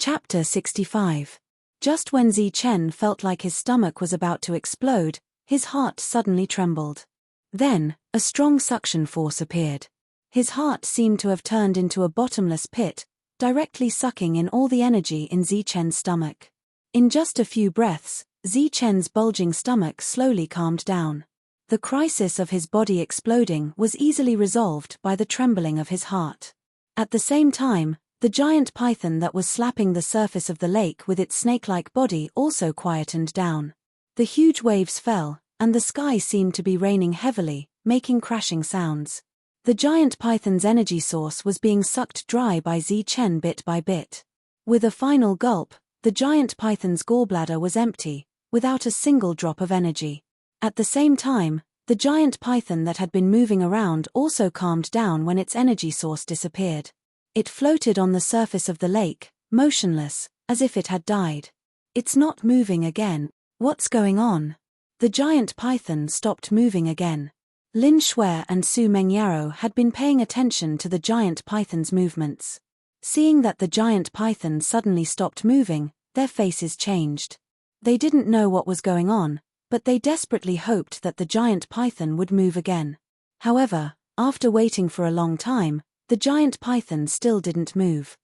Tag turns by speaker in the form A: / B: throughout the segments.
A: Chapter 65. Just when Chen felt like his stomach was about to explode, his heart suddenly trembled. Then, a strong suction force appeared. His heart seemed to have turned into a bottomless pit, directly sucking in all the energy in Chen's stomach. In just a few breaths, Chen's bulging stomach slowly calmed down. The crisis of his body exploding was easily resolved by the trembling of his heart. At the same time, the giant python that was slapping the surface of the lake with its snake-like body also quietened down. The huge waves fell, and the sky seemed to be raining heavily, making crashing sounds. The giant python's energy source was being sucked dry by Chen bit by bit. With a final gulp, the giant python's gallbladder was empty, without a single drop of energy. At the same time, the giant python that had been moving around also calmed down when its energy source disappeared. It floated on the surface of the lake, motionless, as if it had died. It's not moving again. What's going on? The giant python stopped moving again. Lin Shui and Su Mengyaro had been paying attention to the giant python's movements. Seeing that the giant python suddenly stopped moving, their faces changed. They didn't know what was going on, but they desperately hoped that the giant python would move again. However, after waiting for a long time, the giant python still didn't move.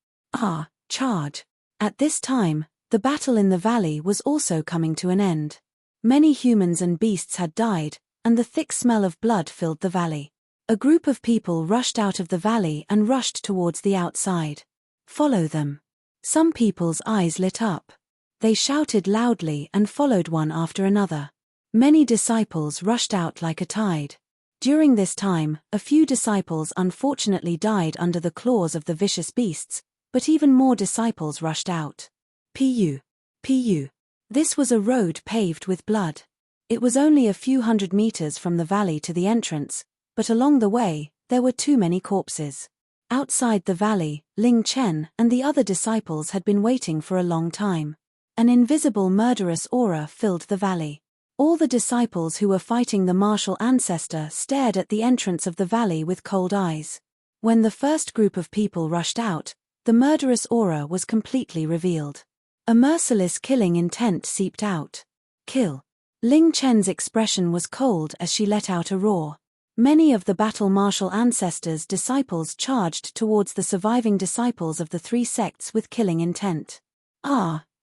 A: Charge! At this time, the battle in the valley was also coming to an end. Many humans and beasts had died, and the thick smell of blood filled the valley. A group of people rushed out of the valley and rushed towards the outside. Follow them. Some people's eyes lit up. They shouted loudly and followed one after another. Many disciples rushed out like a tide. During this time, a few disciples unfortunately died under the claws of the vicious beasts, but even more disciples rushed out. Pu. This was a road paved with blood. It was only a few hundred meters from the valley to the entrance, but along the way, there were too many corpses. Outside the valley, Ling Chen and the other disciples had been waiting for a long time. An invisible murderous aura filled the valley. All the disciples who were fighting the martial ancestor stared at the entrance of the valley with cold eyes. When the first group of people rushed out, the murderous aura was completely revealed. A merciless killing intent seeped out. Kill. Ling Chen's expression was cold as she let out a roar. Many of the battle martial ancestors' disciples charged towards the surviving disciples of the three sects with killing intent.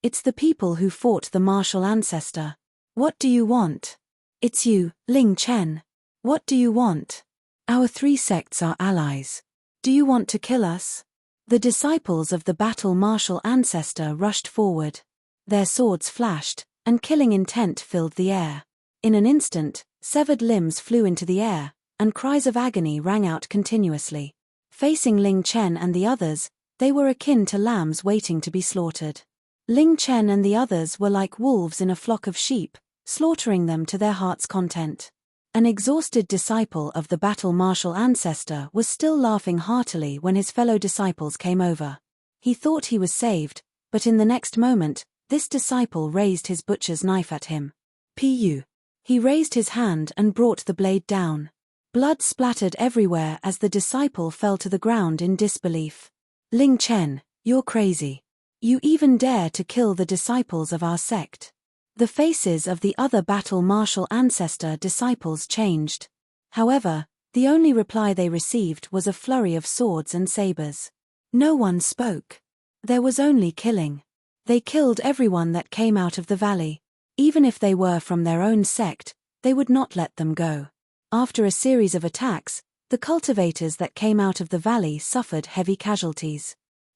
A: It's the people who fought the martial ancestor. What do you want? It's you, Ling Chen. What do you want? Our three sects are allies. Do you want to kill us? The disciples of the battle martial ancestor rushed forward. Their swords flashed, and killing intent filled the air. In an instant, severed limbs flew into the air, and cries of agony rang out continuously. Facing Ling Chen and the others, they were akin to lambs waiting to be slaughtered. Ling Chen and the others were like wolves in a flock of sheep, slaughtering them to their heart's content. An exhausted disciple of the battle martial ancestor was still laughing heartily when his fellow disciples came over. He thought he was saved, but in the next moment, this disciple raised his butcher's knife at him. Pu. He raised his hand and brought the blade down. Blood splattered everywhere as the disciple fell to the ground in disbelief. Ling Chen, you're crazy. You even dare to kill the disciples of our sect. The faces of the other battle martial ancestor disciples changed. However, the only reply they received was a flurry of swords and sabers. No one spoke. There was only killing. They killed everyone that came out of the valley. Even if they were from their own sect, they would not let them go. After a series of attacks, the cultivators that came out of the valley suffered heavy casualties.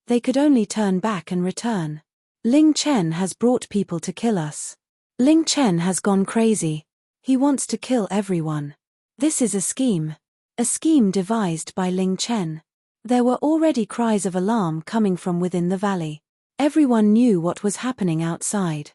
A: They could only turn back and return. Ling Chen has brought people to kill us. Ling Chen has gone crazy. He wants to kill everyone. This is a scheme. A scheme devised by Ling Chen. There were already cries of alarm coming from within the valley. Everyone knew what was happening outside.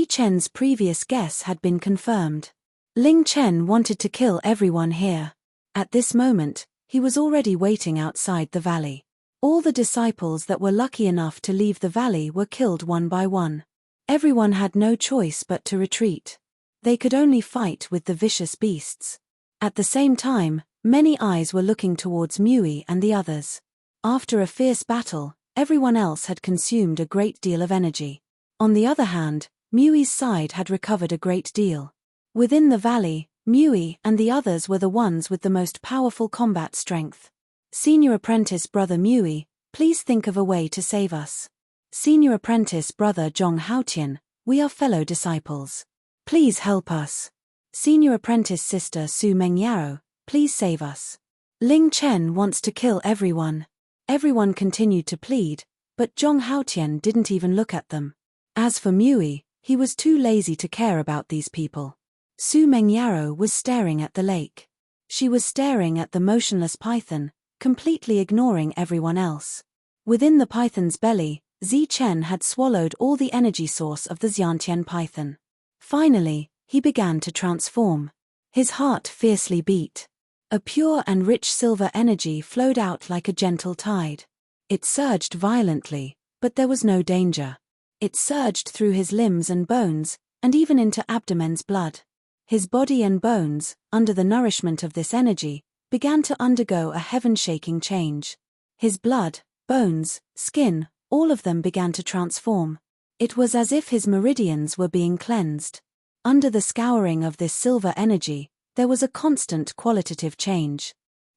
A: Chen's previous guess had been confirmed. Ling Chen wanted to kill everyone here. At this moment, he was already waiting outside the valley. All the disciples that were lucky enough to leave the valley were killed one by one. Everyone had no choice but to retreat. They could only fight with the vicious beasts. At the same time, many eyes were looking towards Mui and the others. After a fierce battle, Everyone else had consumed a great deal of energy. On the other hand, Mui's side had recovered a great deal. Within the valley, Mui and the others were the ones with the most powerful combat strength. Senior Apprentice Brother Mui, please think of a way to save us. Senior Apprentice Brother Zhong Haotian, we are fellow disciples. Please help us. Senior Apprentice Sister Su Mengyao, please save us. Ling Chen wants to kill everyone. Everyone continued to plead, but Zhong Haotian didn't even look at them. As for Mui, he was too lazy to care about these people. Su Mengyao was staring at the lake. She was staring at the motionless python, completely ignoring everyone else. Within the python's belly, Zi Chen had swallowed all the energy source of the Xiantian python. Finally, he began to transform. His heart fiercely beat. A pure and rich silver energy flowed out like a gentle tide. It surged violently, but there was no danger. It surged through his limbs and bones, and even into abdomen's blood. His body and bones, under the nourishment of this energy, began to undergo a heaven-shaking change. His blood, bones, skin, all of them began to transform. It was as if his meridians were being cleansed. Under the scouring of this silver energy, there was a constant qualitative change.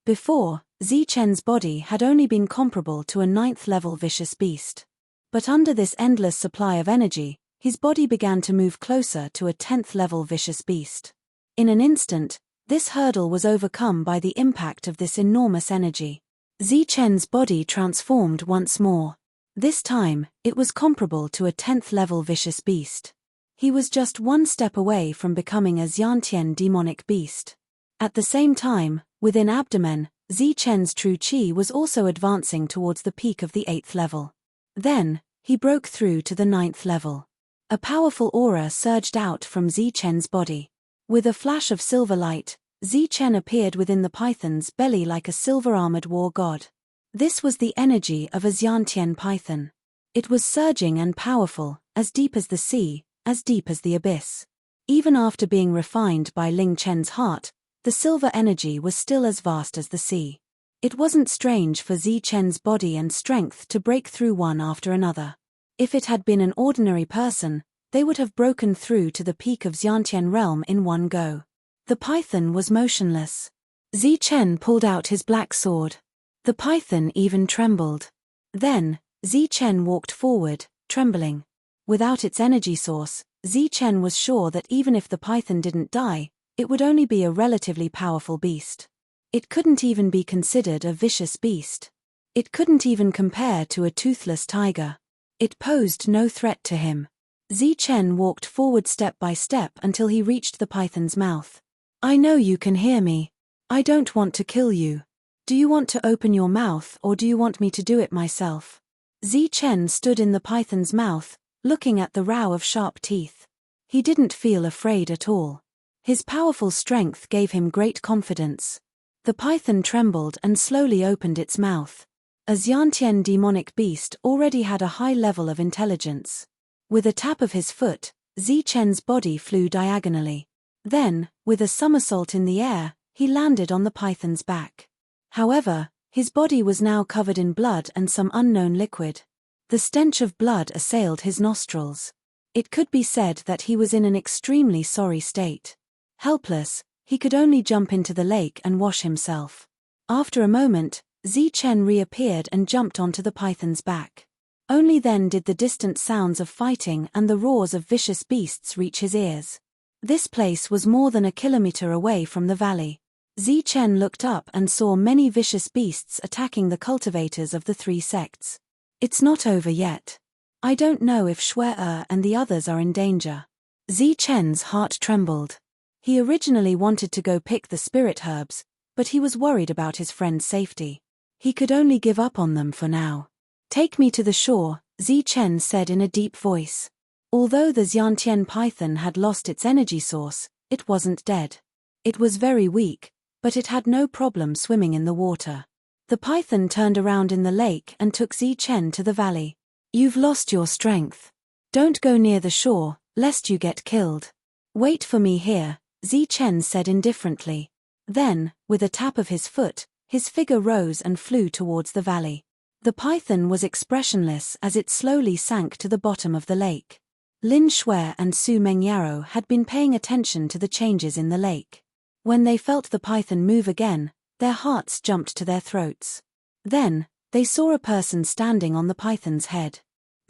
A: Before, Zi Chen's body had only been comparable to a 9th-level vicious beast. But under this endless supply of energy, his body began to move closer to a 10th-level vicious beast. In an instant, this hurdle was overcome by the impact of this enormous energy. Zi Chen's body transformed once more. This time, it was comparable to a 10th-level vicious beast. He was just one step away from becoming a Xiantian demonic beast. At the same time, within abdomen, Zi Chen's true qi was also advancing towards the peak of the 8th level. Then, he broke through to the 9th level. A powerful aura surged out from Zi Chen's body. With a flash of silver light, Zi Chen appeared within the python's belly like a silver-armored war god. This was the energy of a Xiantian python. It was surging and powerful, as deep as the sea, as deep as the abyss. Even after being refined by Ling Chen's heart, the silver energy was still as vast as the sea. It wasn't strange for Zi Chen's body and strength to break through one after another. If it had been an ordinary person, they would have broken through to the peak of Xiantian realm in one go. The python was motionless. Zi Chen pulled out his black sword. The python even trembled. Then, Zi Chen walked forward, trembling. Without its energy source, Zi Chen was sure that even if the python didn't die, it would only be a relatively powerful beast. It couldn't even be considered a vicious beast. It couldn't even compare to a toothless tiger. It posed no threat to him. Zi Chen walked forward step by step until he reached the python's mouth. I know you can hear me. I don't want to kill you. Do you want to open your mouth or do you want me to do it myself? Zi Chen stood in the python's mouth, looking at the row of sharp teeth. He didn't feel afraid at all. His powerful strength gave him great confidence. The python trembled and slowly opened its mouth. A Xiantian demonic beast already had a high level of intelligence. With a tap of his foot, Zi Chen's body flew diagonally. Then, with a somersault in the air, he landed on the python's back. However, his body was now covered in blood and some unknown liquid. The stench of blood assailed his nostrils. It could be said that he was in an extremely sorry state. Helpless, he could only jump into the lake and wash himself. After a moment, Zi Chen reappeared and jumped onto the python's back. Only then did the distant sounds of fighting and the roars of vicious beasts reach his ears. This place was more than a kilometer away from the valley. Zi Chen looked up and saw many vicious beasts attacking the cultivators of the 3 sects. It's not over yet. I don't know if Shui and the others are in danger. Zi Chen's heart trembled. He originally wanted to go pick the spirit herbs, but he was worried about his friend's safety. He could only give up on them for now. Take me to the shore, Zi Chen said in a deep voice. Although the Xiantian python had lost its energy source, it wasn't dead. It was very weak, but it had no problem swimming in the water. The python turned around in the lake and took Zi Chen to the valley. You've lost your strength. Don't go near the shore, lest you get killed. Wait for me here, Zi Chen said indifferently. Then, with a tap of his foot, his figure rose and flew towards the valley. The python was expressionless as it slowly sank to the bottom of the lake. Lin Shui and Su Mengyaro had been paying attention to the changes in the lake. When they felt the python move again, their hearts jumped to their throats. Then, they saw a person standing on the python's head.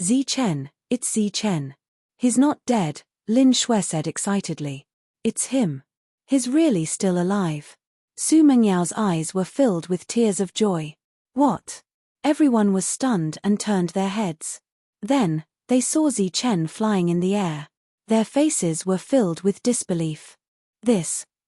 A: Zichen, it's Zichen. He's not dead, Lin Shui said excitedly. It's him. He's really still alive. Su Mengyao's eyes were filled with tears of joy. What? Everyone was stunned and turned their heads. Then, they saw Zichen flying in the air. Their faces were filled with disbelief.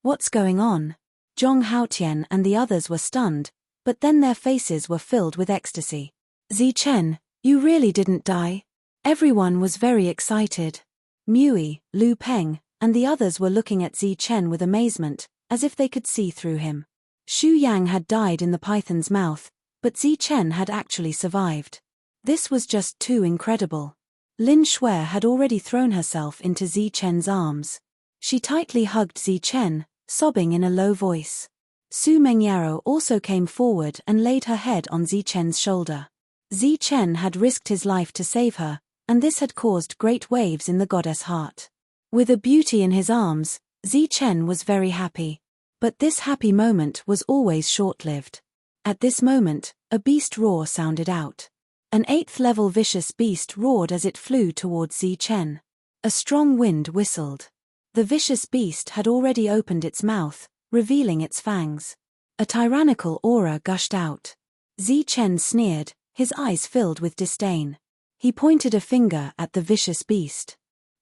A: What's going on? Zhong Haotian and the others were stunned, but then their faces were filled with ecstasy. Zichen, you really didn't die? Everyone was very excited. Mui, Lu Peng, and the others were looking at Zichen with amazement, as if they could see through him. Xu Yang had died in the python's mouth, but Zichen had actually survived. This was just too incredible. Lin Shui had already thrown herself into Zichen's arms. She tightly hugged Zichen, sobbing in a low voice. Su Mengyaro also came forward and laid her head on Zichen's shoulder. Zichen had risked his life to save her, and this had caused great waves in the goddess' heart. With a beauty in his arms, Zichen was very happy. But this happy moment was always short-lived. At this moment, a beast roar sounded out. An 8th-level vicious beast roared as it flew towards Zichen. A strong wind whistled. The vicious beast had already opened its mouth, revealing its fangs. A tyrannical aura gushed out. Zichen sneered, his eyes filled with disdain. He pointed a finger at the vicious beast.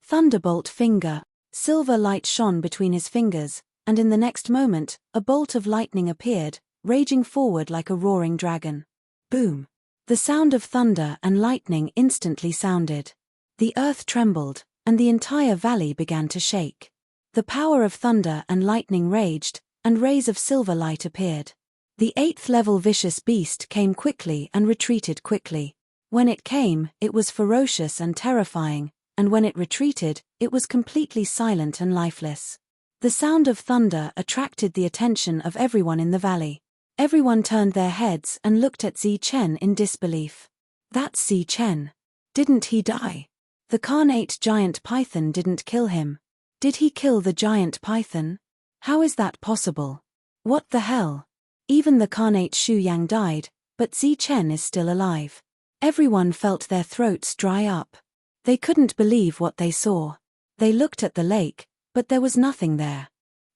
A: Thunderbolt finger. Silver light shone between his fingers, and in the next moment, a bolt of lightning appeared, raging forward like a roaring dragon. Boom! The sound of thunder and lightning instantly sounded. The earth trembled, and the entire valley began to shake. The power of thunder and lightning raged, and rays of silver light appeared. The 8th-level vicious beast came quickly and retreated quickly. When it came, it was ferocious and terrifying, and when it retreated, it was completely silent and lifeless. The sound of thunder attracted the attention of everyone in the valley. Everyone turned their heads and looked at Zichen in disbelief. That's Zichen. Didn't he die? The carnate giant python didn't kill him. Did he kill the giant python? How is that possible? What the hell? Even the carnate Xu Yang died, but Zichen is still alive. Everyone felt their throats dry up. They couldn't believe what they saw. They looked at the lake, but there was nothing there.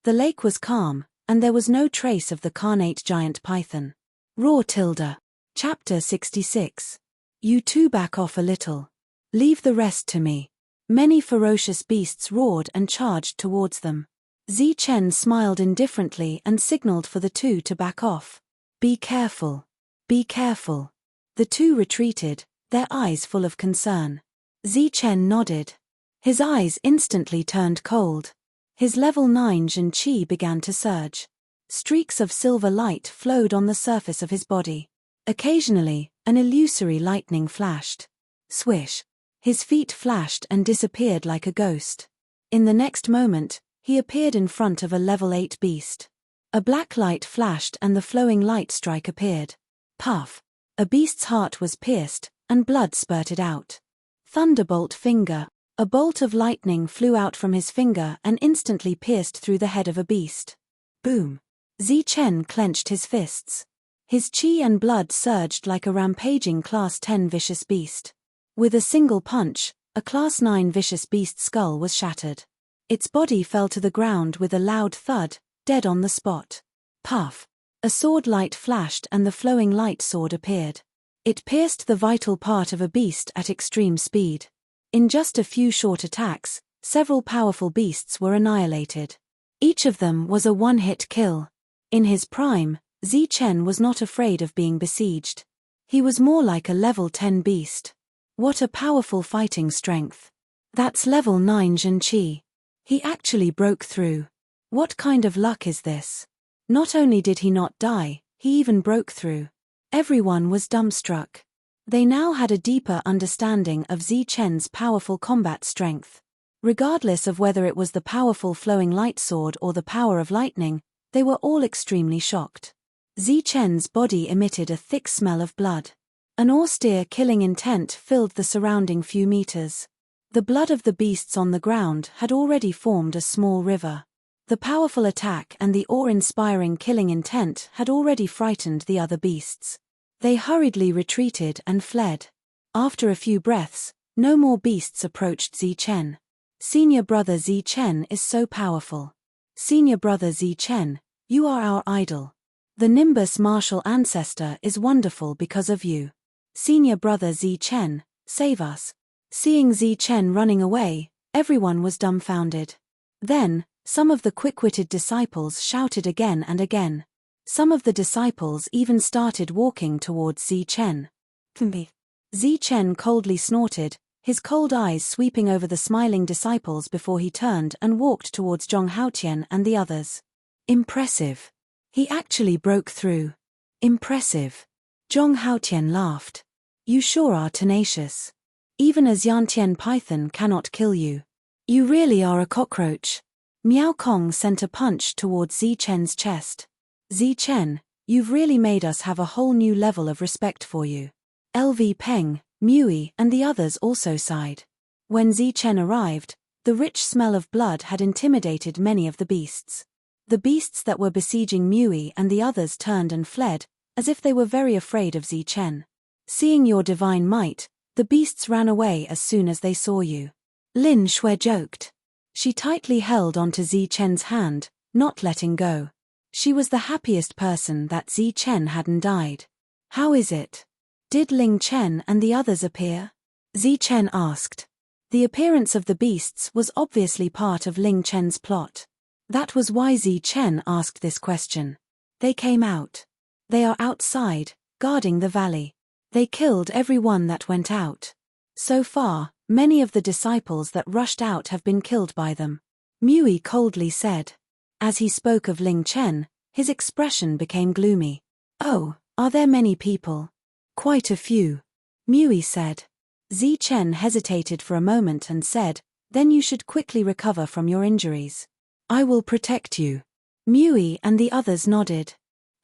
A: The lake was calm, and there was no trace of the carnate giant python. Raw tilde. Chapter 66. You two back off a little. Leave the rest to me. Many ferocious beasts roared and charged towards them. Zichen smiled indifferently and signaled for the two to back off. Be careful. Be careful. The two retreated, their eyes full of concern. Zichen nodded. His eyes instantly turned cold. His level 9 Zhen Qi began to surge. Streaks of silver light flowed on the surface of his body. Occasionally, an illusory lightning flashed. Swish. His feet flashed and disappeared like a ghost. In the next moment, he appeared in front of a level 8 beast. A black light flashed and the flowing light strike appeared. Puff. A beast's heart was pierced, and blood spurted out. Thunderbolt finger. A bolt of lightning flew out from his finger and instantly pierced through the head of a beast. Boom. Zichen clenched his fists. His chi and blood surged like a rampaging Class 10 vicious beast. With a single punch, a Class 9 vicious beast's skull was shattered. Its body fell to the ground with a loud thud, dead on the spot. Puff. A sword light flashed and the flowing light sword appeared. It pierced the vital part of a beast at extreme speed. In just a few short attacks, several powerful beasts were annihilated. Each of them was a one-hit kill. In his prime, Zichen was not afraid of being besieged. He was more like a level 10 beast. What a powerful fighting strength. That's level 9 Zhen Qi. He actually broke through. What kind of luck is this? Not only did he not die, he even broke through. Everyone was dumbstruck. They now had a deeper understanding of Zichen's powerful combat strength. Regardless of whether it was the powerful flowing light sword or the power of lightning, they were all extremely shocked. Zichen's body emitted a thick smell of blood. An austere killing intent filled the surrounding few meters. The blood of the beasts on the ground had already formed a small river. The powerful attack and the awe-inspiring killing intent had already frightened the other beasts. They hurriedly retreated and fled. After a few breaths, no more beasts approached Zichen. Senior brother Zichen is so powerful. Senior brother Zichen, you are our idol. The Nimbus martial ancestor is wonderful because of you. Senior brother Zichen, save us. Seeing Zichen running away, everyone was dumbfounded. Then, some of the quick-witted disciples shouted again and again. Some of the disciples even started walking towards Zichen. Zichen coldly snorted, his cold eyes sweeping over the smiling disciples before he turned and walked towards Zhong Haotian and the others. Impressive. He actually broke through. Impressive. Zhong Haotian laughed. You sure are tenacious. Even a Xiantian python cannot kill you. You really are a cockroach. Miao Kong sent a punch towards Zichen's chest. Zichen, you've really made us have a whole new level of respect for you. LV Peng, Mui and the others also sighed. When Zichen arrived, the rich smell of blood had intimidated many of the beasts. The beasts that were besieging Mui and the others turned and fled, as if they were very afraid of Zichen. Seeing your divine might, the beasts ran away as soon as they saw you. Lin Shui joked. She tightly held onto Zichen's hand, not letting go. She was the happiest person that Zichen hadn't died. How is it? Did Ling Chen and the others appear? Zichen asked. The appearance of the beasts was obviously part of Ling Chen's plot. That was why Zichen asked this question. They came out. They are outside, guarding the valley. They killed everyone that went out. So far, many of the disciples that rushed out have been killed by them. Mui coldly said. As he spoke of Ling Chen, his expression became gloomy. Oh, are there many people? Quite a few. Mui said. Zichen hesitated for a moment and said, then you should quickly recover from your injuries. I will protect you. Mui and the others nodded.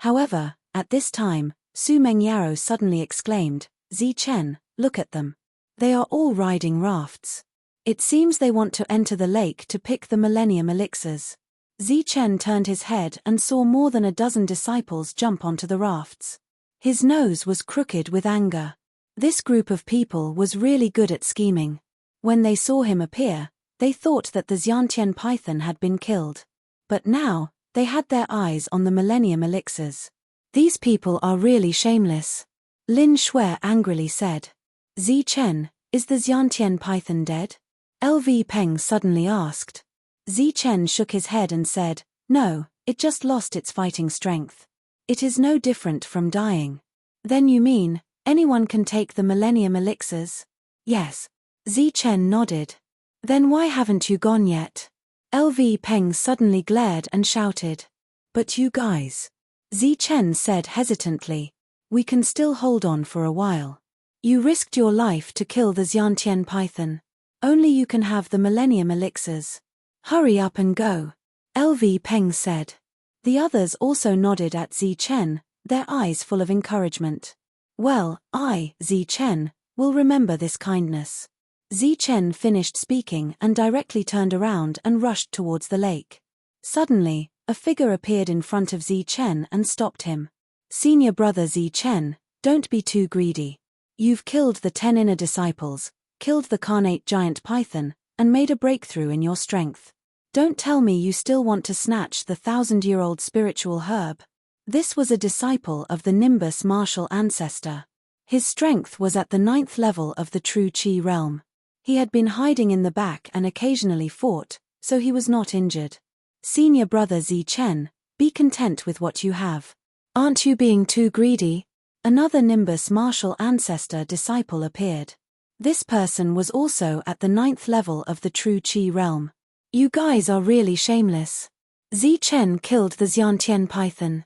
A: However, at this time, Su Mengyaro suddenly exclaimed, Zichen, look at them. They are all riding rafts. It seems they want to enter the lake to pick the Millennium Elixirs. Zichen turned his head and saw more than a dozen disciples jump onto the rafts. His nose was crooked with anger. This group of people was really good at scheming. When they saw him appear, they thought that the Xiantian python had been killed. But now, they had their eyes on the Millennium Elixirs. These people are really shameless. Lin Shui angrily said. Zichen, is the Xiantian python dead? LV Peng suddenly asked. Zichen shook his head and said, no, it just lost its fighting strength. It is no different from dying. Then you mean, anyone can take the Millennium Elixirs? Yes. Zichen nodded. Then why haven't you gone yet? LV Peng suddenly glared and shouted. But you guys. Zichen said hesitantly. We can still hold on for a while. You risked your life to kill the Xiantian python. Only you can have the Millennium Elixirs. Hurry up and go. LV Peng said. The others also nodded at Zichen, their eyes full of encouragement. Well, I, Zichen, will remember this kindness. Zichen finished speaking and directly turned around and rushed towards the lake. Suddenly, a figure appeared in front of Zichen and stopped him. Senior brother Zichen, don't be too greedy. You've killed the 10 inner disciples, killed the carnate giant python, and made a breakthrough in your strength. Don't tell me you still want to snatch the 1,000-year-old spiritual herb. This was a disciple of the Nimbus martial ancestor. His strength was at the 9th level of the true Qi realm. He had been hiding in the back and occasionally fought, so he was not injured. Senior brother Zichen, be content with what you have. Aren't you being too greedy? Another Nimbus martial ancestor disciple appeared. This person was also at the 9th level of the true Qi realm. You guys are really shameless. Zichen killed the Xiantian python.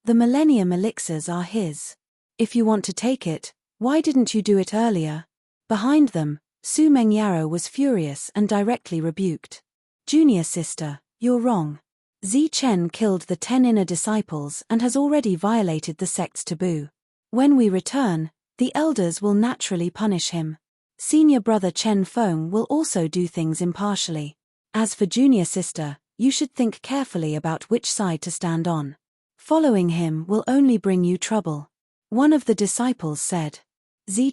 A: The Millennium Elixirs are his. If you want to take it, why didn't you do it earlier? Behind them, Su Mengyaro was furious and directly rebuked. Junior sister, you're wrong. Zichen killed the 10 inner disciples and has already violated the sect's taboo. When we return, The elders will naturally punish him. Senior brother Chen Feng will also do things impartially. As for junior sister, you should think carefully about which side to stand on. Following him will only bring you trouble. One of the disciples said.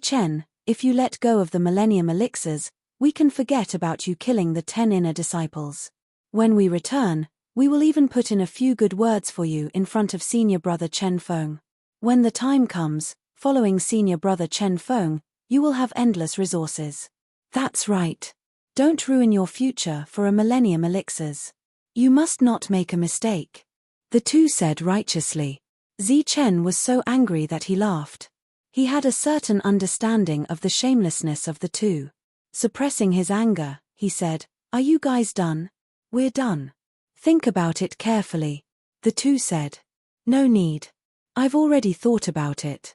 A: Chen, if you let go of the Millennium Elixirs, we can forget about you killing the 10 inner disciples. When we return, we will even put in a few good words for you in front of senior brother Chen Feng. When the time comes, following senior brother Chen Feng, you will have endless resources. That's right. Don't ruin your future for a Millennium Elixirs. You must not make a mistake. The two said righteously. Chen was so angry that he laughed. He had a certain understanding of the shamelessness of the two. Suppressing his anger, he said, "Are you guys done?" "We're done." "Think about it carefully." The two said. "No need. I've already thought about it."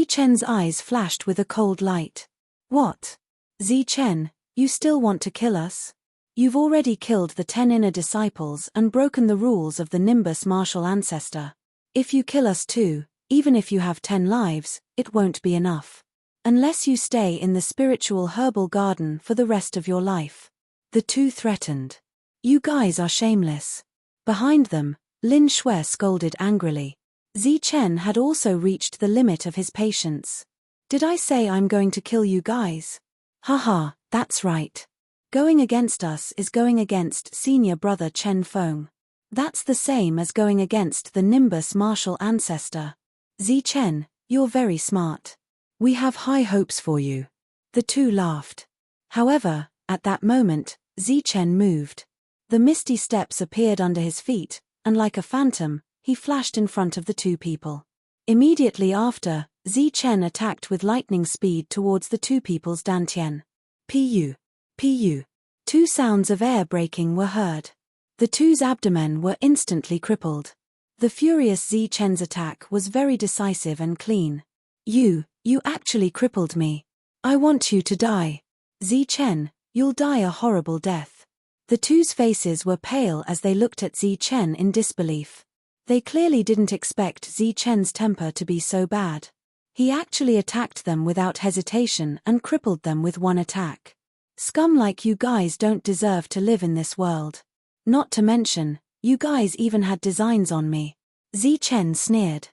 A: Chen's eyes flashed with a cold light. "What? Chen, you still want to kill us? You've already killed the 10 inner disciples and broken the rules of the Nimbus martial ancestor. If you kill us too, even if you have 10 lives, it won't be enough. Unless you stay in the spiritual herbal garden for the rest of your life." The two threatened. "You guys are shameless." Behind them, Lin Shui scolded angrily. Chen had also reached the limit of his patience. "Did I say I'm going to kill you guys? Haha, that's right. Going against us is going against senior brother Chen Feng. That's the same as going against the Nimbus martial ancestor. Chen, you're very smart. We have high hopes for you." The two laughed. However, at that moment, Chen moved. The misty steps appeared under his feet, and like a phantom, he flashed in front of the two people. Immediately after, Chen attacked with lightning speed towards the two people's dantian. Pu. Pu. Two sounds of air breaking were heard. The two's abdomen were instantly crippled. The furious Chen's attack was very decisive and clean. You actually crippled me. I want you to die. Chen, you'll die a horrible death." The two's faces were pale as they looked at Chen in disbelief. They clearly didn't expect Chen's temper to be so bad. He actually attacked them without hesitation and crippled them with one attack. "Scum like you guys don't deserve to live in this world. Not to mention, you guys even had designs on me." Chen sneered.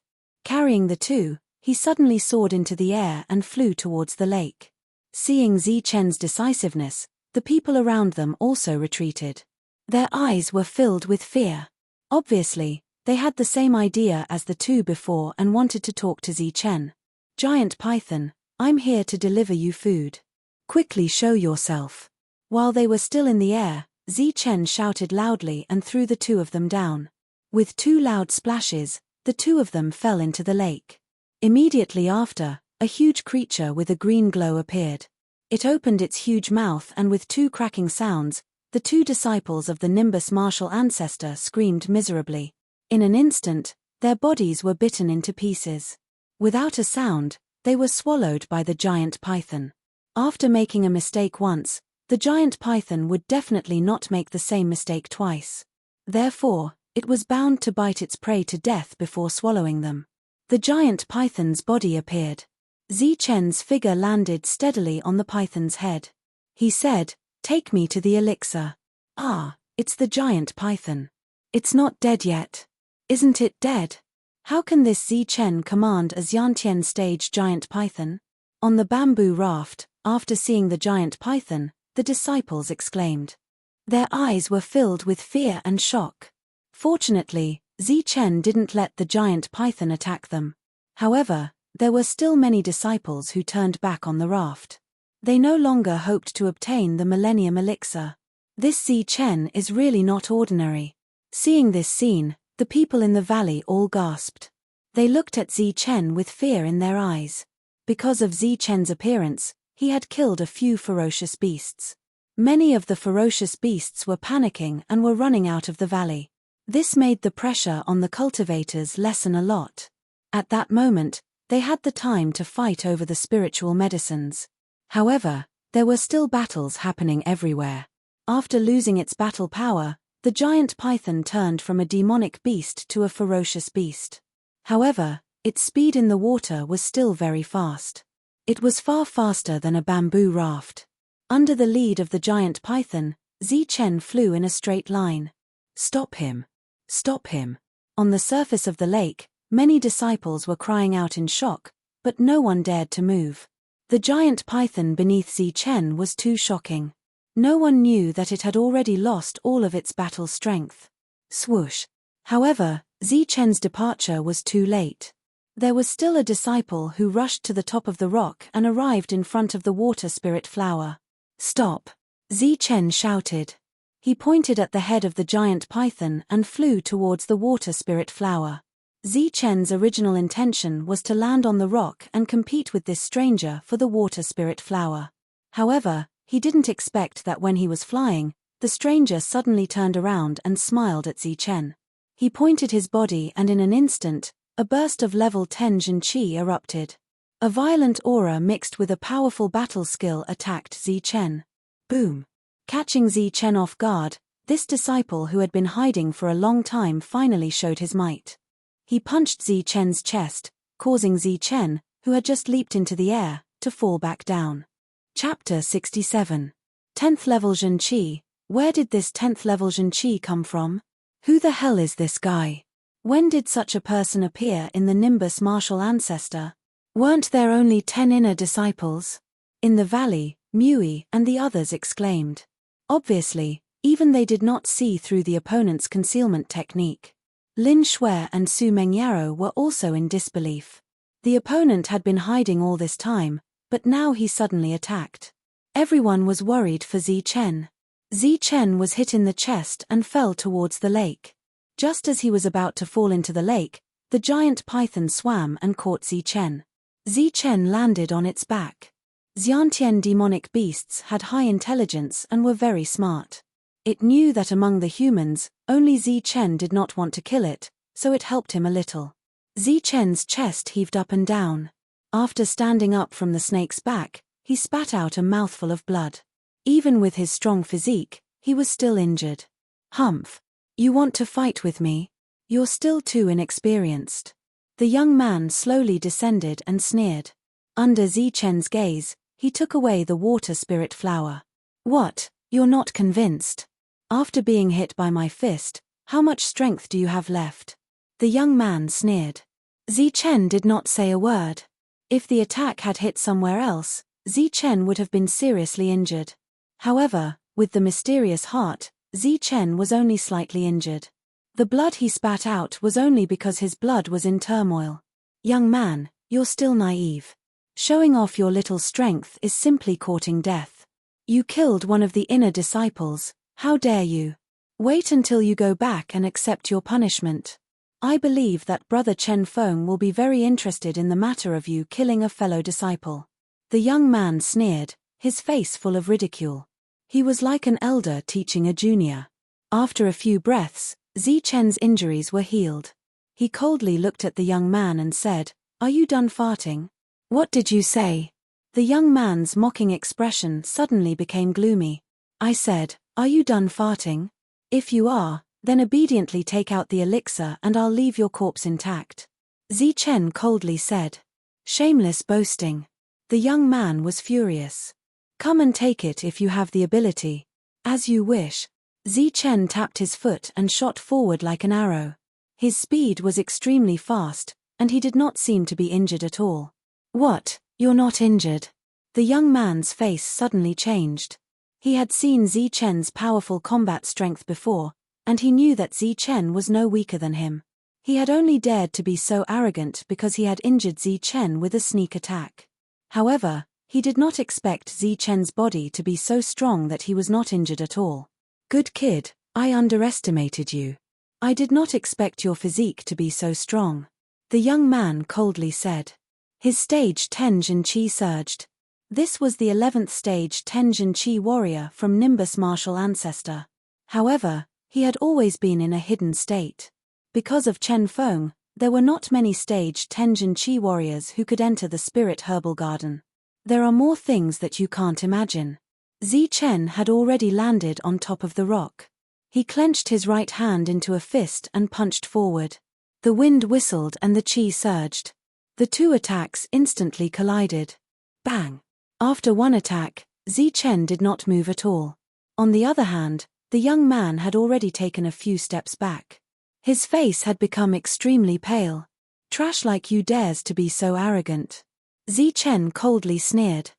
A: Carrying the two, he suddenly soared into the air and flew towards the lake. Seeing Chen's decisiveness, the people around them also retreated. Their eyes were filled with fear. Obviously, they had the same idea as the two before and wanted to talk to Chen. "Giant Python, I'm here to deliver you food. Quickly show yourself." While they were still in the air, Chen shouted loudly and threw the two of them down. With two loud splashes, the two of them fell into the lake. Immediately after, a huge creature with a green glow appeared. It opened its huge mouth and with two cracking sounds, the two disciples of the Nimbus martial ancestor screamed miserably. In an instant, their bodies were bitten into pieces. Without a sound, they were swallowed by the giant python. After making a mistake once, the giant python would definitely not make the same mistake twice. Therefore, it was bound to bite its prey to death before swallowing them. The giant python's body appeared. Chen's figure landed steadily on the python's head. He said, "Take me to the elixir." "Ah, it's the giant python. It's not dead yet." "Isn't it dead? How can this Chen command a Xiantian stage giant python?" On the bamboo raft, after seeing the giant python, the disciples exclaimed. Their eyes were filled with fear and shock. Fortunately, Chen didn't let the giant python attack them. However, there were still many disciples who turned back on the raft. They no longer hoped to obtain the Millennium Elixir. This Chen is really not ordinary. Seeing this scene, the people in the valley all gasped. They looked at Chen with fear in their eyes. Because of Chen's appearance, he had killed a few ferocious beasts. Many of the ferocious beasts were panicking and were running out of the valley. This made the pressure on the cultivators lessen a lot. At that moment, they had the time to fight over the spiritual medicines. However, there were still battles happening everywhere. After losing its battle power, the giant python turned from a demonic beast to a ferocious beast. However, its speed in the water was still very fast. It was far faster than a bamboo raft. Under the lead of the giant python, Zichen flew in a straight line. Stop him! Stop him! On the surface of the lake, many disciples were crying out in shock, but no one dared to move. The giant python beneath Zichen was too shocking. No one knew that it had already lost all of its battle strength. Swoosh! However, Zichen's departure was too late. There was still a disciple who rushed to the top of the rock and arrived in front of the water spirit flower. Stop! Zichen shouted. He pointed at the head of the giant python and flew towards the water spirit flower. Zichen's original intention was to land on the rock and compete with this stranger for the water spirit flower. However, he didn't expect that when he was flying, the stranger suddenly turned around and smiled at Zichen. He pointed his body and in an instant, a burst of level 10 Jin Qi erupted. A violent aura mixed with a powerful battle skill attacked Zichen. Boom! Catching Zichen off guard, this disciple who had been hiding for a long time finally showed his might. He punched Zichen's chest, causing Zichen, who had just leaped into the air, to fall back down. Chapter 67. 10th level Jin Qi. Where did this 10th level Jin Qi come from? Who the hell is this guy? When did such a person appear in the Nimbus martial ancestor? Weren't there only 10 inner disciples? In the valley, Mui and the others exclaimed. Obviously, even they did not see through the opponent's concealment technique. Lin Shui and Su Mengyaro were also in disbelief. The opponent had been hiding all this time, but now he suddenly attacked. Everyone was worried for Zichen. Zichen was hit in the chest and fell towards the lake. Just as he was about to fall into the lake, the giant python swam and caught Zichen. Zichen landed on its back. Xiantian demonic beasts had high intelligence and were very smart. It knew that among the humans, only Zichen did not want to kill it, so it helped him a little. Zichen's chest heaved up and down. After standing up from the snake's back, he spat out a mouthful of blood. Even with his strong physique, he was still injured. Humph! You want to fight with me? You're still too inexperienced. The young man slowly descended and sneered. Under Zichen's gaze, he took away the water spirit flower. What, you're not convinced? After being hit by my fist, how much strength do you have left? The young man sneered. Zichen did not say a word. If the attack had hit somewhere else, Zichen would have been seriously injured. However, with the mysterious heart, Zichen was only slightly injured. The blood he spat out was only because his blood was in turmoil. Young man, you're still naive. Showing off your little strength is simply courting death. You killed one of the inner disciples, how dare you? Wait until you go back and accept your punishment. I believe that Brother Chen Feng will be very interested in the matter of you killing a fellow disciple. The young man sneered, his face full of ridicule. He was like an elder teaching a junior. After a few breaths, Zichen's injuries were healed. He coldly looked at the young man and said, "Are you done farting?" "What did you say?" The young man's mocking expression suddenly became gloomy. "I said, are you done farting? If you are, then obediently take out the elixir and I'll leave your corpse intact." Zichen coldly said. Shameless boasting. The young man was furious. "Come and take it if you have the ability." "As you wish." Zichen tapped his foot and shot forward like an arrow. His speed was extremely fast, and he did not seem to be injured at all. "What, you're not injured?" The young man's face suddenly changed. He had seen Zichen's powerful combat strength before, and he knew that Zichen was no weaker than him. He had only dared to be so arrogant because he had injured Zichen with a sneak attack. However, he did not expect Zichen's body to be so strong that he was not injured at all. "Good kid, I underestimated you. I did not expect your physique to be so strong," the young man coldly said. His stage 10 Jin Qi surged. This was the 11th stage 10 Jin Qi warrior from Nimbus martial ancestor. However, he had always been in a hidden state. Because of Chen Feng, there were not many stage 10 Jin Qi warriors who could enter the spirit herbal garden. There are more things that you can't imagine. Zichen had already landed on top of the rock. He clenched his right hand into a fist and punched forward. The wind whistled and the qi surged. The two attacks instantly collided. Bang! After one attack, Zi Chen did not move at all. On the other hand, the young man had already taken a few steps back. His face had become extremely pale. Trash like you dares to be so arrogant. Zi Chen coldly sneered.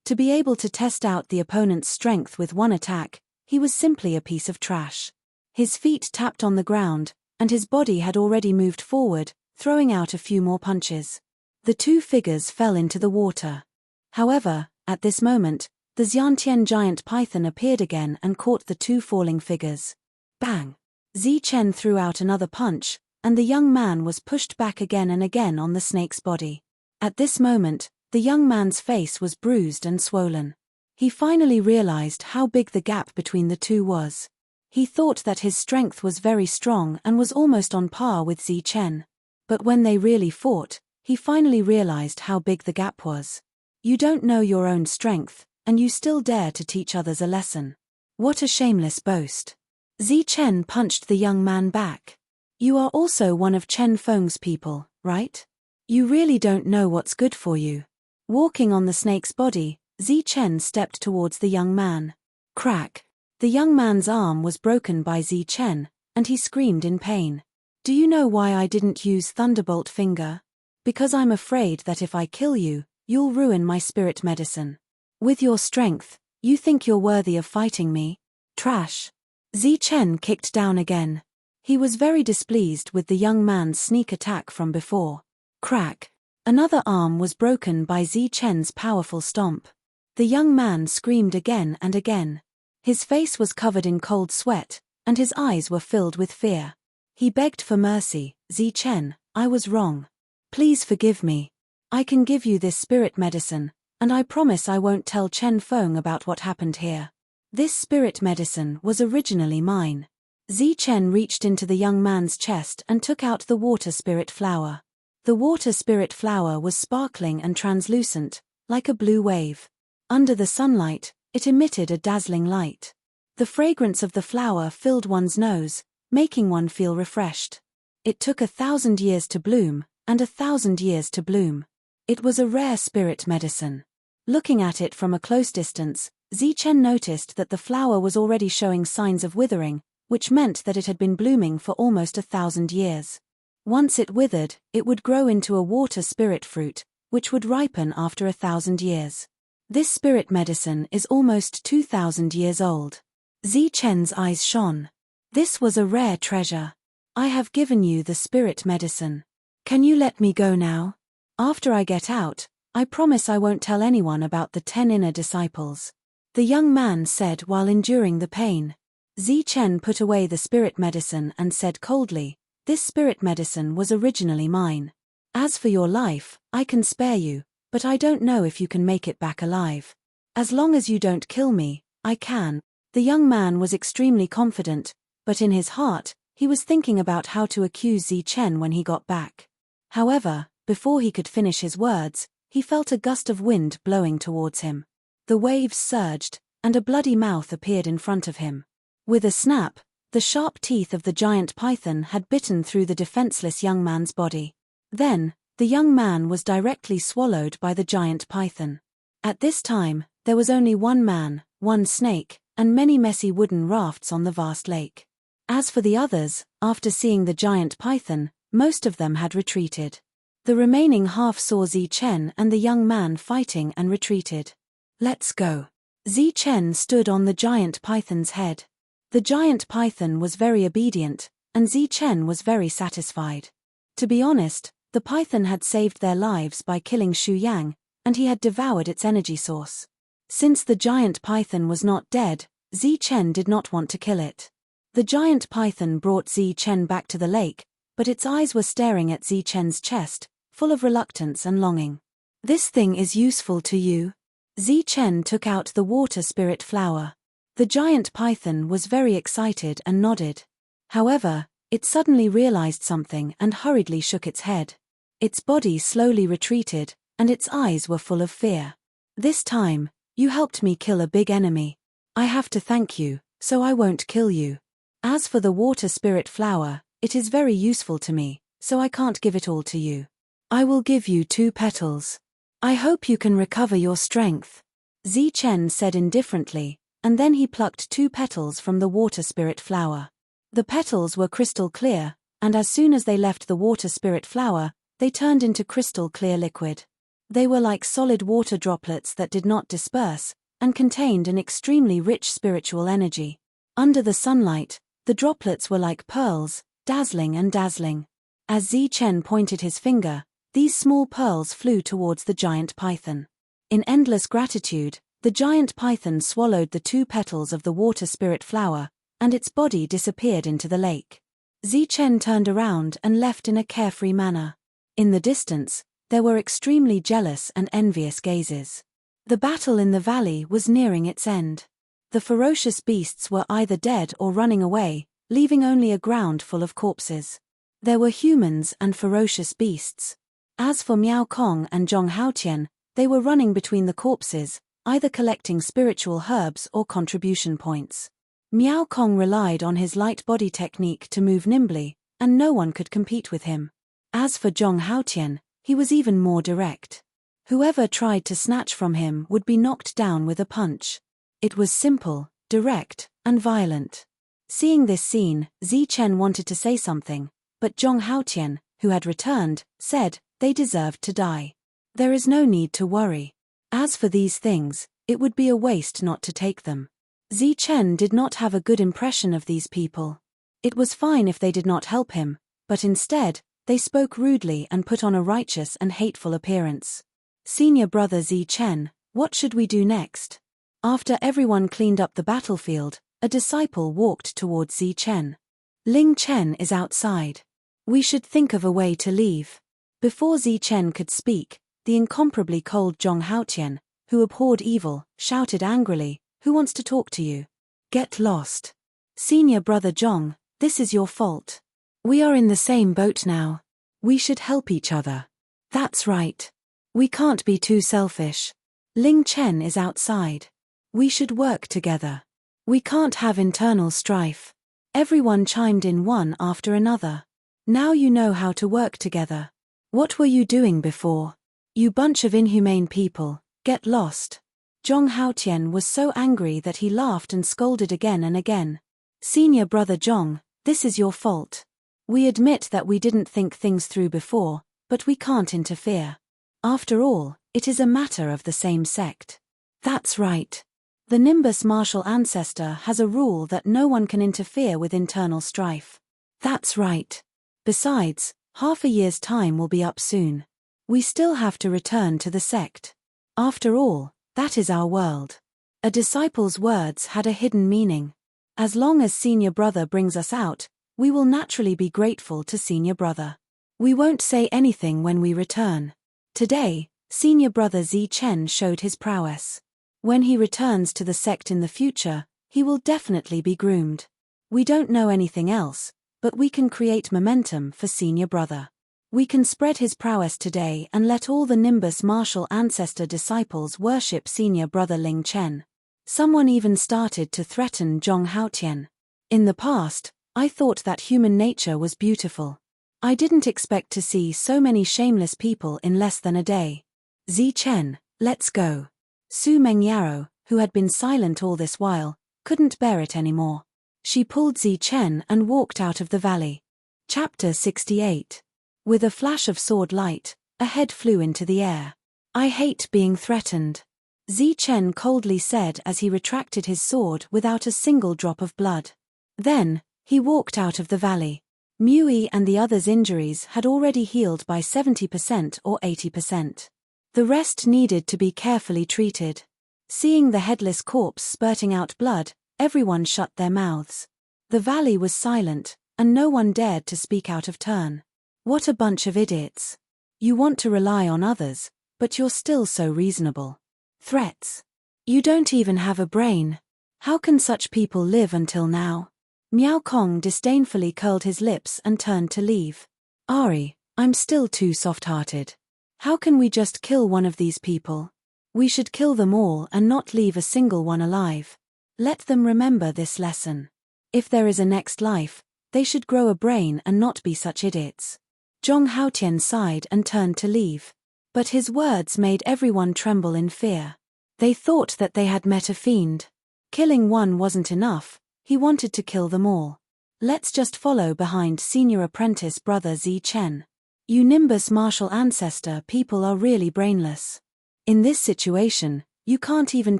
A: To be able to test out the opponent's strength with one attack, he was simply a piece of trash. His feet tapped on the ground, and his body had already moved forward, throwing out a few more punches. The two figures fell into the water. However, at this moment, the Xiantian giant python appeared again and caught the two falling figures. Bang! Zi Chen threw out another punch, and the young man was pushed back again and again on the snake's body. At this moment, the young man's face was bruised and swollen. He finally realized how big the gap between the two was. He thought that his strength was very strong and was almost on par with Zi Chen. But when they really fought, he finally realized how big the gap was. You don't know your own strength, and you still dare to teach others a lesson. What a shameless boast. Zi Chen punched the young man back. You are also one of Chen Feng's people, right? You really don't know what's good for you. Walking on the snake's body, Zi Chen stepped towards the young man. Crack! The young man's arm was broken by Zi Chen, and he screamed in pain. Do you know why I didn't use Thunderbolt Finger? Because I'm afraid that if I kill you, you'll ruin my spirit medicine. With your strength, you think you're worthy of fighting me? Trash! Zi Chen kicked down again. He was very displeased with the young man's sneak attack from before. Crack! Another arm was broken by Zi Chen's powerful stomp. The young man screamed again and again. His face was covered in cold sweat, and his eyes were filled with fear. He begged for mercy. Zi Chen, I was wrong. Please forgive me. I can give you this spirit medicine, and I promise I won't tell Chen Feng about what happened here. This spirit medicine was originally mine. Zi Chen reached into the young man's chest and took out the water spirit flower. The water spirit flower was sparkling and translucent, like a blue wave. Under the sunlight, it emitted a dazzling light. The fragrance of the flower filled one's nose, making one feel refreshed. It took 1,000 years to bloom, and 1,000 years to bloom. It was a rare spirit medicine. Looking at it from a close distance, Zi Chen noticed that the flower was already showing signs of withering, which meant that it had been blooming for almost 1,000 years. Once it withered, it would grow into a water spirit fruit, which would ripen after 1,000 years. This spirit medicine is almost 2,000 years old. Zi Chen's eyes shone. This was a rare treasure. I have given you the spirit medicine. Can you let me go now? After I get out, I promise I won't tell anyone about the 10 inner disciples. The young man said while enduring the pain. Zi Chen put away the spirit medicine and said coldly, this spirit medicine was originally mine. As for your life, I can spare you, but I don't know if you can make it back alive. As long as you don't kill me, I can. The young man was extremely confident, but in his heart, he was thinking about how to accuse Zi Chen when he got back. However, before he could finish his words, he felt a gust of wind blowing towards him. The waves surged, and a bloody mouth appeared in front of him. With a snap, the sharp teeth of the giant python had bitten through the defenseless young man's body. Then, the young man was directly swallowed by the giant python. At this time, there was only one man, one snake, and many messy wooden rafts on the vast lake. As for the others, after seeing the giant python, most of them had retreated. The remaining half saw Zi Chen and the young man fighting and retreated. Let's go. Zi Chen stood on the giant python's head. The giant python was very obedient, and Zi Chen was very satisfied. To be honest, the python had saved their lives by killing Xu Yang, and he had devoured its energy source. Since the giant python was not dead, Zi Chen did not want to kill it. The giant python brought Zi Chen back to the lake, but its eyes were staring at Zi Chen's chest, full of reluctance and longing. This thing is useful to you? Zi Chen took out the water spirit flower. The giant python was very excited and nodded. However, it suddenly realized something and hurriedly shook its head. Its body slowly retreated, and its eyes were full of fear. This time, you helped me kill a big enemy. I have to thank you, so I won't kill you. As for the water spirit flower, it is very useful to me, so I can't give it all to you. I will give you 2 petals. I hope you can recover your strength, Zi-Chen said indifferently, and then he plucked 2 petals from the water spirit flower. The petals were crystal clear, and as soon as they left the water spirit flower, they turned into crystal clear liquid. They were like solid water droplets that did not disperse, and contained an extremely rich spiritual energy. Under the sunlight, the droplets were like pearls, dazzling and dazzling. As Zi-Chen pointed his finger, these small pearls flew towards the giant python. In endless gratitude, the giant python swallowed the 2 petals of the water spirit flower, and its body disappeared into the lake. Zi-Chen turned around and left in a carefree manner. In the distance, there were extremely jealous and envious gazes. The battle in the valley was nearing its end. The ferocious beasts were either dead or running away, leaving only a ground full of corpses. There were humans and ferocious beasts. As for Miao Kong and Zhong Haotian, they were running between the corpses, either collecting spiritual herbs or contribution points. Miao Kong relied on his light body technique to move nimbly, and no one could compete with him. As for Zhong Haotian, he was even more direct. Whoever tried to snatch from him would be knocked down with a punch. It was simple, direct, and violent. Seeing this scene, Zi-Chen wanted to say something, but Zhong Haotian, who had returned, said, "They deserved to die. There is no need to worry. As for these things, it would be a waste not to take them." Zi-Chen did not have a good impression of these people. It was fine if they did not help him, but instead, they spoke rudely and put on a righteous and hateful appearance. "Senior brother Zi-Chen, what should we do next?" After everyone cleaned up the battlefield, a disciple walked towards Zi-Chen. "Ling Chen is outside. We should think of a way to leave." Before Zi-Chen could speak, the incomparably cold Zhong Haotian, who abhorred evil, shouted angrily, "Who wants to talk to you? Get lost. Senior brother Zhong, this is your fault. We are in the same boat now. We should help each other." "That's right. We can't be too selfish. Ling Chen is outside. We should work together. We can't have internal strife." Everyone chimed in one after another. "Now you know how to work together. What were you doing before? You bunch of inhumane people, get lost." Zhong Haotian was so angry that he laughed and scolded again and again. "Senior brother Zhong, this is your fault. We admit that we didn't think things through before, but we can't interfere. After all, it is a matter of the same sect." "That's right. The Nimbus martial ancestor has a rule that no one can interfere with internal strife." "That's right. Besides, half a year's time will be up soon. We still have to return to the sect. After all, that is our world." A disciple's words had a hidden meaning. As long as senior brother brings us out, we will naturally be grateful to senior brother. We won't say anything when we return. Today, senior brother Zi-Chen showed his prowess. When he returns to the sect in the future, he will definitely be groomed. We don't know anything else, but we can create momentum for senior brother. We can spread his prowess today and let all the Nimbus martial ancestor disciples worship senior brother Ling Chen. Someone even started to threaten Zhong Haotian. In the past, I thought that human nature was beautiful. I didn't expect to see so many shameless people in less than a day. Zi-Chen, let's go. Su Mengyaro, who had been silent all this while, couldn't bear it anymore. She pulled Zi-Chen and walked out of the valley. Chapter 68. With a flash of sword light, a head flew into the air. "I hate being threatened," Zi-Chen coldly said as he retracted his sword without a single drop of blood. Then, he walked out of the valley. Mui and the others' injuries had already healed by 70% or 80%. The rest needed to be carefully treated. Seeing the headless corpse spurting out blood, everyone shut their mouths. The valley was silent, and no one dared to speak out of turn. What a bunch of idiots. You want to rely on others, but you're still so reasonable. Threats. You don't even have a brain. How can such people live until now? Miao Kong disdainfully curled his lips and turned to leave. "Ari, I'm still too soft-hearted. How can we just kill one of these people? We should kill them all and not leave a single one alive. Let them remember this lesson. If there is a next life, they should grow a brain and not be such idiots." Zhong Haotian sighed and turned to leave. But his words made everyone tremble in fear. They thought that they had met a fiend. Killing one wasn't enough, he wanted to kill them all. Let's just follow behind senior apprentice brother Zi Chen. You Nimbus martial ancestor people are really brainless. In this situation, you can't even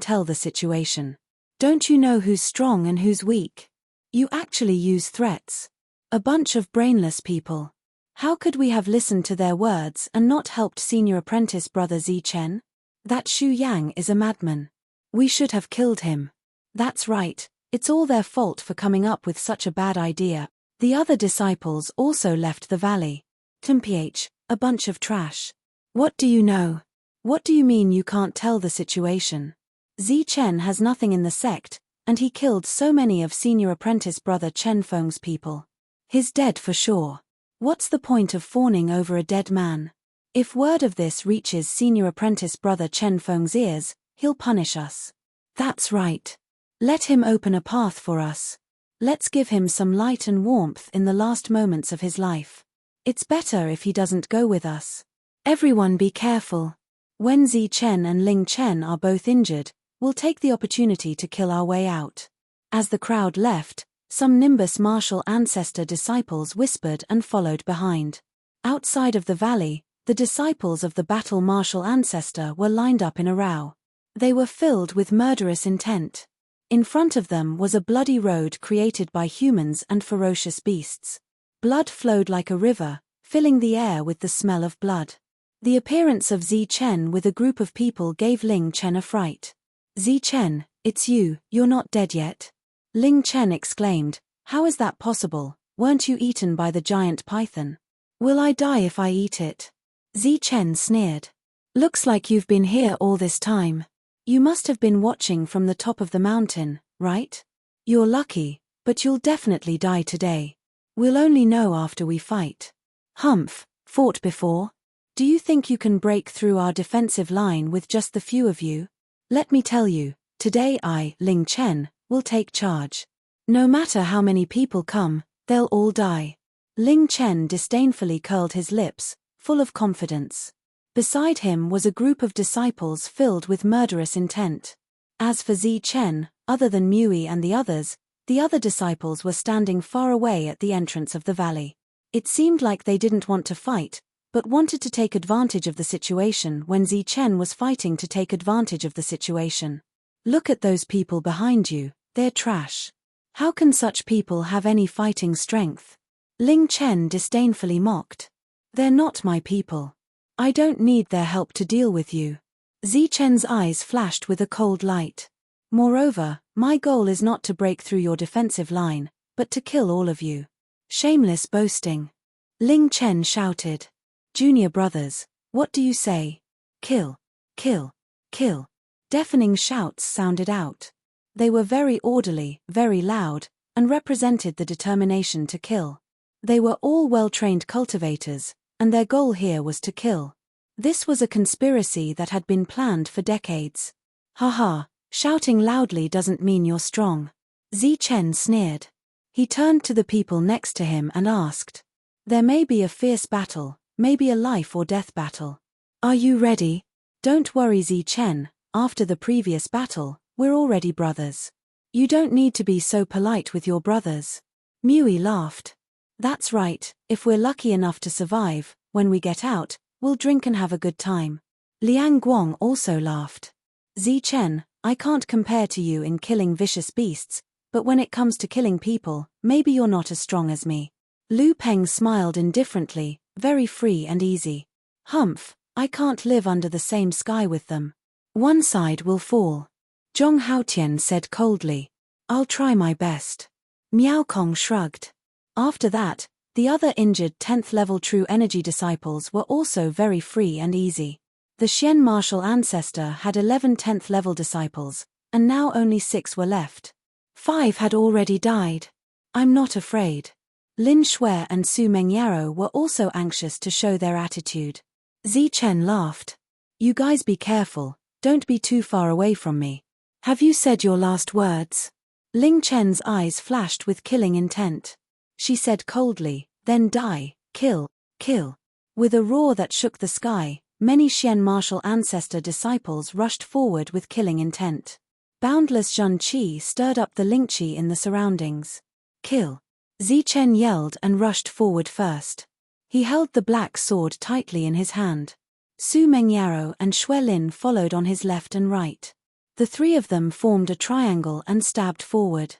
A: tell the situation. Don't you know who's strong and who's weak? You actually use threats. A bunch of brainless people. How could we have listened to their words and not helped senior apprentice brother Zi Chen? That Xu Yang is a madman. We should have killed him. That's right, it's all their fault for coming up with such a bad idea. The other disciples also left the valley. TMPH, a bunch of trash. What do you know? What do you mean you can't tell the situation? Zi Chen has nothing in the sect, and he killed so many of senior apprentice brother Chen Feng's people. He's dead for sure. What's the point of fawning over a dead man? If word of this reaches senior apprentice brother Chen Feng's ears, he'll punish us. That's right. Let him open a path for us. Let's give him some light and warmth in the last moments of his life. It's better if he doesn't go with us. Everyone be careful. When Zi Chen and Ling Chen are both injured, we'll take the opportunity to kill our way out. As the crowd left, some Nimbus martial ancestor disciples whispered and followed behind. Outside of the valley, the disciples of the battle martial ancestor were lined up in a row. They were filled with murderous intent. In front of them was a bloody road created by humans and ferocious beasts. Blood flowed like a river, filling the air with the smell of blood. The appearance of Zi Chen with a group of people gave Ling Chen a fright. Zi Chen, it's you, you're not dead yet. Ling Chen exclaimed, how is that possible? Weren't you eaten by the giant python? Will I die if I eat it? Zi Chen sneered. Looks like you've been here all this time. You must have been watching from the top of the mountain, right? You're lucky, but you'll definitely die today. We'll only know after we fight. Humph, fought before? Do you think you can break through our defensive line with just the few of you? Let me tell you, today I, Ling Chen, will take charge. No matter how many people come, they'll all die. Ling Chen disdainfully curled his lips, full of confidence. Beside him was a group of disciples filled with murderous intent. As for Zi Chen, other than Mui and the other disciples were standing far away at the entrance of the valley. It seemed like they didn't want to fight, but wanted to take advantage of the situation when Zi Chen was fighting to take advantage of the situation. Look at those people behind you, they're trash. How can such people have any fighting strength? Ling Chen disdainfully mocked. They're not my people. I don't need their help to deal with you. Zi Chen's eyes flashed with a cold light. Moreover, my goal is not to break through your defensive line, but to kill all of you. Shameless boasting. Ling Chen shouted. Junior brothers, what do you say? Kill, kill, kill. Deafening shouts sounded out. They were very orderly, very loud, and represented the determination to kill. They were all well-trained cultivators, and their goal here was to kill. This was a conspiracy that had been planned for decades. Haha, shouting loudly doesn't mean you're strong. Zi Chen sneered. He turned to the people next to him and asked. There may be a fierce battle, maybe a life or death battle. Are you ready? Don't worry Zi Chen, after the previous battle, we're already brothers. You don't need to be so polite with your brothers. Mui laughed. That's right, if we're lucky enough to survive, when we get out, we'll drink and have a good time. Liang Guang also laughed. Zi Chen, I can't compare to you in killing vicious beasts, but when it comes to killing people, maybe you're not as strong as me. Lu Peng smiled indifferently, very free and easy. Humph, I can't live under the same sky with them. One side will fall. Zhong Haotian said coldly. I'll try my best. Miao Kong shrugged. After that, the other injured 10th level true energy disciples were also very free and easy. The Xian martial ancestor had 11 10th level disciples, and now only 6 were left. 5 had already died. I'm not afraid. Lin Shui and Su Mengyaro were also anxious to show their attitude. Zi Chen laughed. You guys be careful, don't be too far away from me. Have you said your last words? Ling Chen's eyes flashed with killing intent. She said coldly, then die, kill, kill. With a roar that shook the sky, Many Xian martial ancestor disciples rushed forward with killing intent. Boundless Zhen Qi stirred up the Ling Qi in the surroundings. Kill! Zichen yelled and rushed forward first. He held the black sword tightly in his hand. Su Mengyaro and Xue Lin followed on his left and right. The three of them formed a triangle and stabbed forward.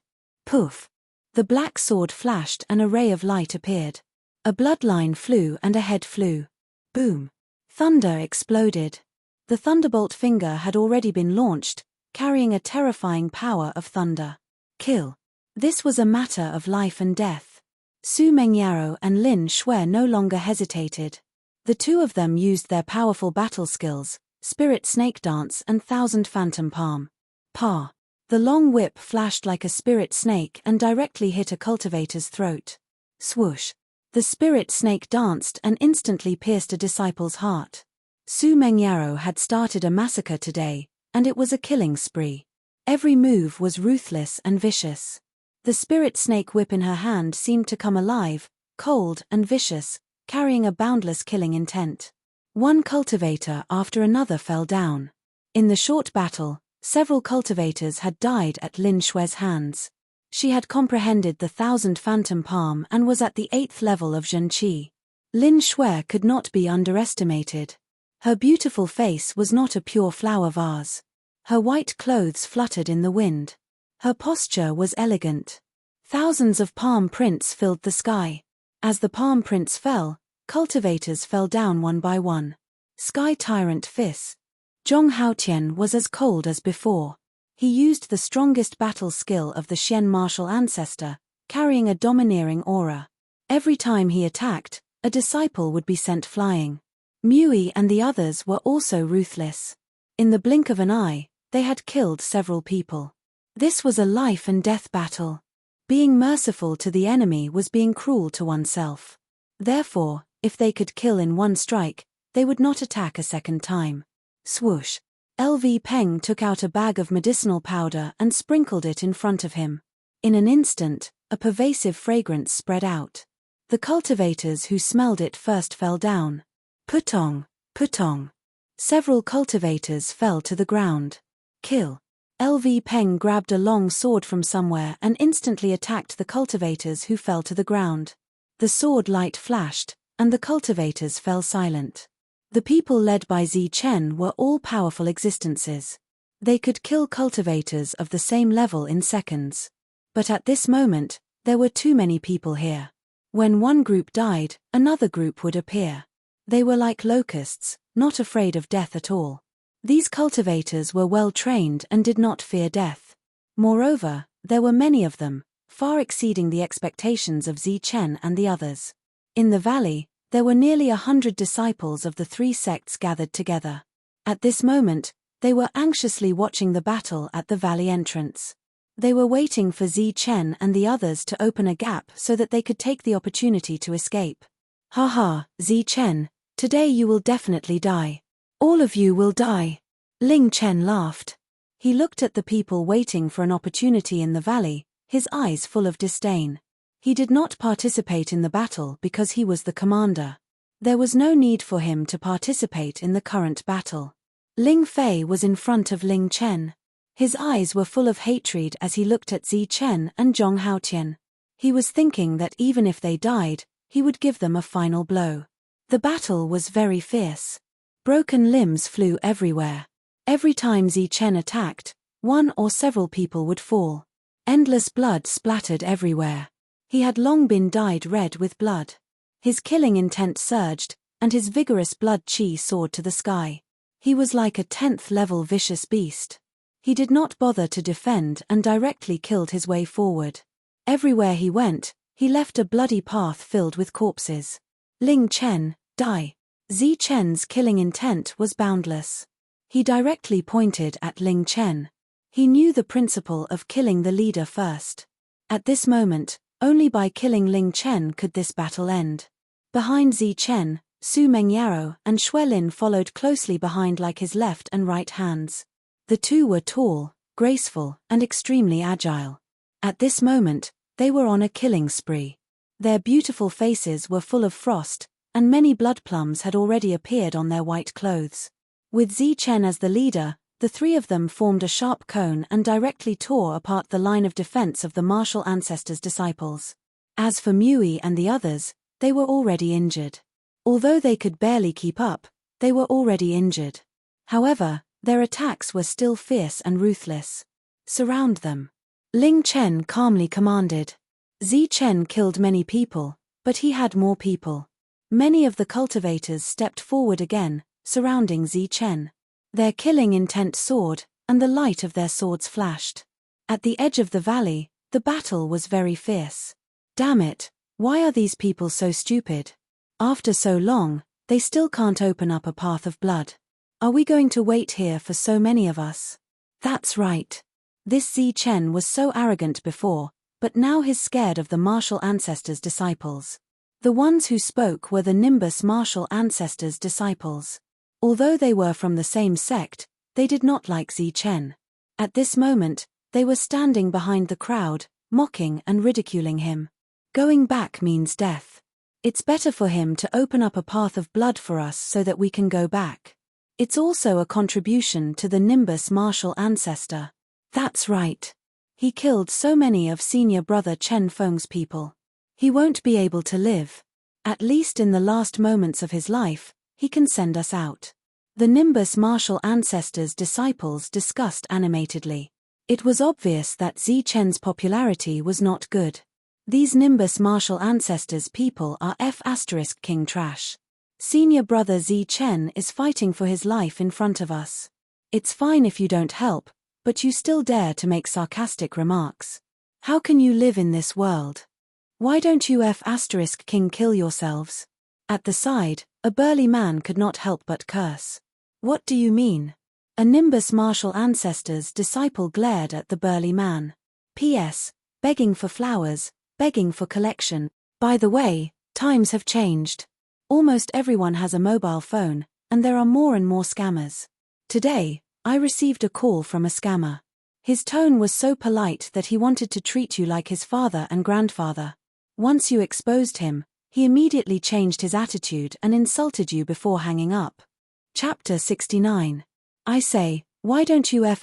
A: Poof! The black sword flashed and a ray of light appeared. A bloodline flew and a head flew. Boom! Thunder exploded. The thunderbolt finger had already been launched, carrying a terrifying power of thunder. Kill! This was a matter of life and death. Su Mengyaro and Lin Xue no longer hesitated. The two of them used their powerful battle skills, Spirit Snake Dance and Thousand Phantom Palm. Pa! The long whip flashed like a spirit snake and directly hit a cultivator's throat. Swoosh! The spirit snake danced and instantly pierced a disciple's heart. Su Mengyaro had started a massacre today, and it was a killing spree. Every move was ruthless and vicious. The spirit snake whip in her hand seemed to come alive, cold and vicious, carrying a boundless killing intent. One cultivator after another fell down. In the short battle, several cultivators had died at Lin Xue's hands. She had comprehended the Thousand Phantom Palm and was at the 8th level of Zhen Qi. Lin Xue could not be underestimated. Her beautiful face was not a pure flower vase. Her white clothes fluttered in the wind. Her posture was elegant. Thousands of palm prints filled the sky. As the palm prints fell, cultivators fell down one by one. Sky Tyrant Fist. Zhong Haotian was as cold as before. He used the strongest battle skill of the Xian martial ancestor, carrying a domineering aura. Every time he attacked, a disciple would be sent flying. Mui and the others were also ruthless. In the blink of an eye, they had killed several people. This was a life and death battle. Being merciful to the enemy was being cruel to oneself. Therefore, if they could kill in one strike, they would not attack a second time. Swoosh! LV Peng took out a bag of medicinal powder and sprinkled it in front of him. In an instant, a pervasive fragrance spread out. The cultivators who smelled it first fell down. Putong! Putong! Several cultivators fell to the ground. Kill! LV Peng grabbed a long sword from somewhere and instantly attacked the cultivators who fell to the ground. The sword light flashed, and the cultivators fell silent. The people led by Zichen were all powerful existences. They could kill cultivators of the same level in seconds. But at this moment, there were too many people here. When one group died, another group would appear. They were like locusts, not afraid of death at all. These cultivators were well trained and did not fear death. Moreover, there were many of them, far exceeding the expectations of Zichen and the others. In the valley, there were nearly 100 disciples of the three sects gathered together. At this moment, they were anxiously watching the battle at the valley entrance. They were waiting for Zichen and the others to open a gap so that they could take the opportunity to escape. Ha ha, Zichen, today you will definitely die. All of you will die. Ling Chen laughed. He looked at the people waiting for an opportunity in the valley, his eyes full of disdain. He did not participate in the battle because he was the commander. There was no need for him to participate in the current battle. Ling Fei was in front of Ling Chen. His eyes were full of hatred as he looked at Zichen and Zhong Haotian. He was thinking that even if they died, he would give them a final blow. The battle was very fierce. Broken limbs flew everywhere. Every time Zichen attacked, one or several people would fall. Endless blood splattered everywhere. He had long been dyed red with blood. His killing intent surged, and his vigorous blood qi soared to the sky. He was like a 10th level vicious beast. He did not bother to defend and directly killed his way forward. Everywhere he went, he left a bloody path filled with corpses. Ling Chen, die. Zichen's killing intent was boundless. He directly pointed at Ling Chen. He knew the principle of killing the leader first. At this moment, only by killing Ling Chen could this battle end. Behind Zichen, Su Mengyaro and Xue Lin followed closely behind like his left and right hands. The two were tall, graceful, and extremely agile. At this moment, they were on a killing spree. Their beautiful faces were full of frost, and many blood plums had already appeared on their white clothes. With Zichen as the leader, the three of them formed a sharp cone and directly tore apart the line of defense of the martial ancestors' disciples. As for Mui and the others, they were already injured. Although they could barely keep up, they were already injured. However, their attacks were still fierce and ruthless. Surround them. Ling Chen calmly commanded. Zichen killed many people, but he had more people. Many of the cultivators stepped forward again, surrounding Zichen. Their killing intent soared, and the light of their swords flashed. At the edge of the valley, the battle was very fierce. Damn it, why are these people so stupid? After so long, they still can't open up a path of blood. Are we going to wait here for so many of us? That's right. This Zichen was so arrogant before, but now he's scared of the martial ancestors' disciples. The ones who spoke were the Nimbus martial ancestors' disciples. Although they were from the same sect, they did not like Zichen. At this moment, they were standing behind the crowd, mocking and ridiculing him. Going back means death. It's better for him to open up a path of blood for us so that we can go back. It's also a contribution to the Nimbus martial ancestor. That's right. He killed so many of senior brother Chen Feng's people. He won't be able to live. At least in the last moments of his life, he can send us out. The Nimbus martial ancestors' disciples discussed animatedly. It was obvious that Zichen's popularity was not good. These Nimbus martial ancestors people are King trash. Senior brother Zichen is fighting for his life in front of us. It's fine if you don't help, but you still dare to make sarcastic remarks. How can you live in this world? Why don't you King kill yourselves? At the side, a burly man could not help but curse. What do you mean? A Nimbus martial ancestors disciple glared at the burly man. P.S. Begging for flowers, begging for collection. By the way, times have changed. Almost everyone has a mobile phone, and there are more and more scammers. Today, I received a call from a scammer. His tone was so polite that he wanted to treat you like his father and grandfather. Once you exposed him, he immediately changed his attitude and insulted you before hanging up. Chapter 69. I say, why don't you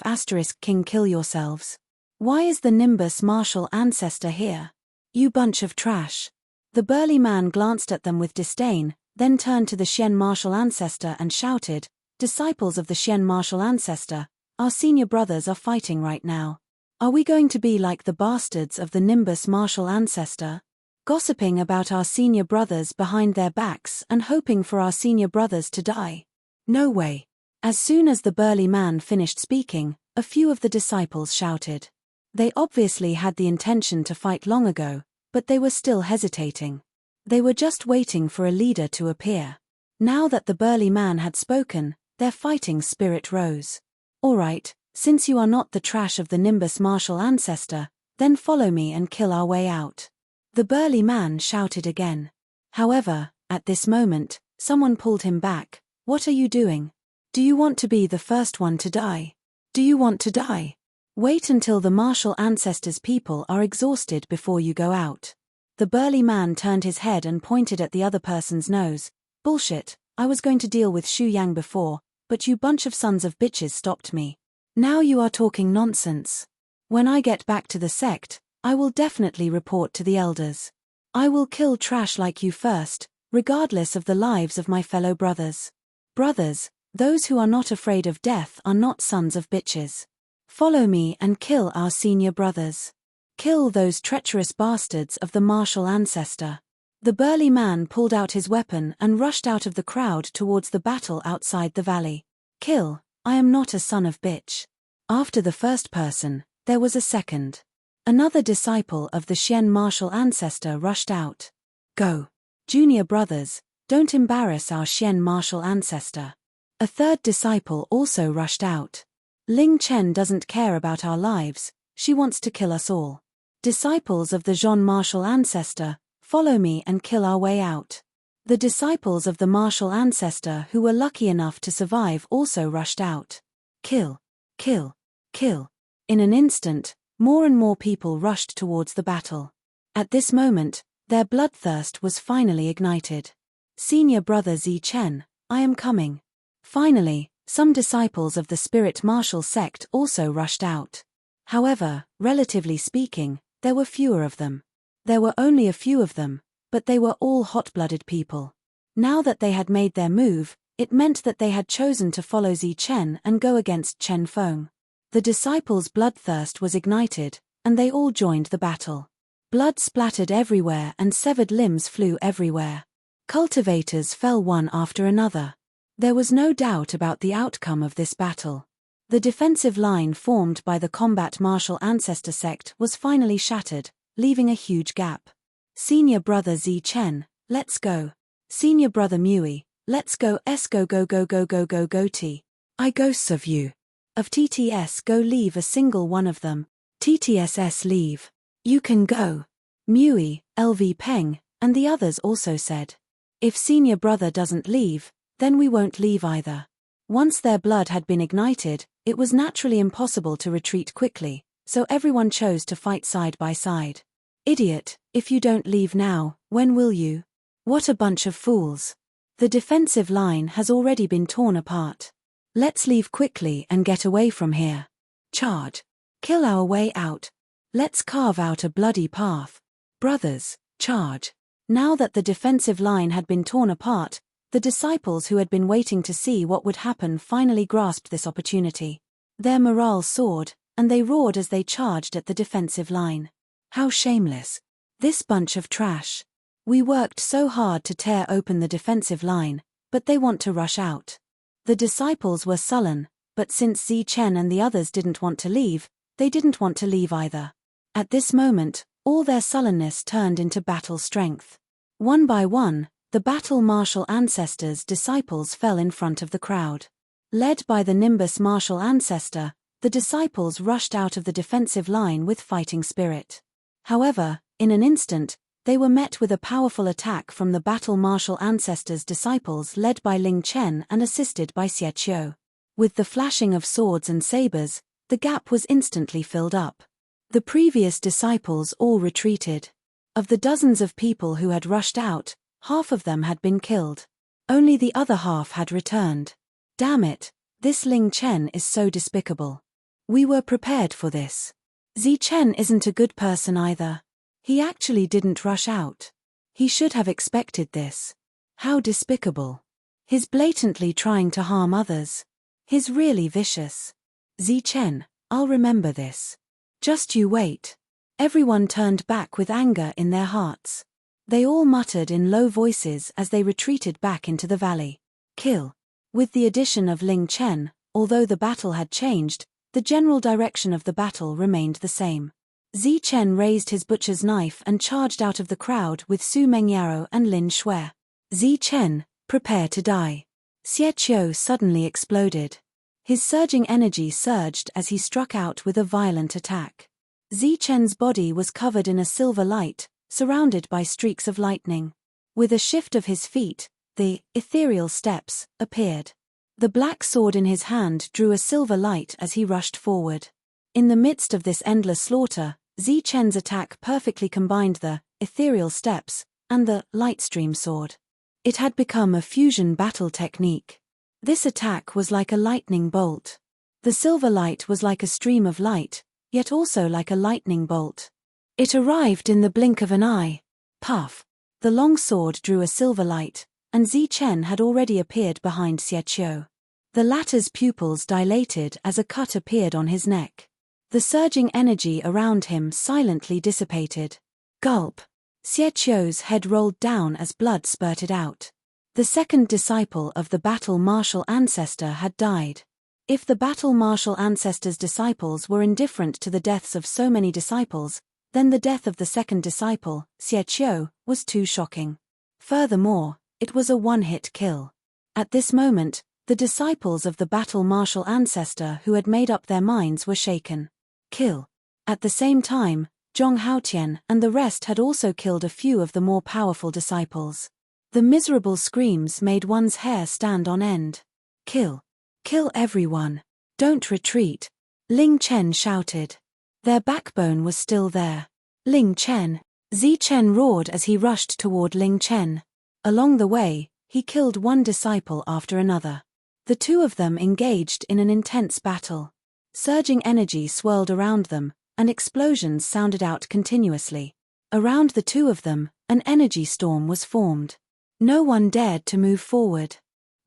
A: King kill yourselves? Why is the Nimbus martial ancestor here? You bunch of trash. The burly man glanced at them with disdain, then turned to the Xian martial ancestor and shouted, Disciples of the Xian martial ancestor, our senior brothers are fighting right now. Are we going to be like the bastards of the Nimbus martial ancestor? Gossiping about our senior brothers behind their backs and hoping for our senior brothers to die? No way. As soon as the burly man finished speaking, a few of the disciples shouted. They obviously had the intention to fight long ago, but they were still hesitating. They were just waiting for a leader to appear. Now that the burly man had spoken, their fighting spirit rose. All right, since you are not the trash of the Nimbus martial ancestor, then follow me and kill our way out. The burly man shouted again. However, at this moment, someone pulled him back. What are you doing? Do you want to be the first one to die? Do you want to die? Wait until the martial ancestors people are exhausted before you go out. The burly man turned his head and pointed at the other person's nose. Bullshit, I was going to deal with Xu Yang before, but you bunch of sons of bitches stopped me. Now you are talking nonsense. When I get back to the sect, I will definitely report to the elders. I will kill trash like you first, regardless of the lives of my fellow brothers. Brothers, those who are not afraid of death are not sons of bitches. Follow me and kill our senior brothers. Kill those treacherous bastards of the martial ancestor. The burly man pulled out his weapon and rushed out of the crowd towards the battle outside the valley. Kill, I am not a son of bitch. After the first person, there was a second. Another disciple of the Xian martial ancestor rushed out. Go. Junior brothers, don't embarrass our Xian martial ancestor. A third disciple also rushed out. Ling Chen doesn't care about our lives, she wants to kill us all. Disciples of the Zhon martial ancestor, follow me and kill our way out. The disciples of the martial ancestor who were lucky enough to survive also rushed out. Kill, kill, kill. In an instant, more and more people rushed towards the battle. At this moment, their bloodthirst was finally ignited. Senior brother Zi Chen, I am coming. Finally, some disciples of the spirit martial sect also rushed out. However, relatively speaking, there were fewer of them. There were only a few of them, but they were all hot-blooded people. Now that they had made their move, it meant that they had chosen to follow Zi Chen and go against Chen Feng. The disciples' bloodthirst was ignited, and they all joined the battle. Blood splattered everywhere and severed limbs flew everywhere. Cultivators fell one after another. There was no doubt about the outcome of this battle. The defensive line formed by the combat martial ancestor sect was finally shattered, leaving a huge gap. Senior brother Zi Chen, let's go. Senior brother Mui, let's go. Go T. I ghosts of you. Of TTS go leave a single one of them. TTSS leave. You can go. Mui, LV Peng, and the others also said. If senior brother doesn't leave, then we won't leave either. Once their blood had been ignited, it was naturally impossible to retreat quickly, so everyone chose to fight side by side. Idiot, if you don't leave now, when will you? What a bunch of fools. The defensive line has already been torn apart. Let's leave quickly and get away from here. Charge. Kill our way out. Let's carve out a bloody path. Brothers, charge. Now that the defensive line had been torn apart, the disciples who had been waiting to see what would happen finally grasped this opportunity. Their morale soared, and they roared as they charged at the defensive line. How shameless. This bunch of trash. We worked so hard to tear open the defensive line, but they want to rush out. The disciples were sullen, but since Zi Chen and the others didn't want to leave, they didn't want to leave either. At this moment, all their sullenness turned into battle strength. One by one, the battle martial ancestors' disciples fell in front of the crowd. Led by the Nimbus martial ancestor, the disciples rushed out of the defensive line with fighting spirit. However, in an instant, they were met with a powerful attack from the battle martial ancestors' disciples led by Ling Chen and assisted by Xie Qiu. With the flashing of swords and sabers, the gap was instantly filled up. The previous disciples all retreated. Of the dozens of people who had rushed out, half of them had been killed. Only the other half had returned. Damn it, this Ling Chen is so despicable. We were prepared for this. Zi Chen isn't a good person either. He actually didn't rush out. He should have expected this. How despicable. He's blatantly trying to harm others. He's really vicious. Zi Chen, I'll remember this. Just you wait. Everyone turned back with anger in their hearts. They all muttered in low voices as they retreated back into the valley. Kill. With the addition of Ling Chen, although the battle had changed, the general direction of the battle remained the same. Zi Chen raised his butcher's knife and charged out of the crowd with Su Mengyaro and Lin Shui. Zi Chen, prepare to die. Xie Qiu suddenly exploded. His surging energy surged as he struck out with a violent attack. Zi Chen's body was covered in a silver light, surrounded by streaks of lightning. With a shift of his feet, the ethereal steps appeared. The black sword in his hand drew a silver light as he rushed forward. In the midst of this endless slaughter, Zi Chen's attack perfectly combined the ethereal steps and the light stream sword. It had become a fusion battle technique. This attack was like a lightning bolt. The silver light was like a stream of light, yet also like a lightning bolt. It arrived in the blink of an eye. Puff! The long sword drew a silver light, and Zi Chen had already appeared behind Xie Qiu. The latter's pupils dilated as a cut appeared on his neck. The surging energy around him silently dissipated. Gulp! Xie Qiu's head rolled down as blood spurted out. The second disciple of the battle martial ancestor had died. If the battle martial ancestor's disciples were indifferent to the deaths of so many disciples, then the death of the second disciple, Xie Qiu, was too shocking. Furthermore, it was a one-hit kill. At this moment, the disciples of the battle martial ancestor who had made up their minds were shaken. Kill. At the same time, Zhong Haotian and the rest had also killed a few of the more powerful disciples. The miserable screams made one's hair stand on end. Kill. Kill everyone. Don't retreat. Ling Chen shouted. Their backbone was still there. Ling Chen. Zi Chen roared as he rushed toward Ling Chen. Along the way, he killed one disciple after another. The two of them engaged in an intense battle. Surging energy swirled around them, and explosions sounded out continuously. Around the two of them, an energy storm was formed. No one dared to move forward.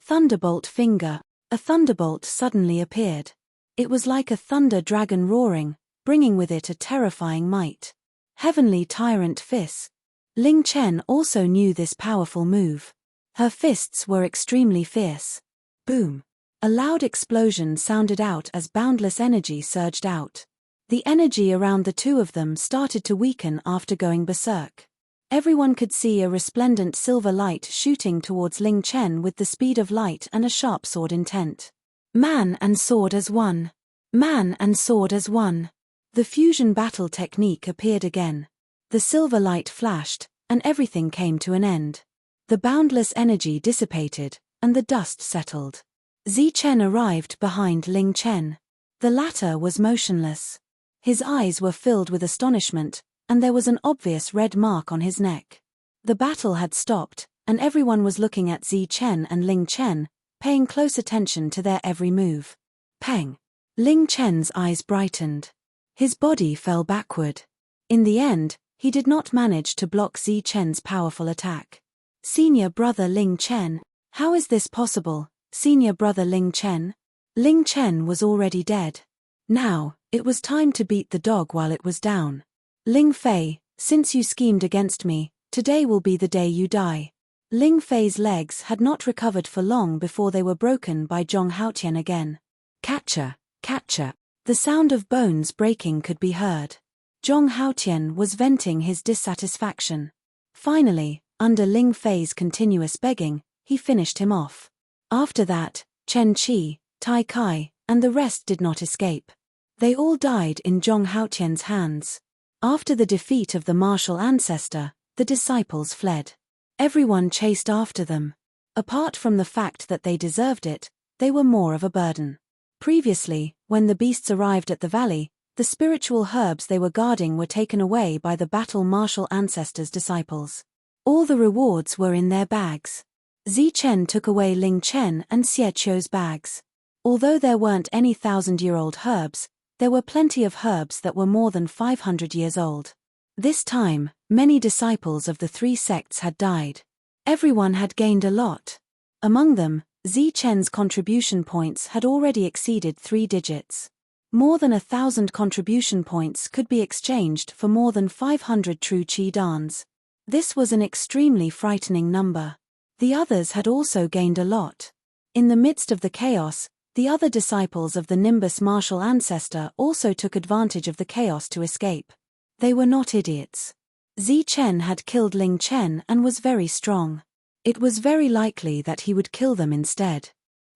A: Thunderbolt finger. A thunderbolt suddenly appeared. It was like a thunder dragon roaring, bringing with it a terrifying might. Heavenly tyrant fist. Ling Chen also knew this powerful move. Her fists were extremely fierce. Boom! A loud explosion sounded out as boundless energy surged out. The energy around the two of them started to weaken after going berserk. Everyone could see a resplendent silver light shooting towards Ling Chen with the speed of light and a sharp sword intent. Man and sword as one. Man and sword as one. The fusion battle technique appeared again. The silver light flashed, and everything came to an end. The boundless energy dissipated, and the dust settled. Zi Chen arrived behind Ling Chen. The latter was motionless. His eyes were filled with astonishment, and there was an obvious red mark on his neck. The battle had stopped, and everyone was looking at Zi Chen and Ling Chen, paying close attention to their every move. Peng! Ling Chen's eyes brightened. His body fell backward. In the end, he did not manage to block Zi Chen's powerful attack. Senior brother Ling Chen. How is this possible, senior brother Ling Chen? Ling Chen was already dead. Now, it was time to beat the dog while it was down. Ling Fei, since you schemed against me, today will be the day you die. Ling Fei's legs had not recovered for long before they were broken by Zhong Haotian again. Catcher, catcher. The sound of bones breaking could be heard. Zhong Haotian was venting his dissatisfaction. Finally, under Ling Fei's continuous begging, he finished him off. After that, Chen Qi, Tai Kai, and the rest did not escape. They all died in Zhong Haotian's hands. After the defeat of the martial ancestor, the disciples fled. Everyone chased after them. Apart from the fact that they deserved it, they were more of a burden. Previously, when the beasts arrived at the valley, the spiritual herbs they were guarding were taken away by the battle martial ancestor's disciples. All the rewards were in their bags. Zi Chen took away Ling Chen and Xie Qiu's bags. Although there weren't any 1,000-year-old herbs, there were plenty of herbs that were more than 500 years old. This time, many disciples of the three sects had died. Everyone had gained a lot. Among them, Zi Chen's contribution points had already exceeded 3 digits. More than 1,000 contribution points could be exchanged for more than 500 true qi dans. This was an extremely frightening number. The others had also gained a lot. In the midst of the chaos, the other disciples of the Nimbus martial ancestor also took advantage of the chaos to escape. They were not idiots. Zi Chen had killed Ling Chen and was very strong. It was very likely that he would kill them instead.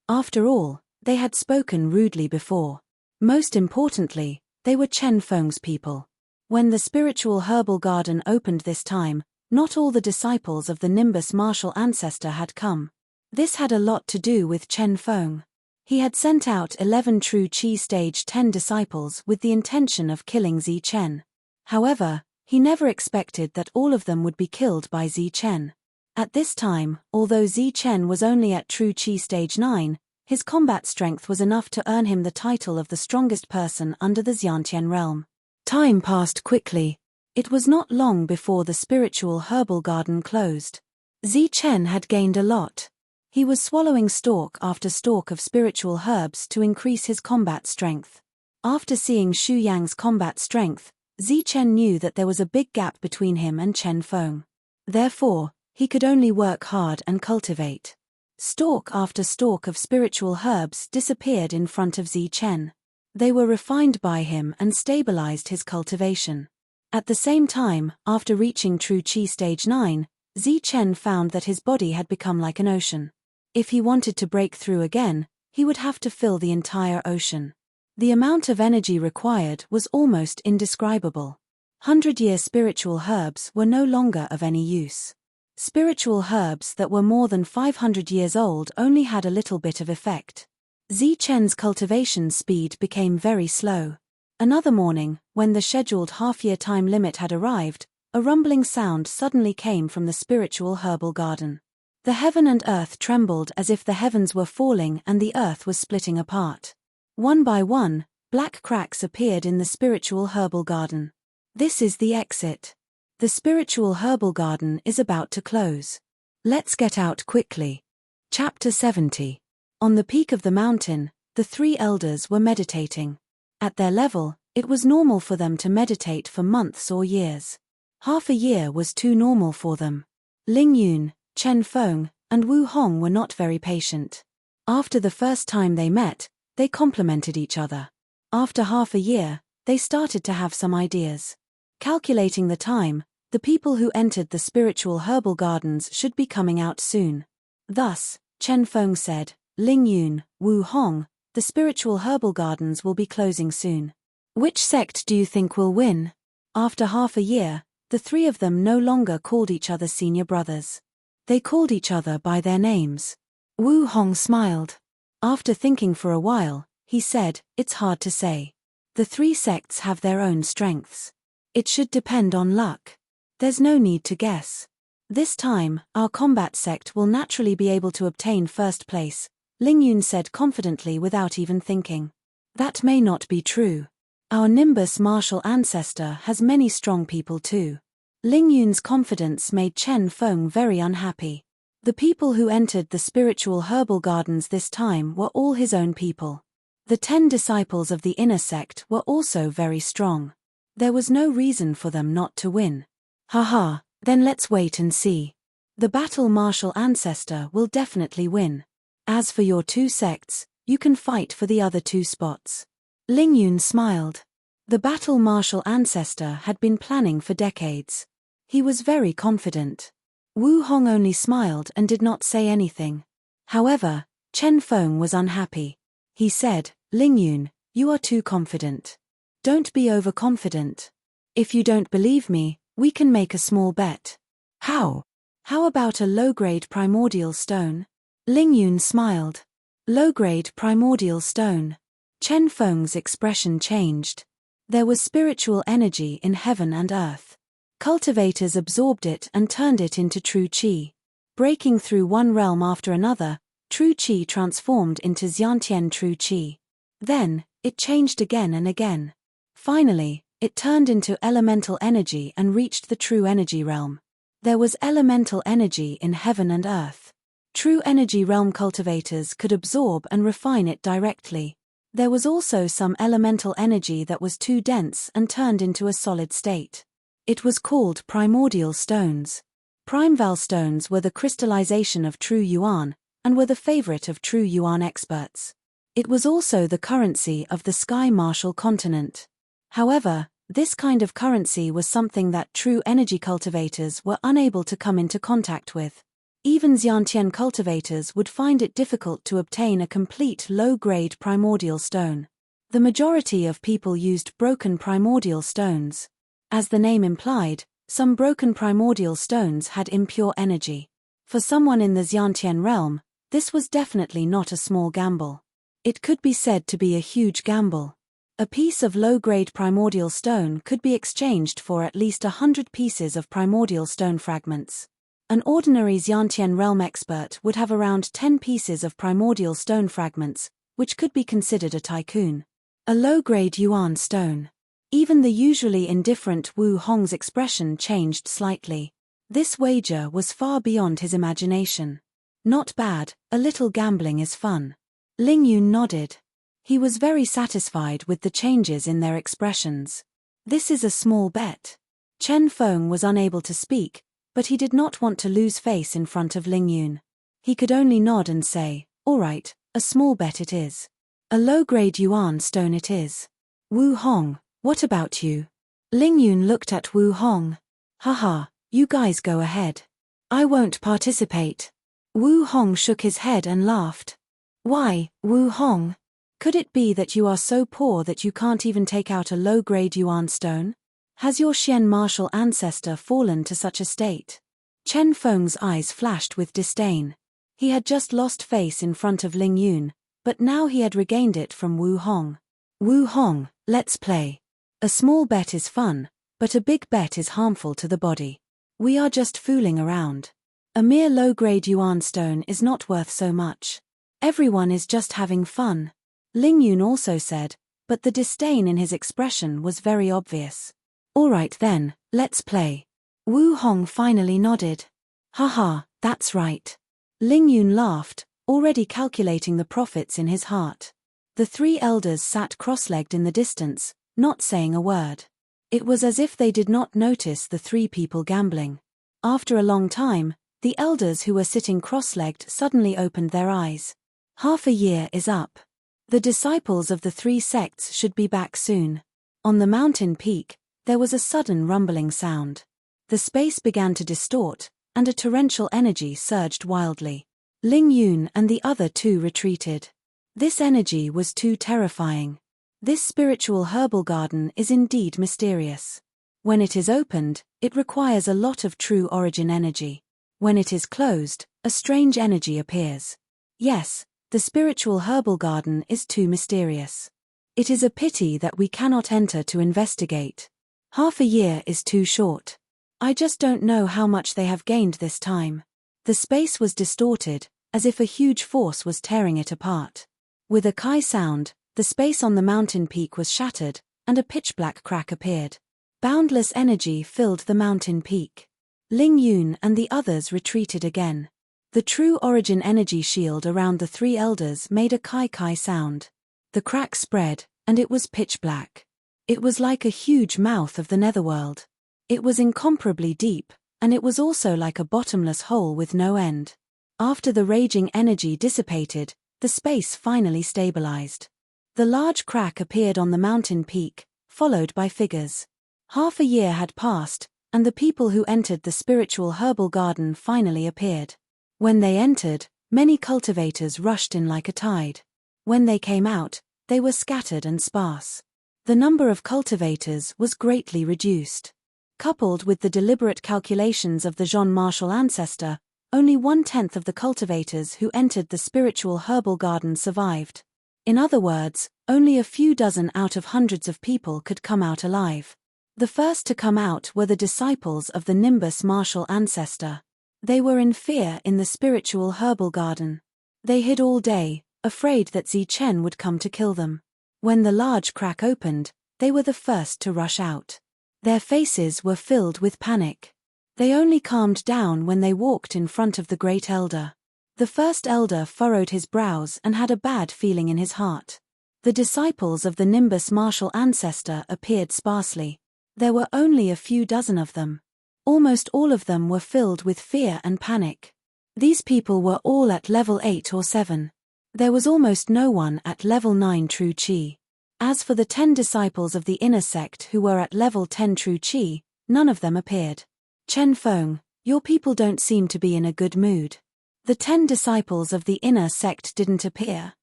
A: After all, they had spoken rudely before. Most importantly, they were Chen Feng's people. When the spiritual herbal garden opened this time, not all the disciples of the Nimbus martial ancestor had come. This had a lot to do with Chen Feng. He had sent out 11 true Qi stage 10 disciples with the intention of killing Zi Chen. However, he never expected that all of them would be killed by Zi Chen. At this time, although Zi Chen was only at true Qi stage 9, his combat strength was enough to earn him the title of the strongest person under the Xiantian realm. Time passed quickly. It was not long before the spiritual herbal garden closed. Zi Chen had gained a lot. He was swallowing stalk after stalk of spiritual herbs to increase his combat strength. After seeing Xu Yang's combat strength, Zi Chen knew that there was a big gap between him and Chen Feng. Therefore, he could only work hard and cultivate. Stalk after stalk of spiritual herbs disappeared in front of Zi Chen. They were refined by him and stabilized his cultivation. At the same time, after reaching true Qi stage 9, Zi Chen found that his body had become like an ocean. If he wanted to break through again, he would have to fill the entire ocean. The amount of energy required was almost indescribable. 100-year spiritual herbs were no longer of any use. Spiritual herbs that were more than 500 years old only had a little bit of effect. Zi Chen's cultivation speed became very slow. Another morning, when the scheduled half-year time limit had arrived, a rumbling sound suddenly came from the spiritual herbal garden. The heaven and earth trembled as if the heavens were falling and the earth was splitting apart. One by one, black cracks appeared in the spiritual herbal garden. This is the exit. The spiritual herbal garden is about to close. Let's get out quickly. Chapter 70. On the peak of the mountain, the three elders were meditating. At their level, it was normal for them to meditate for months or years. Half a year was too normal for them. Ling Yun, Chen Feng, and Wu Hong were not very patient. After the first time they met, they complimented each other. After half a year, they started to have some ideas. Calculating the time, the people who entered the spiritual herbal gardens should be coming out soon. Thus, Chen Feng said, Ling Yun, Wu Hong, the spiritual herbal gardens will be closing soon. Which sect do you think will win? After half a year, the three of them no longer called each other senior brothers. They called each other by their names. Wu Hong smiled. After thinking for a while, he said, it's hard to say. The three sects have their own strengths. It should depend on luck. There's no need to guess. This time, our combat sect will naturally be able to obtain first place, Ling Yun said confidently without even thinking. That may not be true. Our Nimbus martial ancestor has many strong people too. Ling Yun's confidence made Chen Feng very unhappy. The people who entered the spiritual herbal gardens this time were all his own people. The 10 disciples of the inner sect were also very strong. There was no reason for them not to win. Haha, then let's wait and see. The battle martial ancestor will definitely win. As for your 2 sects, you can fight for the other 2 spots. Ling Yun smiled. The battle martial ancestor had been planning for decades. He was very confident. Wu Hong only smiled and did not say anything. However, Chen Feng was unhappy. He said, Ling Yun, you are too confident. Don't be overconfident. If you don't believe me, we can make a small bet. How? How about a low-grade primordial stone? Ling Yun smiled. Low-grade primordial stone. Chen Feng's expression changed. There was spiritual energy in heaven and earth. Cultivators absorbed it and turned it into true qi. Breaking through one realm after another, true qi transformed into Xiantian true qi. Then, it changed again and again. Finally, it turned into elemental energy and reached the true energy realm. There was elemental energy in heaven and earth. True energy realm cultivators could absorb and refine it directly. There was also some elemental energy that was too dense and turned into a solid state. It was called primordial stones. Primeval stones were the crystallization of true yuan, and were the favorite of true yuan experts. It was also the currency of the Sky Martial continent. However, this kind of currency was something that true energy cultivators were unable to come into contact with. Even Xiantian cultivators would find it difficult to obtain a complete low-grade primordial stone. The majority of people used broken primordial stones. As the name implied, some broken primordial stones had impure energy. For someone in the Xiantian realm, this was definitely not a small gamble. It could be said to be a huge gamble. A piece of low-grade primordial stone could be exchanged for at least 100 pieces of primordial stone fragments. An ordinary Xiantian realm expert would have around 10 pieces of primordial stone fragments, which could be considered a tycoon. A low-grade yuan stone. Even the usually indifferent Wu Hong's expression changed slightly. This wager was far beyond his imagination. Not bad, a little gambling is fun. Ling Yun nodded. He was very satisfied with the changes in their expressions. This is a small bet. Chen Feng was unable to speak, but he did not want to lose face in front of Ling Yun. He could only nod and say, all right, a small bet it is. A low-grade yuan stone it is. Wu Hong, what about you? Ling Yun looked at Wu Hong. Haha, you guys go ahead. I won't participate. Wu Hong shook his head and laughed. Why, Wu Hong? Could it be that you are so poor that you can't even take out a low-grade yuan stone? Has your Xian martial ancestor fallen to such a state? Chen Feng's eyes flashed with disdain. He had just lost face in front of Ling Yun, but now he had regained it from Wu Hong. Wu Hong, let's play. A small bet is fun, but a big bet is harmful to the body. We are just fooling around. A mere low-grade yuan stone is not worth so much. Everyone is just having fun. Ling Yun also said, but the disdain in his expression was very obvious. All right then, let's play. Wu Hong finally nodded. Haha, that's right. Ling Yun laughed, already calculating the profits in his heart. The three elders sat cross-legged in the distance, not saying a word. It was as if they did not notice the three people gambling. After a long time, the elders who were sitting cross-legged suddenly opened their eyes. Half a year is up. The disciples of the three sects should be back soon. On the mountain peak, there was a sudden rumbling sound. The space began to distort, and a torrential energy surged wildly. Ling Yun and the other two retreated. This energy was too terrifying. This spiritual herbal garden is indeed mysterious. When it is opened, it requires a lot of true origin energy. When it is closed, a strange energy appears. Yes, the spiritual herbal garden is too mysterious. It is a pity that we cannot enter to investigate. Half a year is too short. I just don't know how much they have gained this time. The space was distorted, as if a huge force was tearing it apart. With a kai sound, the space on the mountain peak was shattered, and a pitch-black crack appeared. Boundless energy filled the mountain peak. Ling Yun and the others retreated again. The true origin energy shield around the three elders made a kai sound. The crack spread, and it was pitch-black. It was like a huge mouth of the netherworld. It was incomparably deep, and it was also like a bottomless hole with no end. After the raging energy dissipated, the space finally stabilized. The large crack appeared on the mountain peak, followed by figures. Half a year had passed, and the people who entered the spiritual herbal garden finally appeared. When they entered, many cultivators rushed in like a tide. When they came out, they were scattered and sparse. The number of cultivators was greatly reduced. Coupled with the deliberate calculations of the Jean Martial ancestor, only 1/10 of the cultivators who entered the spiritual herbal garden survived. In other words, only a few dozen out of hundreds of people could come out alive. The first to come out were the disciples of the Nimbus Martial ancestor. They were in fear in the spiritual herbal garden. They hid all day, afraid that Zi Chen would come to kill them. When the large crack opened, they were the first to rush out. Their faces were filled with panic. They only calmed down when they walked in front of the great elder. The first elder furrowed his brows and had a bad feeling in his heart. The disciples of the Nimbus Martial ancestor appeared sparsely. There were only a few dozen of them. Almost all of them were filled with fear and panic. These people were all at level 8 or 7. There was almost no one at level 9 true Qi. As for the 10 disciples of the inner sect who were at level 10 true Qi, none of them appeared. Chen Feng, your people don't seem to be in a good mood. The 10 disciples of the inner sect didn't appear.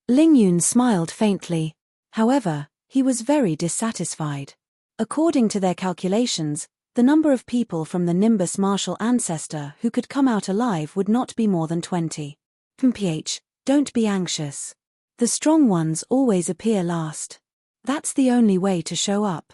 A: Ling Yun smiled faintly. However, he was very dissatisfied. According to their calculations, the number of people from the Nimbus Martial ancestor who could come out alive would not be more than 20. Mph, don't be anxious. The strong ones always appear last. That's the only way to show up.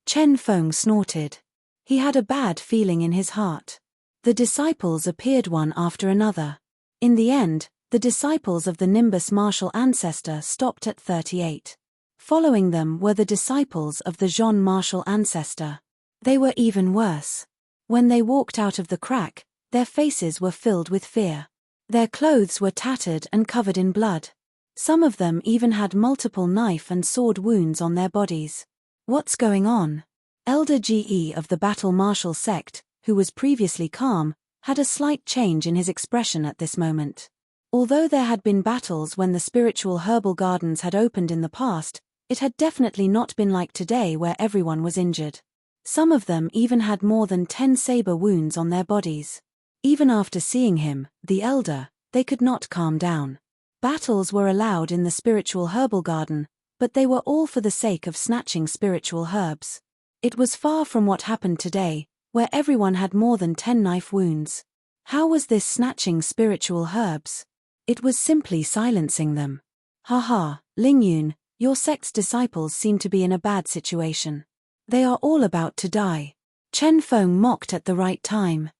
A: Chen Feng snorted. He had a bad feeling in his heart. The disciples appeared one after another. In the end, the disciples of the Nimbus Martial ancestor stopped at 38. Following them were the disciples of the Jean Martial ancestor. They were even worse. When they walked out of the crack, their faces were filled with fear. Their clothes were tattered and covered in blood. Some of them even had multiple knife and sword wounds on their bodies. What's going on? Elder GE of the Battle Martial sect, who was previously calm, had a slight change in his expression at this moment. Although there had been battles when the spiritual herbal gardens had opened in the past, it had definitely not been like today where everyone was injured. Some of them even had more than 10 saber wounds on their bodies. Even after seeing him, the elder, they could not calm down. Battles were allowed in the spiritual herbal garden, but they were all for the sake of snatching spiritual herbs. It was far from what happened today, where everyone had more than 10 knife wounds. How was this snatching spiritual herbs? It was simply silencing them. Haha, Ling Yun, your sect's disciples seem to be in a bad situation. They are all about to die. Chen Feng mocked at the right time.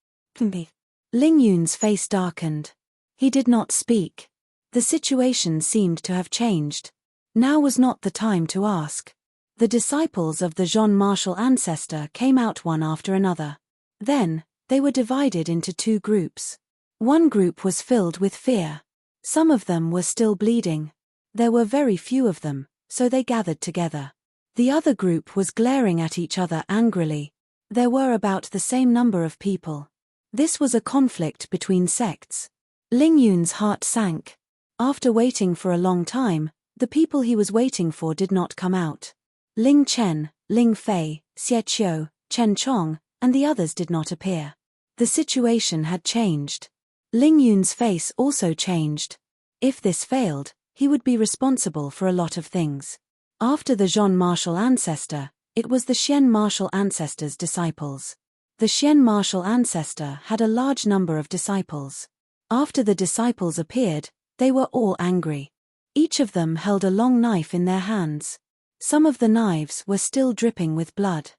A: Ling Yun's face darkened. He did not speak. The situation seemed to have changed. Now was not the time to ask. The disciples of the Jean Martial ancestor came out one after another. Then, they were divided into two groups. One group was filled with fear. Some of them were still bleeding. There were very few of them, so they gathered together. The other group was glaring at each other angrily. There were about the same number of people. This was a conflict between sects. Ling Yun's heart sank. After waiting for a long time, the people he was waiting for did not come out. Ling Chen, Ling Fei, Xie Qiu, Chen Chong, and the others did not appear. The situation had changed. Ling Yun's face also changed. If this failed, he would be responsible for a lot of things. After the Jean Martial ancestor, it was the Xian Martial ancestor's disciples. The Xian Martial ancestor had a large number of disciples. After the disciples appeared, they were all angry. Each of them held a long knife in their hands. Some of the knives were still dripping with blood.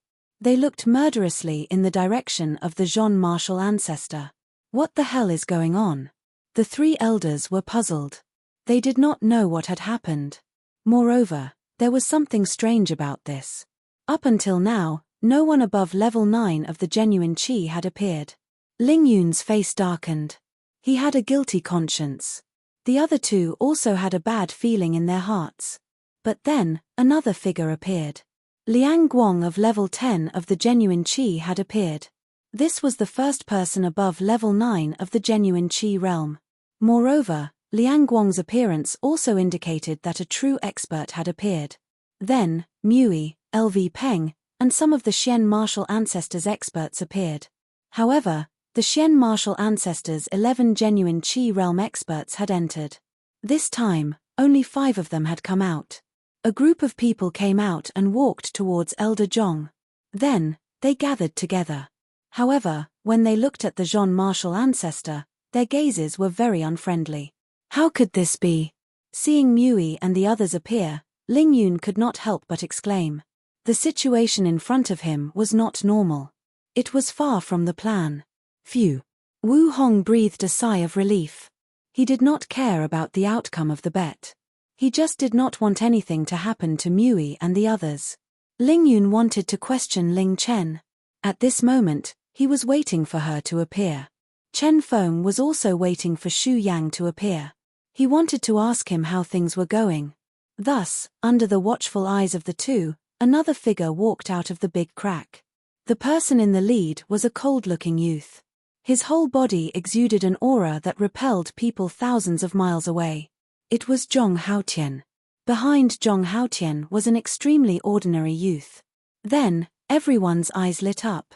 A: They looked murderously in the direction of the Jean Martial ancestor. What the hell is going on? The three elders were puzzled. They did not know what had happened. Moreover, there was something strange about this. Up until now, no one above level 9 of the genuine Qi had appeared. Ling Yun's face darkened. He had a guilty conscience. The other two also had a bad feeling in their hearts. But then, another figure appeared. Liang Guang of level 10 of the genuine Qi had appeared. This was the first person above level 9 of the genuine Qi realm. Moreover, Liang Guang's appearance also indicated that a true expert had appeared. Then, Mui, LV Peng, and some of the Xian Martial ancestors' experts appeared. However, the Xian Martial ancestors' 11 genuine Qi realm experts had entered. This time, only 5 of them had come out. A group of people came out and walked towards Elder Zhong. Then, they gathered together. However, when they looked at the Jean Martial ancestor, their gazes were very unfriendly. How could this be? Seeing Mui and the others appear, Ling Yun could not help but exclaim. The situation in front of him was not normal. It was far from the plan. Phew. Wu Hong breathed a sigh of relief. He did not care about the outcome of the bet. He just did not want anything to happen to Mui and the others. Ling Yun wanted to question Ling Chen. At this moment, he was waiting for her to appear. Chen Feng was also waiting for Xu Yang to appear. He wanted to ask him how things were going. Thus, under the watchful eyes of the two, another figure walked out of the big crack. The person in the lead was a cold-looking youth. His whole body exuded an aura that repelled people thousands of miles away. It was Zhong Haotian. Behind Zhong Haotian was an extremely ordinary youth. Then, everyone's eyes lit up.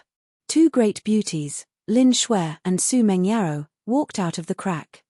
A: Two great beauties, Lin Shui and Su Mengyaro, walked out of the crack.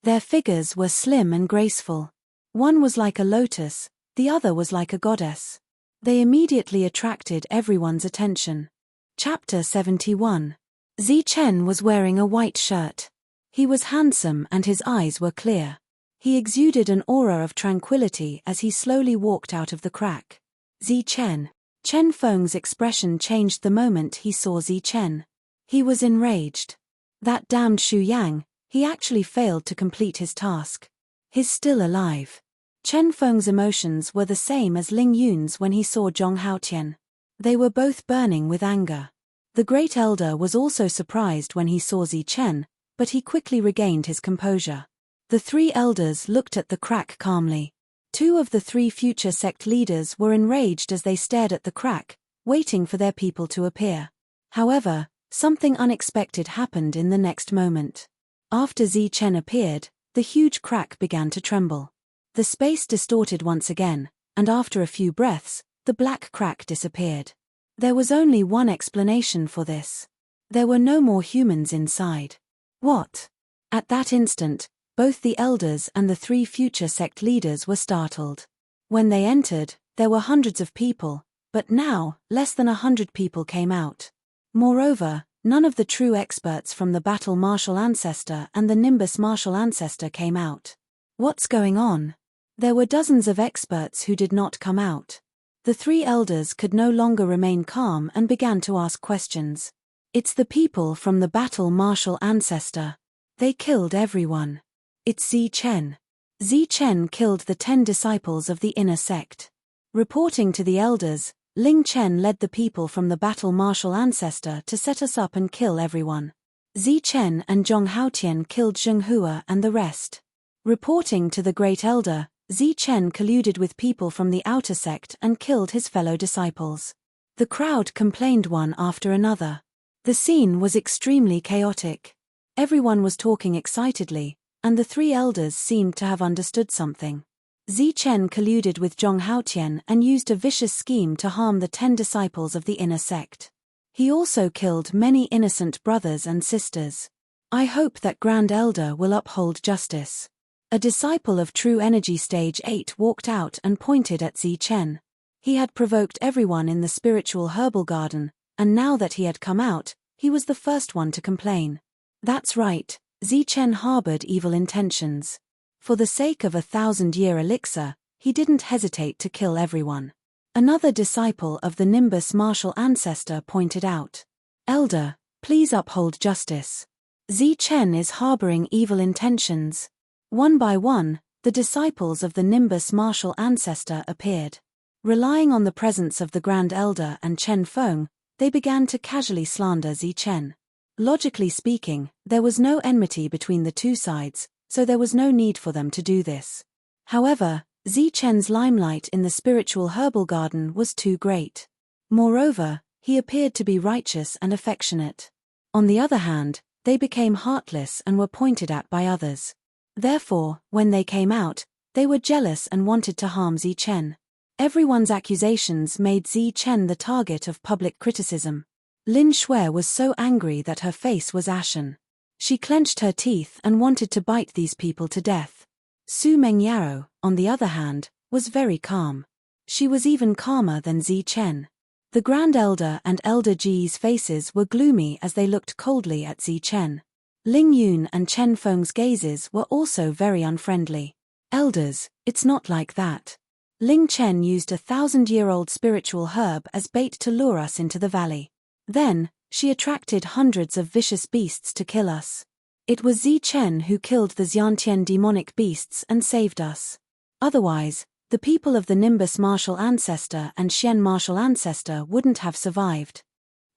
A: Their figures were slim and graceful. One was like a lotus, the other was like a goddess. They immediately attracted everyone's attention. Chapter 71. Zi Chen was wearing a white shirt. He was handsome and his eyes were clear. He exuded an aura of tranquility as he slowly walked out of the crack. Zi Chen. Chen Feng's expression changed the moment he saw Zi Chen. He was enraged. That damned Xu Yang, he actually failed to complete his task. He's still alive. Chen Feng's emotions were the same as Ling Yun's when he saw Zhong Haotian. They were both burning with anger. The Great Elder was also surprised when he saw Zi Chen, but he quickly regained his composure. The three elders looked at the crack calmly. Two of the three future sect leaders were enraged as they stared at the crack, waiting for their people to appear. However, something unexpected happened in the next moment. After Zi Chen appeared, the huge crack began to tremble. The space distorted once again, and after a few breaths, the black crack disappeared. There was only one explanation for this. There were no more humans inside. What? At that instant, both the elders and the three future sect leaders were startled. When they entered, there were hundreds of people, but now, less than 100 people came out. Moreover, none of the true experts from the Battle Martial Ancestor and the Nimbus Martial Ancestor came out. What's going on? There were dozens of experts who did not come out. The three elders could no longer remain calm and began to ask questions. It's the people from the battle martial ancestor. They killed everyone. It's Zi Chen. Zi Chen killed the 10 disciples of the inner sect. Reporting to the elders, Ling Chen led the people from the battle martial ancestor to set us up and kill everyone. Zi Chen and Zhong Haotian killed Zheng Hua and the rest. Reporting to the great elder, Zi Chen colluded with people from the outer sect and killed his fellow disciples. The crowd complained one after another. The scene was extremely chaotic. Everyone was talking excitedly, and the 3 elders seemed to have understood something. Zi Chen colluded with Zhong Haotian and used a vicious scheme to harm the 10 disciples of the inner sect. He also killed many innocent brothers and sisters. I hope that Grand Elder will uphold justice. A disciple of True Energy Stage 8 walked out and pointed at Zi Chen. He had provoked everyone in the spiritual herbal garden, and now that he had come out, he was the first one to complain. That's right, Zi Chen harbored evil intentions. For the sake of 1,000-year elixir, he didn't hesitate to kill everyone. Another disciple of the Nimbus martial ancestor pointed out. Elder, please uphold justice. Zi Chen is harboring evil intentions. One by one, the disciples of the Nimbus martial ancestor appeared. Relying on the presence of the Grand Elder and Chen Feng, they began to casually slander Zi Chen. Logically speaking, there was no enmity between the 2 sides, so there was no need for them to do this. However, Zi Chen's limelight in the spiritual herbal garden was too great. Moreover, he appeared to be righteous and affectionate. On the other hand, they became heartless and were pointed at by others. Therefore, when they came out, they were jealous and wanted to harm Zi Chen. Everyone's accusations made Zi Chen the target of public criticism. Lin Shui was so angry that her face was ashen. She clenched her teeth and wanted to bite these people to death. Su Mengyao, on the other hand, was very calm. She was even calmer than Zi Chen. The Grand Elder and Elder Ji's faces were gloomy as they looked coldly at Zi Chen. Ling Yun and Chen Feng's gazes were also very unfriendly. Elders, it's not like that. Ling Chen used 1,000-year-old spiritual herb as bait to lure us into the valley. Then, she attracted hundreds of vicious beasts to kill us. It was Zi Chen who killed the Xiantian demonic beasts and saved us. Otherwise, the people of the Nimbus martial ancestor and Xian martial ancestor wouldn't have survived.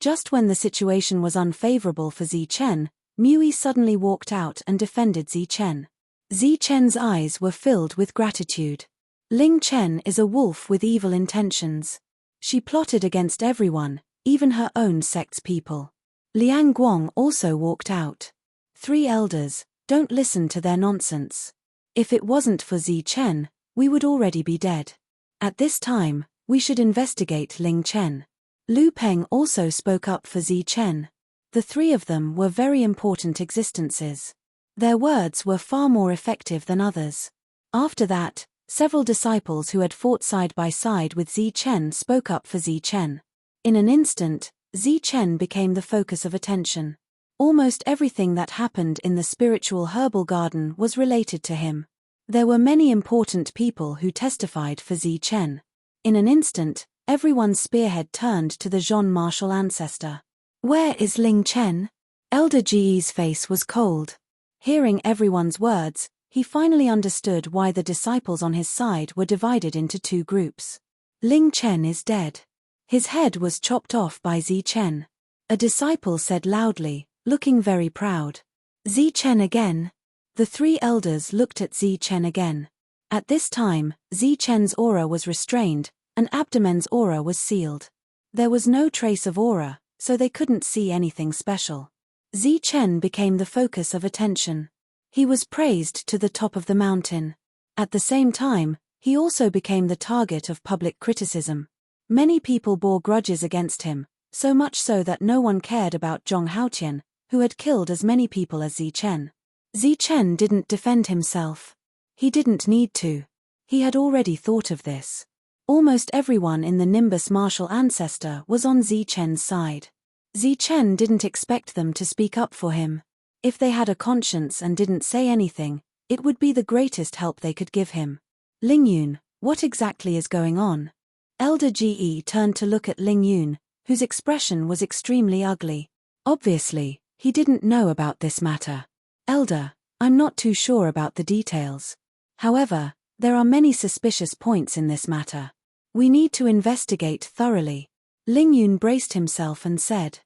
A: Just when the situation was unfavorable for Zi Chen, Mui suddenly walked out and defended Zi Chen. Zi Chen's eyes were filled with gratitude. Ling Chen is a wolf with evil intentions. She plotted against everyone, even her own sect's people. Liang Guang also walked out. 3 elders, don't listen to their nonsense. If it wasn't for Zi Chen, we would already be dead. At this time, we should investigate Ling Chen. Lu Peng also spoke up for Zi Chen. The 3 of them were very important existences. Their words were far more effective than others. After that, several disciples who had fought side by side with Zi Chen spoke up for Zi Chen. In an instant, Zi Chen became the focus of attention. Almost everything that happened in the spiritual herbal garden was related to him. There were many important people who testified for Zi Chen. In an instant, everyone's spearhead turned to the Zhon martial ancestor. Where is Ling Chen? Elder Ji's face was cold. Hearing everyone's words, he finally understood why the disciples on his side were divided into 2 groups. Ling Chen is dead. His head was chopped off by Zi Chen. A disciple said loudly, looking very proud. Zi Chen again? The 3 elders looked at Zi Chen again. At this time, Zi Chen's aura was restrained, and Abdomen's aura was sealed. There was no trace of aura, so they couldn't see anything special. Zi Chen became the focus of attention. He was praised to the top of the mountain. At the same time, he also became the target of public criticism. Many people bore grudges against him, so much so that no one cared about Zhong Haotian, who had killed as many people as Zi Chen. Zi Chen didn't defend himself. He didn't need to. He had already thought of this. Almost everyone in the Nimbus martial ancestor was on Zi Chen's side. Zi Chen didn't expect them to speak up for him. If they had a conscience and didn't say anything, it would be the greatest help they could give him. Ling Yun, what exactly is going on? Elder Ge turned to look at Ling Yun, whose expression was extremely ugly. Obviously, he didn't know about this matter. Elder, I'm not too sure about the details. However, there are many suspicious points in this matter. We need to investigate thoroughly. Ling Yun braced himself and said.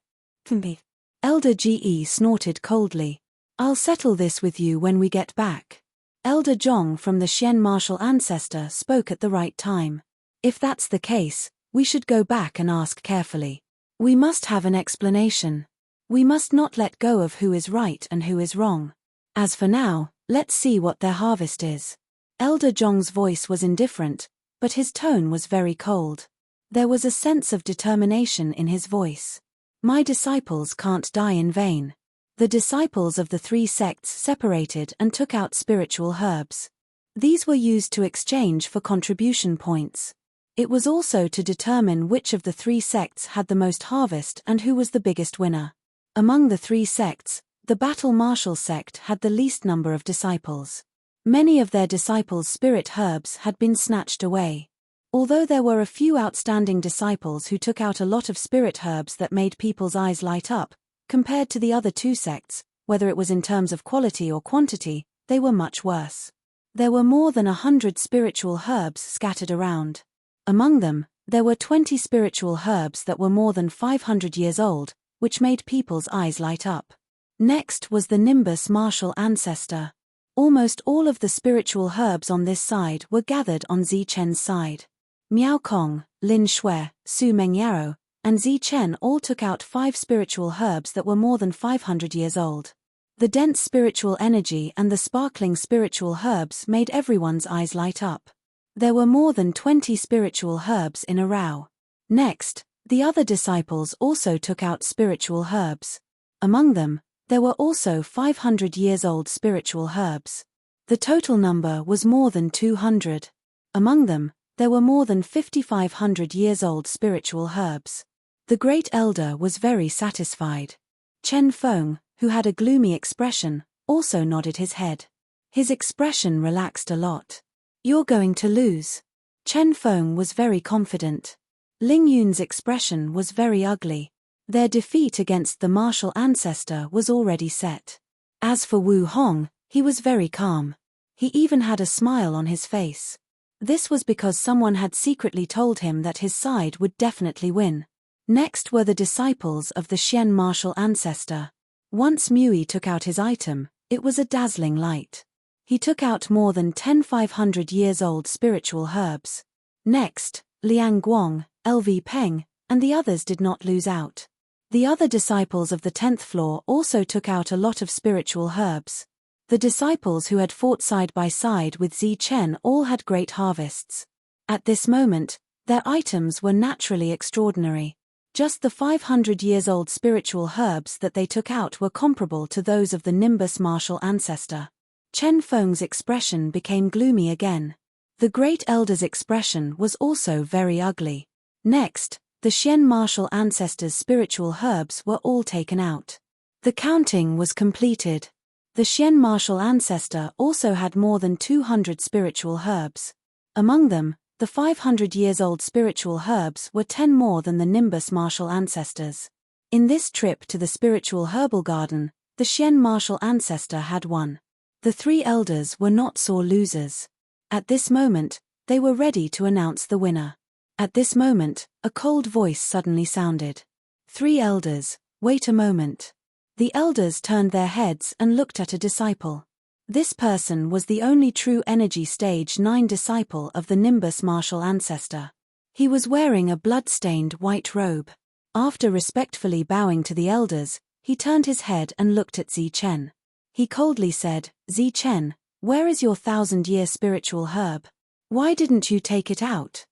A: Elder Ge snorted coldly. I'll settle this with you when we get back. Elder Zhong from the Xian martial ancestor spoke at the right time. If that's the case, we should go back and ask carefully. We must have an explanation. We must not let go of who is right and who is wrong. As for now, let's see what their harvest is. Elder Zhong's voice was indifferent, but his tone was very cold. There was a sense of determination in his voice. My disciples can't die in vain. The disciples of the three sects separated and took out spiritual herbs. These were used to exchange for contribution points. It was also to determine which of the three sects had the most harvest and who was the biggest winner. Among the three sects, the Battle Martial sect had the least number of disciples. Many of their disciples' spirit herbs had been snatched away. Although there were a few outstanding disciples who took out a lot of spirit herbs that made people's eyes light up, compared to the other two sects, whether it was in terms of quality or quantity, they were much worse. There were more than 100 spiritual herbs scattered around. Among them, there were 20 spiritual herbs that were more than 500 years old, which made people's eyes light up. Next was the Nimbus martial ancestor. Almost all of the spiritual herbs on this side were gathered on Zi Chen's side. Miao Kong, Lin Shui, Su Mengyao, and Zi Chen all took out 5 spiritual herbs that were more than 500 years old. The dense spiritual energy and the sparkling spiritual herbs made everyone's eyes light up. There were more than 20 spiritual herbs in a row. Next, the other disciples also took out spiritual herbs. Among them, there were also 500 years old spiritual herbs. The total number was more than 200. Among them, there were more than 5,500 years old spiritual herbs. The Great Elder was very satisfied. Chen Feng, who had a gloomy expression, also nodded his head. His expression relaxed a lot. You're going to lose. Chen Feng was very confident. Ling Yun's expression was very ugly. Their defeat against the martial ancestor was already set. As for Wu Hong, he was very calm. He even had a smile on his face. This was because someone had secretly told him that his side would definitely win. Next were the disciples of the Xian martial ancestor. Once Mui took out his item, it was a dazzling light. He took out more than 10,500 years old spiritual herbs. Next, Liang Guang, LV Peng, and the others did not lose out. The other disciples of the 10th floor also took out a lot of spiritual herbs. The disciples who had fought side by side with Zi Chen all had great harvests. At this moment, their items were naturally extraordinary. Just the 500 years old spiritual herbs that they took out were comparable to those of the Nimbus martial ancestor. Chen Feng's expression became gloomy again. The Great Elder's expression was also very ugly. Next, the Xian martial ancestor's spiritual herbs were all taken out. The counting was completed. The Xian martial ancestor also had more than 200 spiritual herbs. Among them, the 500 years old spiritual herbs were 10 more than the Nimbus martial ancestors. In this trip to the spiritual herbal garden, the Xian martial ancestor had won. The 3 elders were not sore losers. At this moment, they were ready to announce the winner. At this moment, a cold voice suddenly sounded. 3 elders, wait a moment. The elders turned their heads and looked at a disciple. This person was the only true energy stage 9 disciple of the Nimbus martial ancestor. He was wearing a blood-stained white robe. After respectfully bowing to the elders, he turned his head and looked at Zi Chen. He coldly said, Zi Chen, where is your 1,000-year spiritual herb? Why didn't you take it out?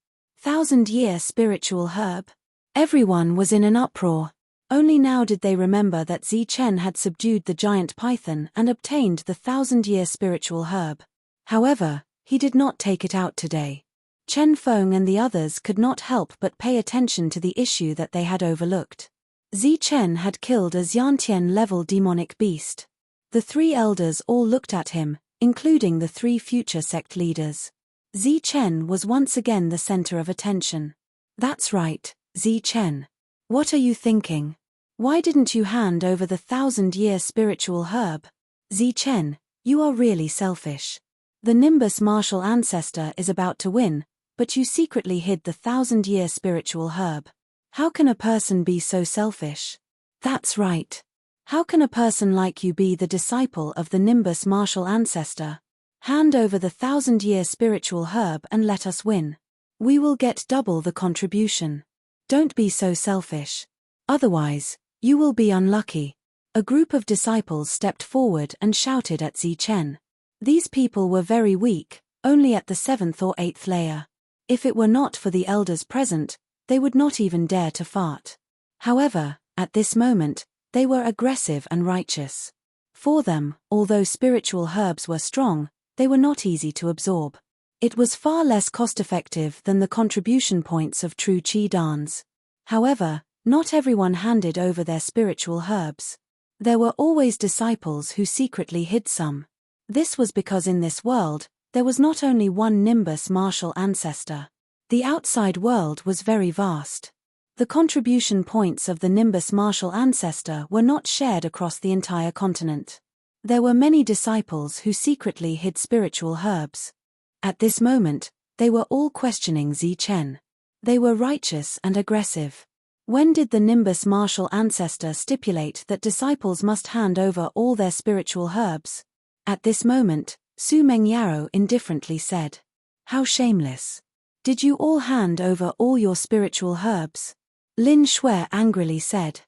A: 1,000-year spiritual herb? Everyone was in an uproar. Only now did they remember that Zi Chen had subdued the giant python and obtained the 1,000-year spiritual herb. However, he did not take it out today. Chen Feng and the others could not help but pay attention to the issue that they had overlooked. Zi Chen had killed a Xiantian-level demonic beast. The 3 elders all looked at him, including the 3 future sect leaders. Zi Chen was once again the center of attention. That's right, Zi Chen. What are you thinking? Why didn't you hand over the 1,000-year spiritual herb? Zichen, you are really selfish. The Nimbus martial ancestor is about to win, but you secretly hid the 1,000-year spiritual herb. How can a person be so selfish? That's right. How can a person like you be the disciple of the Nimbus martial ancestor? Hand over the 1,000-year spiritual herb and let us win. We will get double the contribution. Don't be so selfish. Otherwise, you will be unlucky. A group of disciples stepped forward and shouted at Zichen. These people were very weak, only at the 7th or 8th layer. If it were not for the elders present, they would not even dare to fart. However, at this moment, they were aggressive and righteous. For them, although spiritual herbs were strong, they were not easy to absorb. It was far less cost-effective than the contribution points of true Qi Dans. However, not everyone handed over their spiritual herbs. There were always disciples who secretly hid some. This was because in this world, there was not only one Nimbus martial ancestor. The outside world was very vast. The contribution points of the Nimbus martial ancestor were not shared across the entire continent. There were many disciples who secretly hid spiritual herbs. At this moment, they were all questioning Zichen. They were righteous and aggressive. When did the Nimbus martial ancestor stipulate that disciples must hand over all their spiritual herbs? At this moment, Su Mengyaro indifferently said, "How shameless. Did you all hand over all your spiritual herbs?" Lin Shui angrily said.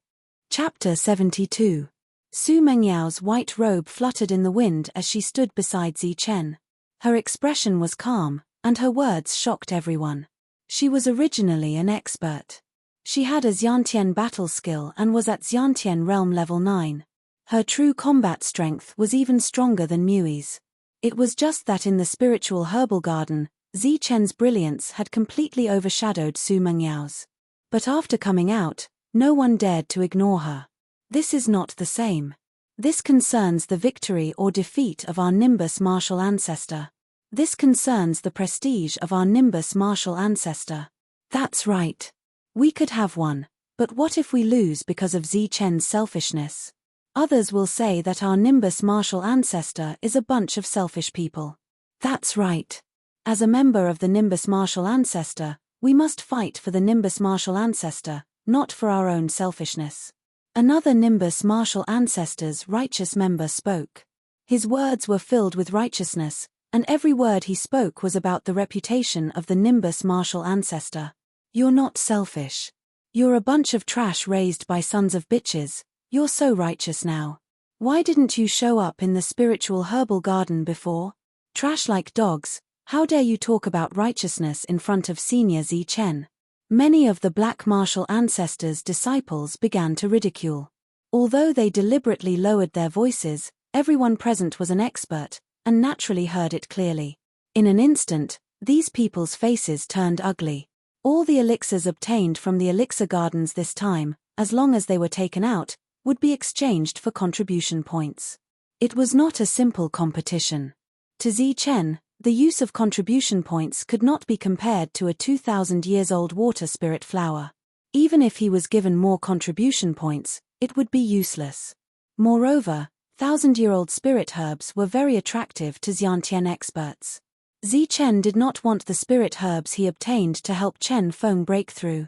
A: Chapter 72. Su Mengyao's white robe fluttered in the wind as she stood beside Zichen. Her expression was calm, and her words shocked everyone. She was originally an expert. She had a Xiantian battle skill and was at Xiantian realm level 9. Her true combat strength was even stronger than Mui's. It was just that in the spiritual herbal garden, Zichen's brilliance had completely overshadowed Su Mengyao's. But after coming out, no one dared to ignore her. This is not the same. This concerns the victory or defeat of our Nimbus martial ancestor. This concerns the prestige of our Nimbus martial ancestor. That's right. We could have one, but what if we lose because of Zichen's selfishness? Others will say that our Nimbus martial ancestor is a bunch of selfish people. That's right. As a member of the Nimbus martial ancestor, we must fight for the Nimbus martial ancestor, not for our own selfishness. Another Nimbus martial ancestor's righteous member spoke. His words were filled with righteousness, and every word he spoke was about the reputation of the Nimbus martial ancestor. You're not selfish. You're a bunch of trash raised by sons of bitches. You're so righteous now. Why didn't you show up in the spiritual herbal garden before? Trash like dogs, how dare you talk about righteousness in front of senior Zichen? Many of the Black Martial Ancestors' disciples began to ridicule. Although they deliberately lowered their voices, everyone present was an expert, and naturally heard it clearly. In an instant, these people's faces turned ugly. All the elixirs obtained from the elixir gardens this time, as long as they were taken out, would be exchanged for contribution points. It was not a simple competition. To Zichen, the use of contribution points could not be compared to a 2,000 years old water spirit flower. Even if he was given more contribution points, it would be useless. Moreover, 1,000-year-old spirit herbs were very attractive to Xiantian experts. Zichen did not want the spirit herbs he obtained to help Chen Feng break through.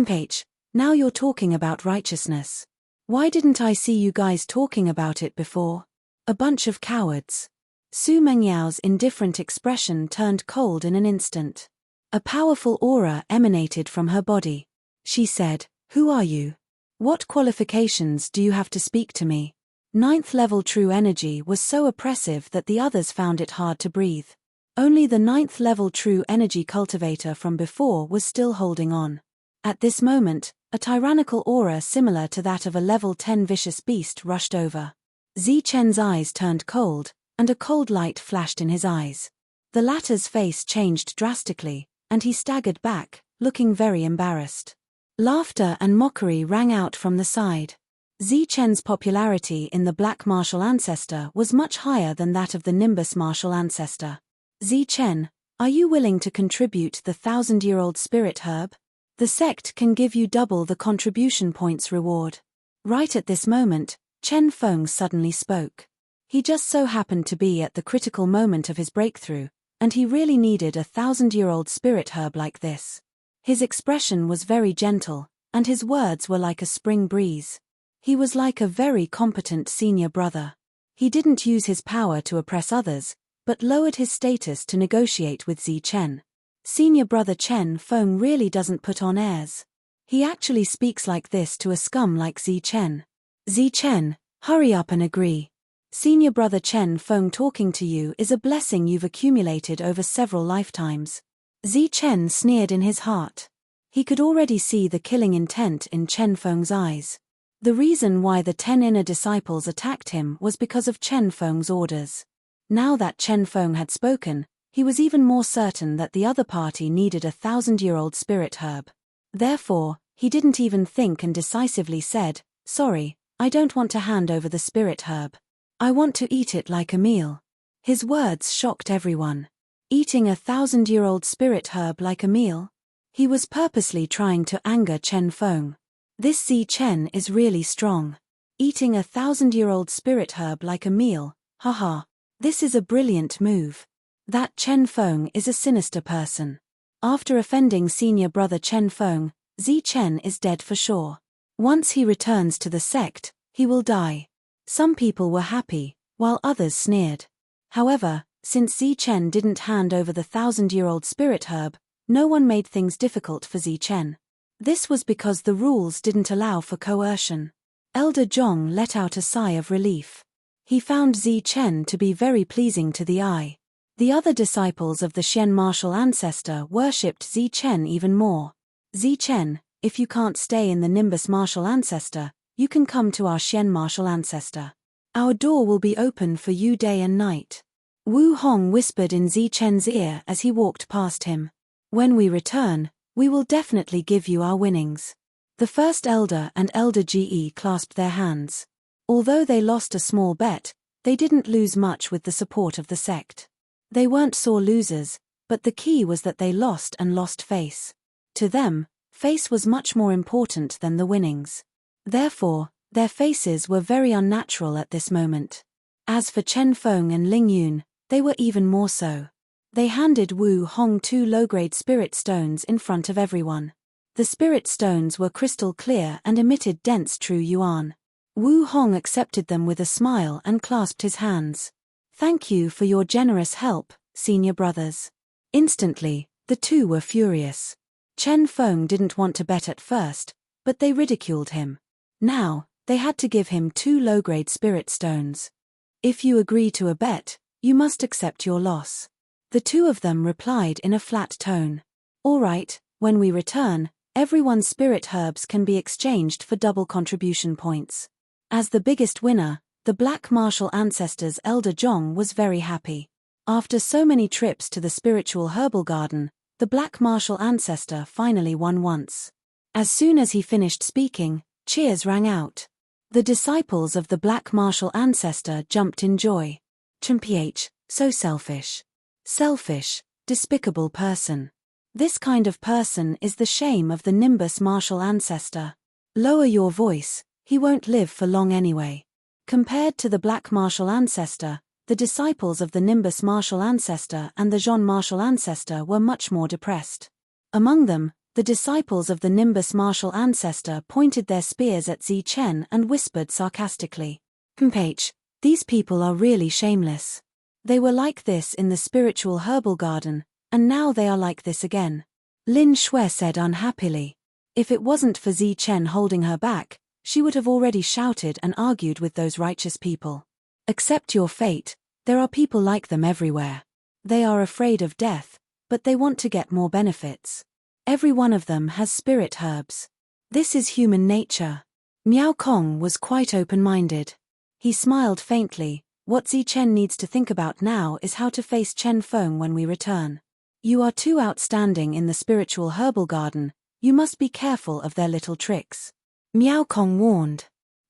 A: Page, now you're talking about righteousness. Why didn't I see you guys talking about it before? A bunch of cowards. Su Mengyao's indifferent expression turned cold in an instant. A powerful aura emanated from her body. She said, "Who are you? What qualifications do you have to speak to me?" 9th level true energy was so oppressive that the others found it hard to breathe. Only the 9th level true energy cultivator from before was still holding on. At this moment, a tyrannical aura similar to that of a level 10 vicious beast rushed over. Zichen's eyes turned cold, and a cold light flashed in his eyes. The latter's face changed drastically, and he staggered back, looking very embarrassed. Laughter and mockery rang out from the side. Zichen's popularity in the Black Martial Ancestor was much higher than that of the Nimbus Martial Ancestor. Zichen, are you willing to contribute the 1,000-year-old spirit herb? The sect can give you double the contribution points reward. Right at this moment, Chen Feng suddenly spoke. He just so happened to be at the critical moment of his breakthrough, and he really needed a 1,000-year-old spirit herb like this. His expression was very gentle, and his words were like a spring breeze. He was like a very competent senior brother. He didn't use his power to oppress others, but lowered his status to negotiate with Zi Chen. Senior brother Chen Feng really doesn't put on airs. He actually speaks like this to a scum like Zi Chen. Zi Chen, hurry up and agree. Senior brother Chen Feng talking to you is a blessing you've accumulated over several lifetimes. Zi Chen sneered in his heart. He could already see the killing intent in Chen Feng's eyes. The reason why the 10 inner disciples attacked him was because of Chen Feng's orders. Now that Chen Feng had spoken, he was even more certain that the other party needed a 1,000-year-old spirit herb. Therefore, he didn't even think and decisively said, "Sorry, I don't want to hand over the spirit herb. I want to eat it like a meal." His words shocked everyone. Eating a 1,000-year-old spirit herb like a meal? He was purposely trying to anger Chen Feng. This Zi Chen is really strong. Eating a 1,000-year-old spirit herb like a meal, haha. This is a brilliant move. That Chen Feng is a sinister person. After offending senior brother Chen Feng, Zi Chen is dead for sure. Once he returns to the sect, he will die. Some people were happy, while others sneered. However, since Zi Chen didn't hand over the 1,000-year-old spirit herb, no one made things difficult for Zi Chen. This was because the rules didn't allow for coercion. Elder Zhong let out a sigh of relief. He found Zi Chen to be very pleasing to the eye. The other disciples of the Xian martial ancestor worshipped Zi Chen even more. Zi Chen, if you can't stay in the Nimbus martial ancestor, you can come to our Xian martial ancestor. Our door will be open for you day and night. Wu Hong whispered in Zi Chen's ear as he walked past him. When we return, we will definitely give you our winnings. The first elder and elder GE clasped their hands. Although they lost a small bet, they didn't lose much with the support of the sect. They weren't sore losers, but the key was that they lost and lost face. To them, face was much more important than the winnings. Therefore, their faces were very unnatural at this moment. As for Chen Feng and Ling Yun, they were even more so. They handed Wu Hong 2 low-grade spirit stones in front of everyone. The spirit stones were crystal clear and emitted dense true yuan. Wu Hong accepted them with a smile and clasped his hands. "Thank you for your generous help, senior brothers." Instantly, the two were furious. Chen Feng didn't want to bet at first, but they ridiculed him. Now, they had to give him 2 low-grade spirit stones. "If you agree to a bet, you must accept your loss." The two of them replied in a flat tone. "All right, when we return, everyone's spirit herbs can be exchanged for double contribution points." As the biggest winner, the Black Martial Ancestor's Elder Zhong was very happy. After so many trips to the spiritual herbal garden, the Black Martial Ancestor finally won once. As soon as he finished speaking, cheers rang out. The disciples of the Black Martial Ancestor jumped in joy. "Ch, so selfish. Selfish, despicable person. This kind of person is the shame of the Nimbus Martial Ancestor. Lower your voice, he won't live for long anyway." Compared to the Black Martial Ancestor, the disciples of the Nimbus Martial Ancestor and the Zhon Martial Ancestor were much more depressed. Among them, the disciples of the Nimbus Martial Ancestor pointed their spears at Zi Chen and whispered sarcastically, "These people are really shameless. They were like this in the spiritual herbal garden, and now they are like this again." Lin Shui said unhappily. If it wasn't for Zi Chen holding her back, she would have already shouted and argued with those righteous people. "Accept your fate, there are people like them everywhere. They are afraid of death, but they want to get more benefits. Every one of them has spirit herbs. This is human nature." Miao Kong was quite open-minded. He smiled faintly. "What Zi Chen needs to think about now is how to face Chen Feng when we return. You are too outstanding in the spiritual herbal garden, you must be careful of their little tricks." Miao Kong warned.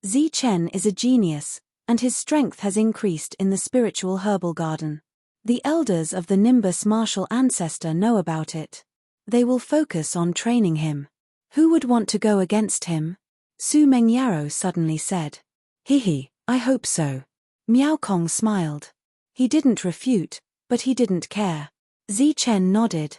A: Zi Chen is a genius, and his strength has increased in the spiritual herbal garden. The elders of the Nimbus Martial Ancestor know about it. They will focus on training him. Who would want to go against him? Su Mengyaro suddenly said. Hihi, I hope so. Miao Kong smiled. He didn't refute, but he didn't care. Zichen nodded.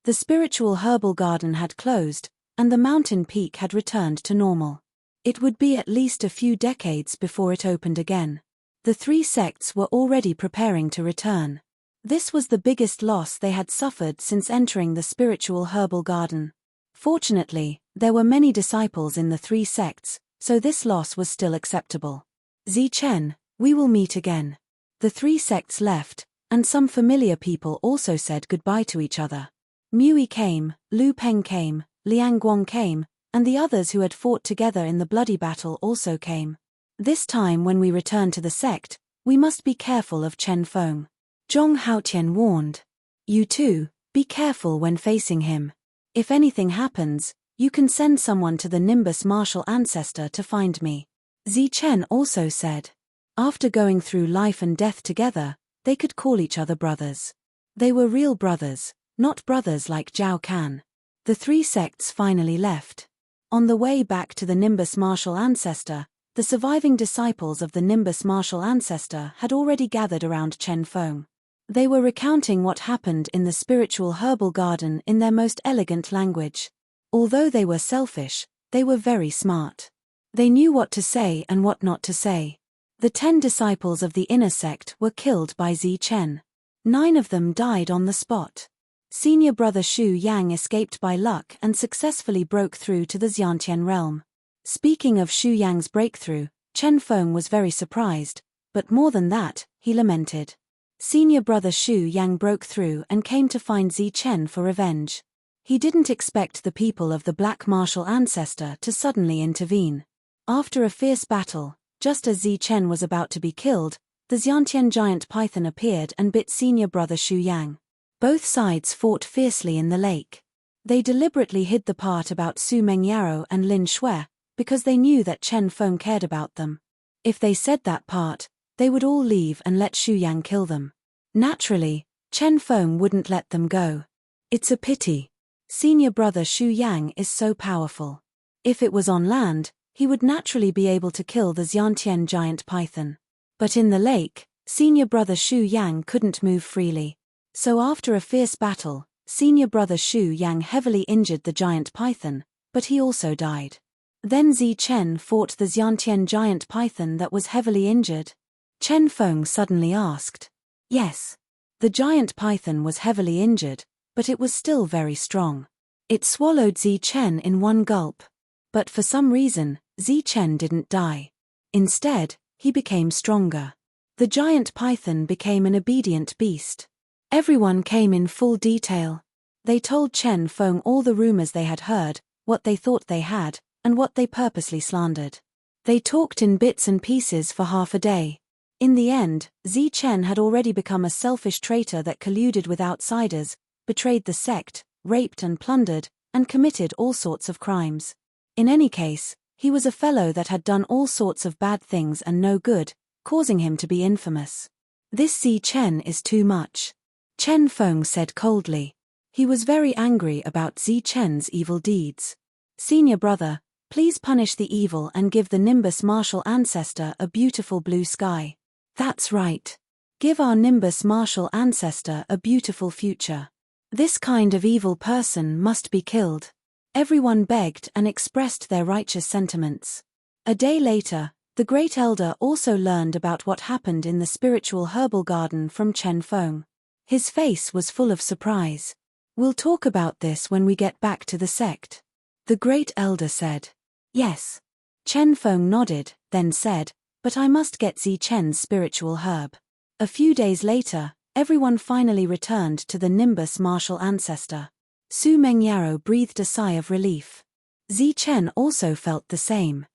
A: The spiritual herbal garden had closed, and the mountain peak had returned to normal. It would be at least a few decades before it opened again. The three sects were already preparing to return. This was the biggest loss they had suffered since entering the spiritual herbal garden. Fortunately, there were many disciples in the three sects, so this loss was still acceptable. Zichen, we will meet again. The three sects left, and some familiar people also said goodbye to each other. Mui came, Lu Peng came, Liang Guang came, and the others who had fought together in the bloody battle also came. This time when we return to the sect, we must be careful of Chen Feng. Zhong Haotian warned. You too, be careful when facing him. If anything happens, you can send someone to the Nimbus martial ancestor to find me. Zichen also said. After going through life and death together, they could call each other brothers. They were real brothers, not brothers like Zhao Can. The three sects finally left. On the way back to the Nimbus martial ancestor, the surviving disciples of the Nimbus martial ancestor had already gathered around Chen Feng. They were recounting what happened in the spiritual herbal garden in their most elegant language. Although they were selfish, they were very smart. They knew what to say and what not to say. The 10 disciples of the inner sect were killed by Zichen. 9 of them died on the spot. Senior brother Shu Yang escaped by luck and successfully broke through to the Xiantian realm. Speaking of Shu Yang's breakthrough, Chen Feng was very surprised, but more than that, he lamented. Senior brother Shu Yang broke through and came to find Zichen for revenge. He didn't expect the people of the Black Martial Ancestor to suddenly intervene. After a fierce battle, just as Zichen was about to be killed, the Xiantian giant python appeared and bit senior brother Shu Yang. Both sides fought fiercely in the lake. They deliberately hid the part about Su Mengyaro and Lin Shui, because they knew that Chen Feng cared about them. If they said that part, they would all leave and let Shu Yang kill them. Naturally, Chen Feng wouldn't let them go. It's a pity. Senior brother Shu Yang is so powerful. If it was on land, he would naturally be able to kill the Xiantian giant python. But in the lake, senior brother Shu Yang couldn't move freely. So after a fierce battle, senior brother Shu Yang heavily injured the giant python, but he also died. Then Zichen fought the Xiantian giant python that was heavily injured. Chen Feng suddenly asked. Yes. The giant python was heavily injured, but it was still very strong. It swallowed Zichen in one gulp. But for some reason, Zichen didn't die. Instead, he became stronger. The giant python became an obedient beast. Everyone came in full detail. They told Chen Feng all the rumors they had heard, what they thought they had, and what they purposely slandered. They talked in bits and pieces for half a day. In the end, Zichen had already become a selfish traitor that colluded with outsiders, betrayed the sect, raped and plundered, and committed all sorts of crimes. In any case, he was a fellow that had done all sorts of bad things and no good, causing him to be infamous. This Zichen is too much. Chen Feng said coldly. He was very angry about Zichen's evil deeds. Senior brother, please punish the evil and give the Nimbus martial ancestor a beautiful blue sky. That's right. Give our Nimbus martial ancestor a beautiful future. This kind of evil person must be killed. Everyone begged and expressed their righteous sentiments. A day later, the Great Elder also learned about what happened in the spiritual herbal garden from Chen Feng. His face was full of surprise. We'll talk about this when we get back to the sect. The Great Elder said. Yes. Chen Feng nodded, then said, but I must get Zichen's spiritual herb. A few days later, everyone finally returned to the Nimbus martial ancestor. Su Mengyaro breathed a sigh of relief. Zichen also felt the same.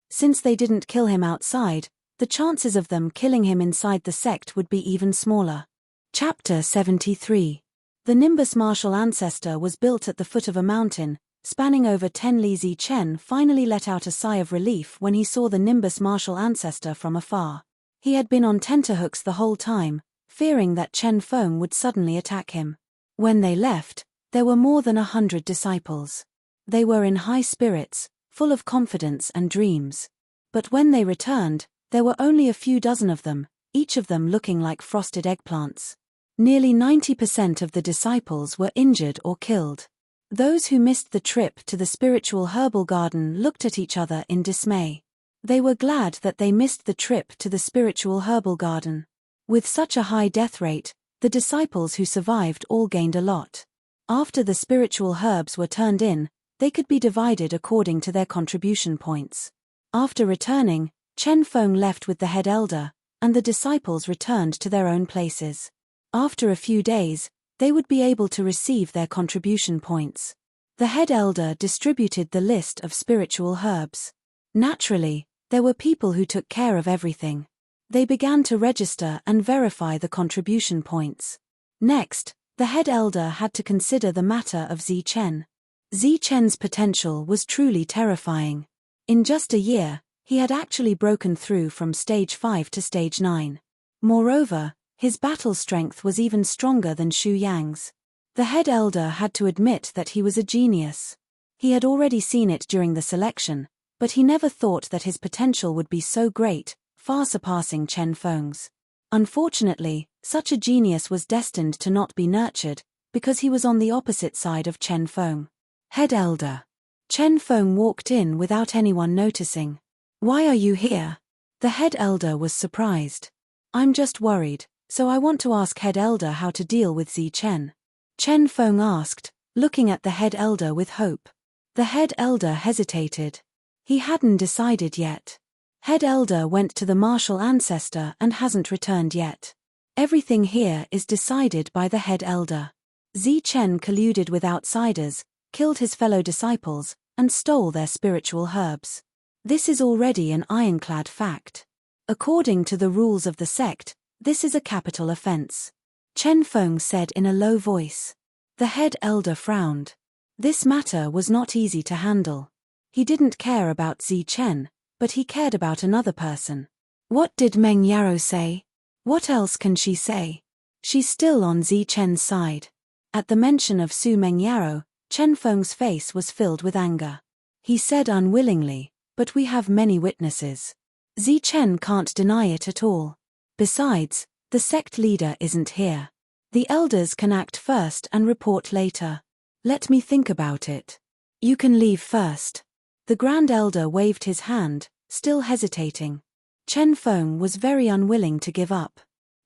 A: Since they didn't kill him outside, the chances of them killing him inside the sect would be even smaller. Chapter 73. The Nimbus martial ancestor was built at the foot of a mountain, spanning over 10 li. Zichen finally let out a sigh of relief when he saw the Nimbus martial ancestor from afar. He had been on tenterhooks the whole time, fearing that Chen Feng would suddenly attack him. When they left, there were more than 100 disciples. They were in high spirits, full of confidence and dreams. But when they returned, there were only a few dozen of them, each of them looking like frosted eggplants. Nearly 90% of the disciples were injured or killed. Those who missed the trip to the spiritual herbal garden looked at each other in dismay. They were glad that they missed the trip to the spiritual herbal garden. With such a high death rate, the disciples who survived all gained a lot. After the spiritual herbs were turned in, they could be divided according to their contribution points. After returning, Chen Feng left with the head elder, and the disciples returned to their own places. After a few days, they would be able to receive their contribution points. The head elder distributed the list of spiritual herbs. Naturally, there were people who took care of everything. They began to register and verify the contribution points. Next, the head elder had to consider the matter of Zichen. Zichen's potential was truly terrifying. In just a year, he had actually broken through from stage 5 to stage 9. Moreover, his battle strength was even stronger than Xu Yang's. The head elder had to admit that he was a genius. He had already seen it during the selection, but he never thought that his potential would be so great, far surpassing Chen Feng's. Unfortunately, such a genius was destined to not be nurtured, because he was on the opposite side of Chen Feng. Head elder. Chen Feng walked in without anyone noticing. "Why are you here?" The head elder was surprised. "I'm just worried, so I want to ask head elder how to deal with Zichen." Chen Feng asked, looking at the head elder with hope. The head elder hesitated. He hadn't decided yet. Head elder went to the martial ancestor and hasn't returned yet. Everything here is decided by the head elder. Zichen colluded with outsiders, killed his fellow disciples, and stole their spiritual herbs. This is already an ironclad fact. According to the rules of the sect, this is a capital offense. Chen Feng said in a low voice. The head elder frowned. This matter was not easy to handle. He didn't care about Zichen, but he cared about another person. What did Meng Yarrow say? What else can she say? She's still on Zichen's side. At the mention of Su Meng Yarrow, Chen Feng's face was filled with anger. He said unwillingly, "But we have many witnesses. Zichen can't deny it at all. Besides, the sect leader isn't here. The elders can act first and report later. Let me think about it. You can leave first." The Grand Elder waved his hand, still hesitating. Chen Feng was very unwilling to give up.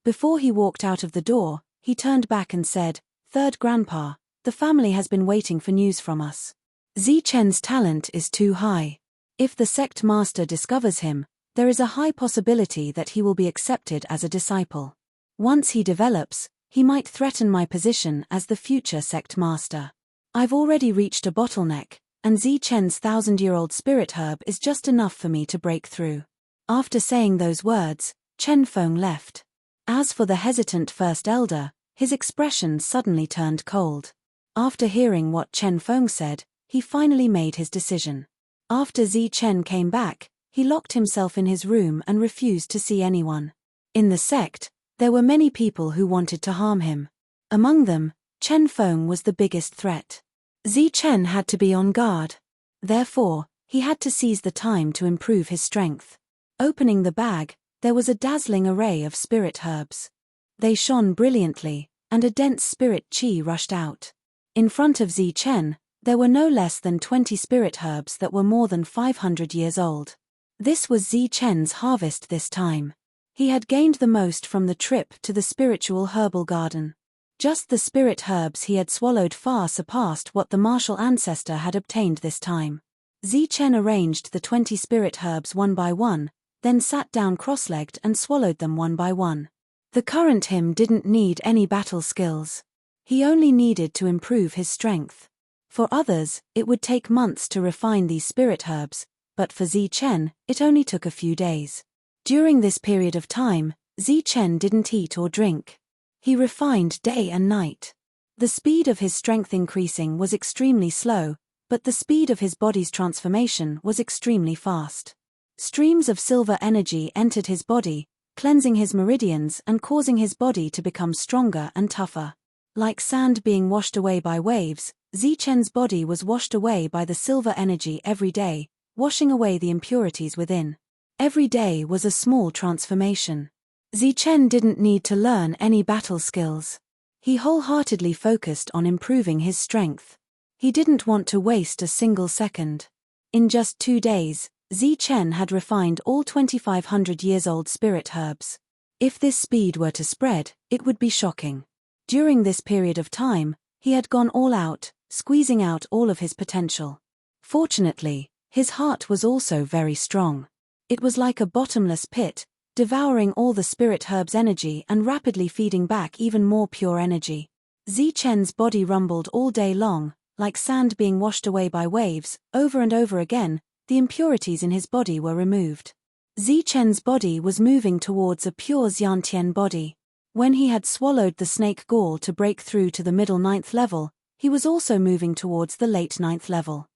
A: Before he walked out of the door, he turned back and said, "Third Grandpa, the family has been waiting for news from us. Zichen's talent is too high. If the sect master discovers him, there is a high possibility that he will be accepted as a disciple. Once he develops, he might threaten my position as the future sect master. I've already reached a bottleneck, and Zichen's 1,000-year-old spirit herb is just enough for me to break through." After saying those words, Chen Feng left. As for the hesitant first elder, his expression suddenly turned cold. After hearing what Chen Feng said, he finally made his decision. After Zichen came back, he locked himself in his room and refused to see anyone. In the sect, there were many people who wanted to harm him. Among them, Chen Feng was the biggest threat. Zichen had to be on guard. Therefore, he had to seize the time to improve his strength. Opening the bag, there was a dazzling array of spirit herbs. They shone brilliantly, and a dense spirit qi rushed out. In front of Zichen, there were no less than 20 spirit herbs that were more than 500 years old. This was Zichen's harvest this time. He had gained the most from the trip to the spiritual herbal garden. Just the spirit herbs he had swallowed far surpassed what the martial ancestor had obtained this time. Zichen arranged the 20 spirit herbs one by one, then sat down cross-legged and swallowed them one by one. The current him didn't need any battle skills. He only needed to improve his strength. For others, it would take months to refine these spirit herbs, but for Zichen, it only took a few days. During this period of time, Zichen didn't eat or drink. He refined day and night. The speed of his strength increasing was extremely slow, but the speed of his body's transformation was extremely fast. Streams of silver energy entered his body, cleansing his meridians and causing his body to become stronger and tougher. Like sand being washed away by waves, Zichen's body was washed away by the silver energy every day, washing away the impurities within. Every day was a small transformation. Zichen didn't need to learn any battle skills. He wholeheartedly focused on improving his strength. He didn't want to waste a single second. In just 2 days, Zichen had refined all 2,500 years old spirit herbs. If this speed were to spread, it would be shocking. During this period of time, he had gone all out, squeezing out all of his potential. Fortunately, his heart was also very strong. It was like a bottomless pit, devouring all the spirit herb's energy and rapidly feeding back even more pure energy. Zichen's body rumbled all day long, like sand being washed away by waves. Over and over again, the impurities in his body were removed. Zichen's body was moving towards a pure Xiantian body. When he had swallowed the snake gall to break through to the middle 9th level, he was also moving towards the late 9th level.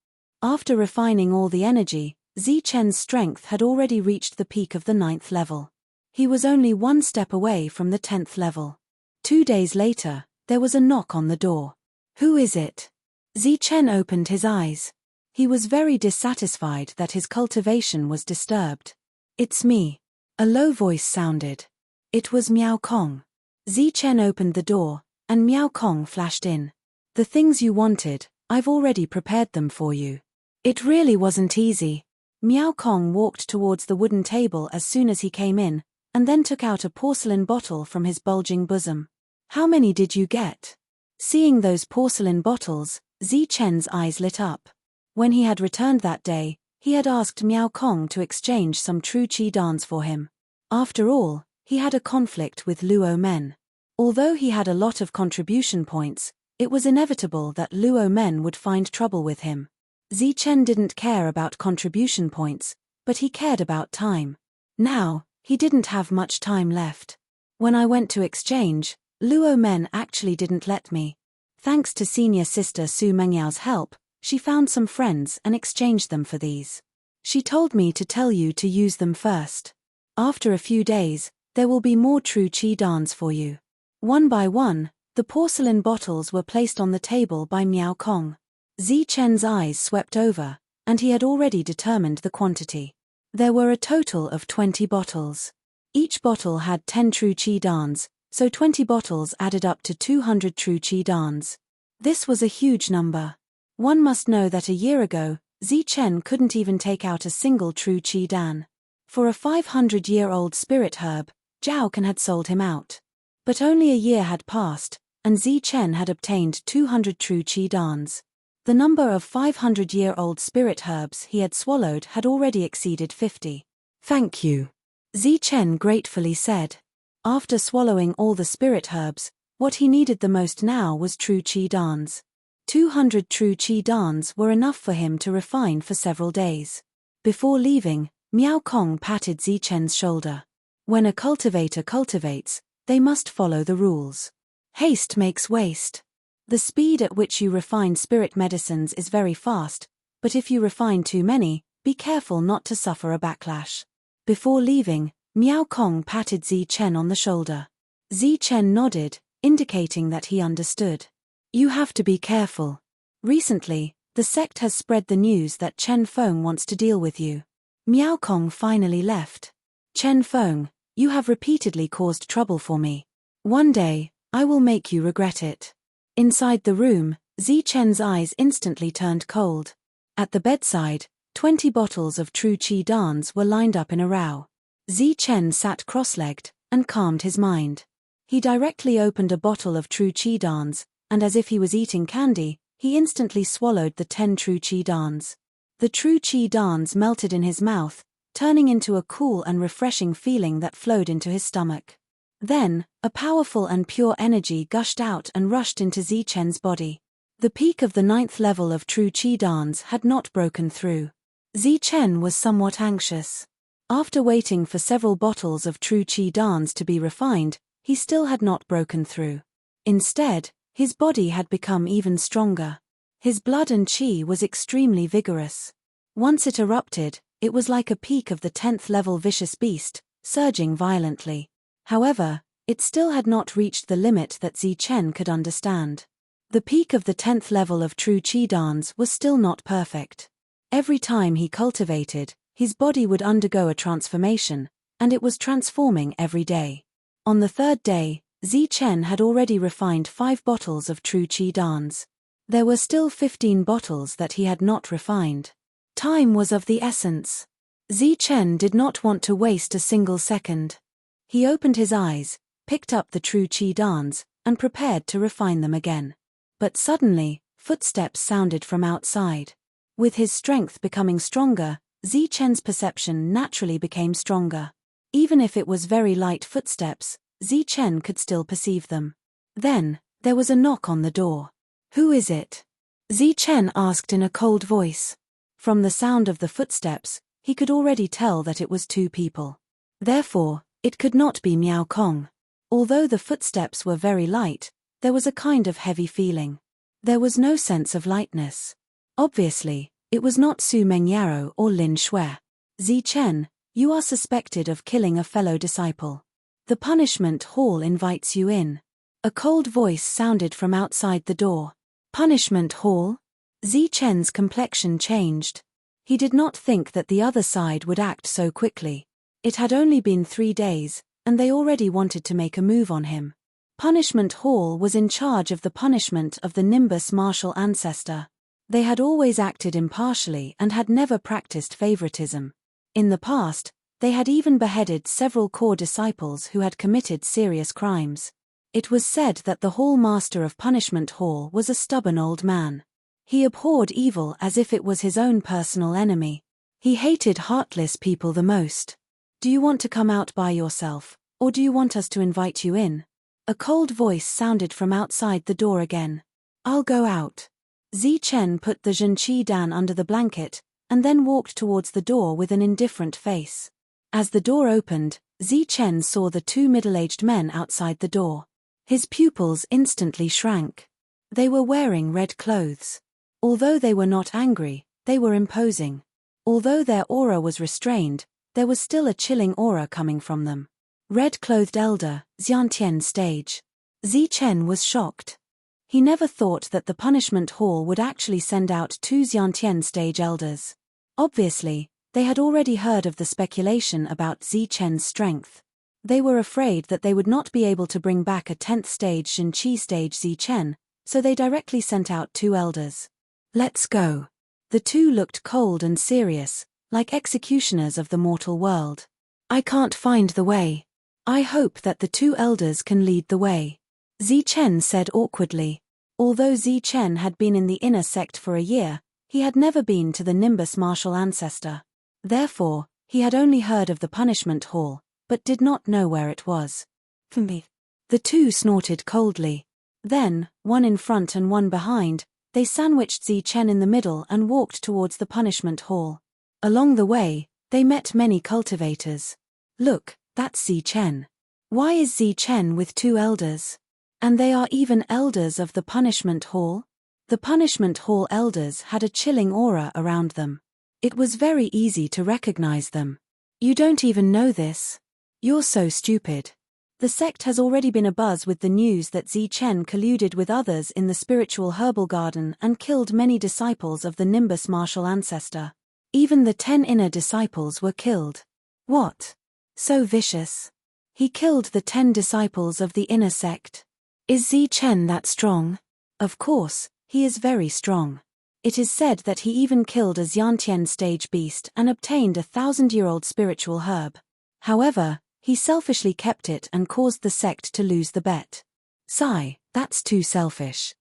A: After refining all the energy, Zichen's strength had already reached the peak of the 9th level. He was only 1 step away from the 10th level. 2 days later, there was a knock on the door. "Who is it?" Zichen opened his eyes. He was very dissatisfied that his cultivation was disturbed. "It's me." A low voice sounded. It was Miao Kong. Zichen opened the door, and Miao Kong flashed in. "The things you wanted, I've already prepared them for you." It really wasn't easy. Miao Kong walked towards the wooden table as soon as he came in, and then took out a porcelain bottle from his bulging bosom. "How many did you get?" Seeing those porcelain bottles, Zichen's eyes lit up. When he had returned that day, he had asked Miao Kong to exchange some true qi dance for him. After all, he had a conflict with Luo men. Although he had a lot of contribution points, it was inevitable that Luo men would find trouble with him. Zichen didn't care about contribution points, but he cared about time. Now, he didn't have much time left. When I went to exchange, Luo men actually didn't let me. Thanks to senior sister Su Mengyao help, she found some friends and exchanged them for these. She told me to tell you to use them first. After a few days, there will be more true qi dance for you. One by one, the porcelain bottles were placed on the table by Miao Kong. Zichen's eyes swept over, and he had already determined the quantity. There were a total of 20 bottles. Each bottle had 10 true qi dance, so 20 bottles added up to 200 true qi dance. This was a huge number. One must know that a year ago, Zichen couldn't even take out a single true qi dan. For a 500-year-old spirit herb, Zhaokan had sold him out. But only a year had passed, and Zichen had obtained 200 true qi dance. The number of 500-year-old spirit herbs he had swallowed had already exceeded 50. "Thank you," Zichen gratefully said. After swallowing all the spirit herbs, what he needed the most now was true qi dance. 200 true qi dance were enough for him to refine for several days. Before leaving, Miao Kong patted Zichen's shoulder. When a cultivator cultivates, they must follow the rules. Haste makes waste. The speed at which you refine spirit medicines is very fast, but if you refine too many, be careful not to suffer a backlash. Before leaving, Miao Kong patted Zichen on the shoulder. Zichen nodded, indicating that he understood. "You have to be careful. Recently, the sect has spread the news that Chen Feng wants to deal with you." Miao Kong finally left. "Chen Feng, you have repeatedly caused trouble for me. One day, I will make you regret it." Inside the room, Zichen's eyes instantly turned cold. At the bedside, 20 bottles of true qi dance were lined up in a row. Zichen sat cross-legged, and calmed his mind. He directly opened a bottle of true qi dance, and as if he was eating candy, he instantly swallowed the 10 true qi dance. The true qi dance melted in his mouth, turning into a cool and refreshing feeling that flowed into his stomach. Then, a powerful and pure energy gushed out and rushed into Zichen's body. The peak of the 9th level of true qi dance had not broken through. Zichen was somewhat anxious. After waiting for several bottles of true qi dance to be refined, he still had not broken through. Instead, his body had become even stronger. His blood and qi was extremely vigorous. Once it erupted, it was like a peak of the 10th level vicious beast, surging violently. However, it still had not reached the limit that Zichen could understand. The peak of the 10th level of true qi dance was still not perfect. Every time he cultivated, his body would undergo a transformation, and it was transforming every day. On the third day, Zichen had already refined 5 bottles of true qi dance. There were still 15 bottles that he had not refined. Time was of the essence. Zichen did not want to waste a single second. He opened his eyes, picked up the true qi dance, and prepared to refine them again. But suddenly, footsteps sounded from outside. With his strength becoming stronger, Zichen's perception naturally became stronger. Even if it was very light footsteps, Zichen could still perceive them. Then, there was a knock on the door. "Who is it?" Zichen asked in a cold voice. From the sound of the footsteps, he could already tell that it was 2 people. Therefore, it could not be Miao Kong. Although the footsteps were very light, there was a kind of heavy feeling. There was no sense of lightness. Obviously, it was not Su Mengyaro or Lin Shui. "Zichen, you are suspected of killing a fellow disciple. The punishment hall invites you in." A cold voice sounded from outside the door. Punishment hall? Zichen's complexion changed. He did not think that the other side would act so quickly. It had only been 3 days, and they already wanted to make a move on him. Punishment hall was in charge of the punishment of the Nimbus martial ancestor. They had always acted impartially and had never practiced favoritism. In the past, they had even beheaded several core disciples who had committed serious crimes. It was said that the hall master of Punishment Hall was a stubborn old man. He abhorred evil as if it was his own personal enemy. He hated heartless people the most. "Do you want to come out by yourself, or do you want us to invite you in?" A cold voice sounded from outside the door again. "I'll go out." Zichen put the Zhenqi Dan under the blanket, and then walked towards the door with an indifferent face. As the door opened, Zichen saw the 2 middle-aged men outside the door. His pupils instantly shrank. They were wearing red clothes. Although they were not angry, they were imposing. Although their aura was restrained, there was still a chilling aura coming from them. Red-clothed elder, Xiantian stage. Zichen was shocked. He never thought that the punishment hall would actually send out 2 Xiantian stage elders. Obviously, they had already heard of the speculation about Zichen's strength. They were afraid that they would not be able to bring back a 10th stage Zhenqi stage Zichen, so they directly sent out 2 elders. "Let's go." The 2 looked cold and serious, like executioners of the mortal world. "I can't find the way. I hope that the 2 elders can lead the way," Zichen said awkwardly. Although Zichen had been in the inner sect for a year, he had never been to the Nimbus martial ancestor. Therefore, he had only heard of the punishment hall, but did not know where it was. "For me." The 2 snorted coldly. Then, one in front and one behind, they sandwiched Zichen in the middle and walked towards the punishment hall. Along the way, they met many cultivators. "Look, that's Zichen. Why is Zichen with 2 elders? And they are even elders of the punishment hall?" The punishment hall elders had a chilling aura around them. It was very easy to recognize them. "You don't even know this? You're so stupid." The sect has already been abuzz with the news that Zichen colluded with others in the spiritual herbal garden and killed many disciples of the Nimbus martial ancestor. Even the 10 inner disciples were killed. What? So vicious. He killed the 10 disciples of the inner sect. Is Zichen that strong? Of course, he is very strong. It is said that he even killed a Xiantian stage beast and obtained a 1,000-year-old spiritual herb. However, he selfishly kept it and caused the sect to lose the bet. Sigh, that's too selfish.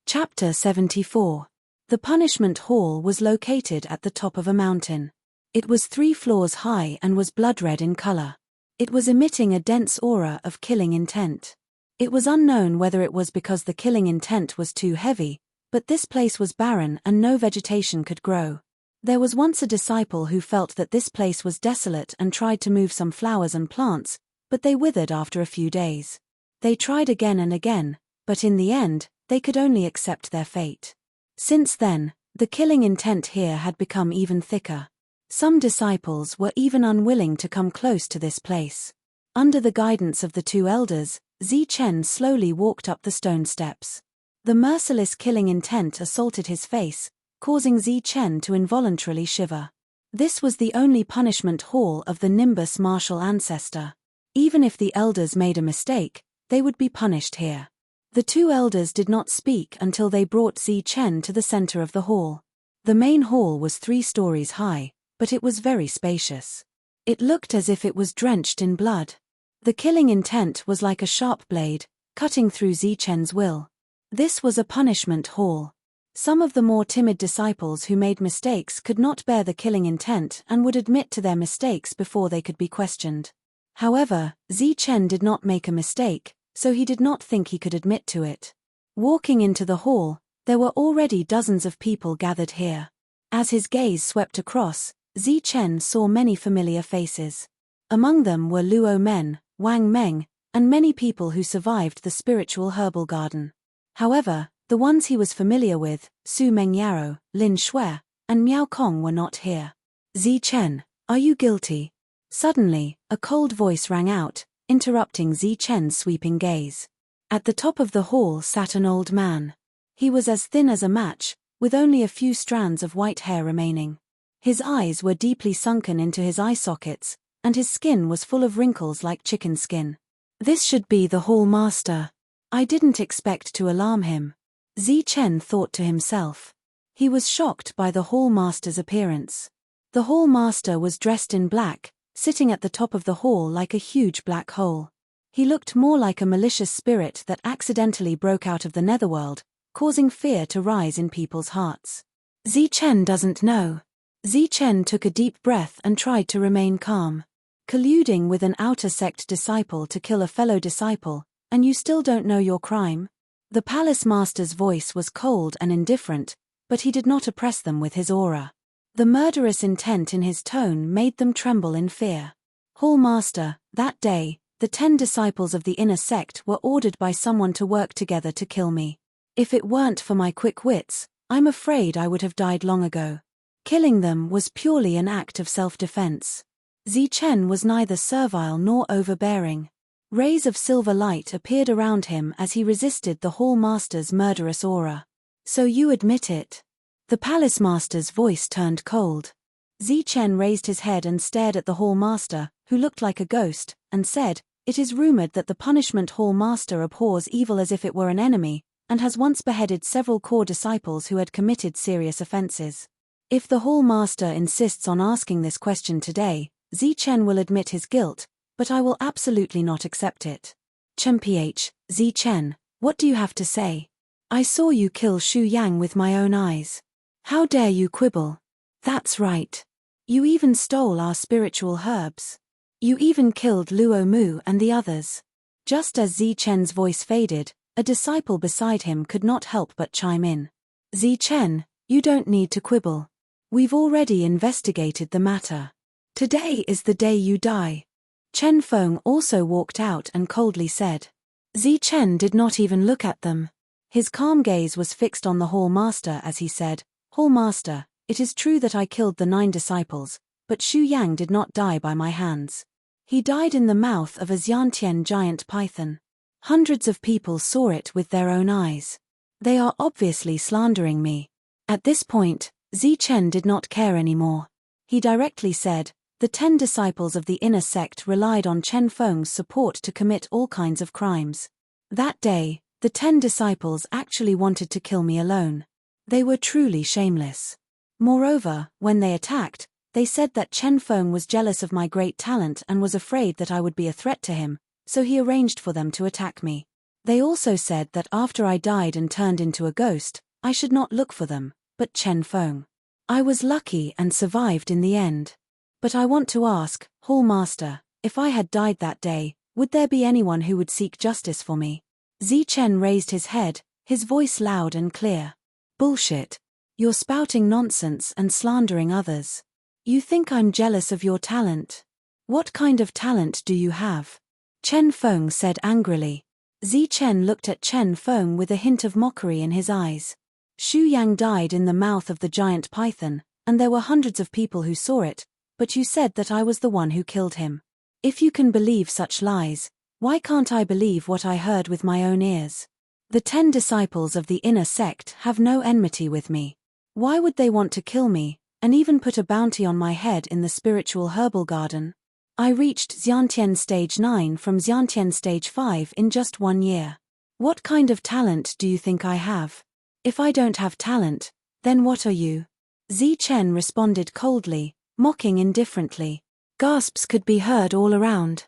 A: Chapter 74. The punishment hall was located at the top of a mountain. It was 3 floors high and was blood-red in color. It was emitting a dense aura of killing intent. It was unknown whether it was because the killing intent was too heavy, but this place was barren and no vegetation could grow. There was once a disciple who felt that this place was desolate and tried to move some flowers and plants, but they withered after a few days. They tried again and again, but in the end, they could only accept their fate. Since then, the killing intent here had become even thicker. Some disciples were even unwilling to come close to this place. Under the guidance of the 2 elders, Zichen slowly walked up the stone steps. The merciless killing intent assaulted his face, causing Zi Chen to involuntarily shiver. This was the only punishment hall of the Nimbus martial ancestor. Even if the elders made a mistake, they would be punished here. The two elders did not speak until they brought Zi Chen to the center of the hall. The main hall was 3 stories high, but it was very spacious. It looked as if it was drenched in blood. The killing intent was like a sharp blade, cutting through Zi Chen's will. This was a punishment hall. Some of the more timid disciples who made mistakes could not bear the killing intent and would admit to their mistakes before they could be questioned. However, Zi Chen did not make a mistake, so he did not think he could admit to it. Walking into the hall, there were already dozens of people gathered here. As his gaze swept across, Zi Chen saw many familiar faces. Among them were Luo Men, Wang Meng, and many people who survived the spiritual herbal garden. However, the ones he was familiar with, Su Mengyaro, Lin Shui, and Miao Kong were not here. Zi Chen, are you guilty? Suddenly, a cold voice rang out, interrupting Zi Chen's sweeping gaze. At the top of the hall sat an old man. He was as thin as a match, with only a few strands of white hair remaining. His eyes were deeply sunken into his eye sockets, and his skin was full of wrinkles like chicken skin. This should be the hall master. I didn't expect to alarm him. Zi Chen thought to himself. He was shocked by the hall master's appearance. The hall master was dressed in black, sitting at the top of the hall like a huge black hole. He looked more like a malicious spirit that accidentally broke out of the netherworld, causing fear to rise in people's hearts. Zi Chen doesn't know. Zi Chen took a deep breath and tried to remain calm. Colluding with an outer sect disciple to kill a fellow disciple, and you still don't know your crime? The palace master's voice was cold and indifferent, but he did not oppress them with his aura. The murderous intent in his tone made them tremble in fear. Hall master, that day, the 10 disciples of the inner sect were ordered by someone to work together to kill me. If it weren't for my quick wits, I'm afraid I would have died long ago. Killing them was purely an act of self-defense. Zi Chen was neither servile nor overbearing. Rays of silver light appeared around him as he resisted the hall master's murderous aura. So you admit it? The palace master's voice turned cold. Zi Chen raised his head and stared at the hall master, who looked like a ghost, and said, "It is rumored that the punishment hall master abhors evil as if it were an enemy, and has once beheaded several core disciples who had committed serious offenses. If the hall master insists on asking this question today, Zi Chen will admit his guilt, but I will absolutely not accept it. Chen-ph, Zi Chen, what do you have to say? I saw you kill Xu Yang with my own eyes. How dare you quibble? That's right. You even stole our spiritual herbs. You even killed Luo Mu and the others." Just as Zi Chen's voice faded, a disciple beside him could not help but chime in. "Zi Chen, you don't need to quibble. We've already investigated the matter. Today is the day you die." Chen Feng also walked out and coldly said. Zi Chen did not even look at them. His calm gaze was fixed on the hall master as he said, "Hall master, it is true that I killed the 9 disciples, but Xu Yang did not die by my hands. He died in the mouth of a Xiantian giant python. Hundreds of people saw it with their own eyes. They are obviously slandering me." At this point, Zi Chen did not care anymore. He directly said, "The 10 disciples of the inner sect relied on Chen Feng's support to commit all kinds of crimes. That day, the 10 disciples actually wanted to kill me alone. They were truly shameless. Moreover, when they attacked, they said that Chen Feng was jealous of my great talent and was afraid that I would be a threat to him, so he arranged for them to attack me. They also said that after I died and turned into a ghost, I should not look for them, but Chen Feng. I was lucky and survived in the end. But I want to ask, Hall Master, if I had died that day, would there be anyone who would seek justice for me?" Zi Chen raised his head, his voice loud and clear. "Bullshit. You're spouting nonsense and slandering others. You think I'm jealous of your talent? What kind of talent do you have?" Chen Feng said angrily. Zi Chen looked at Chen Feng with a hint of mockery in his eyes. "Xu Yang died in the mouth of the giant python, and there were hundreds of people who saw it, but you said that I was the one who killed him. If you can believe such lies, why can't I believe what I heard with my own ears? The 10 disciples of the inner sect have no enmity with me. Why would they want to kill me, and even put a bounty on my head in the spiritual herbal garden? I reached Xiantian stage 9 from Xiantian stage 5 in just 1 year. What kind of talent do you think I have? If I don't have talent, then what are you? Zi Chen responded coldly, mocking indifferently. Gasps could be heard all around.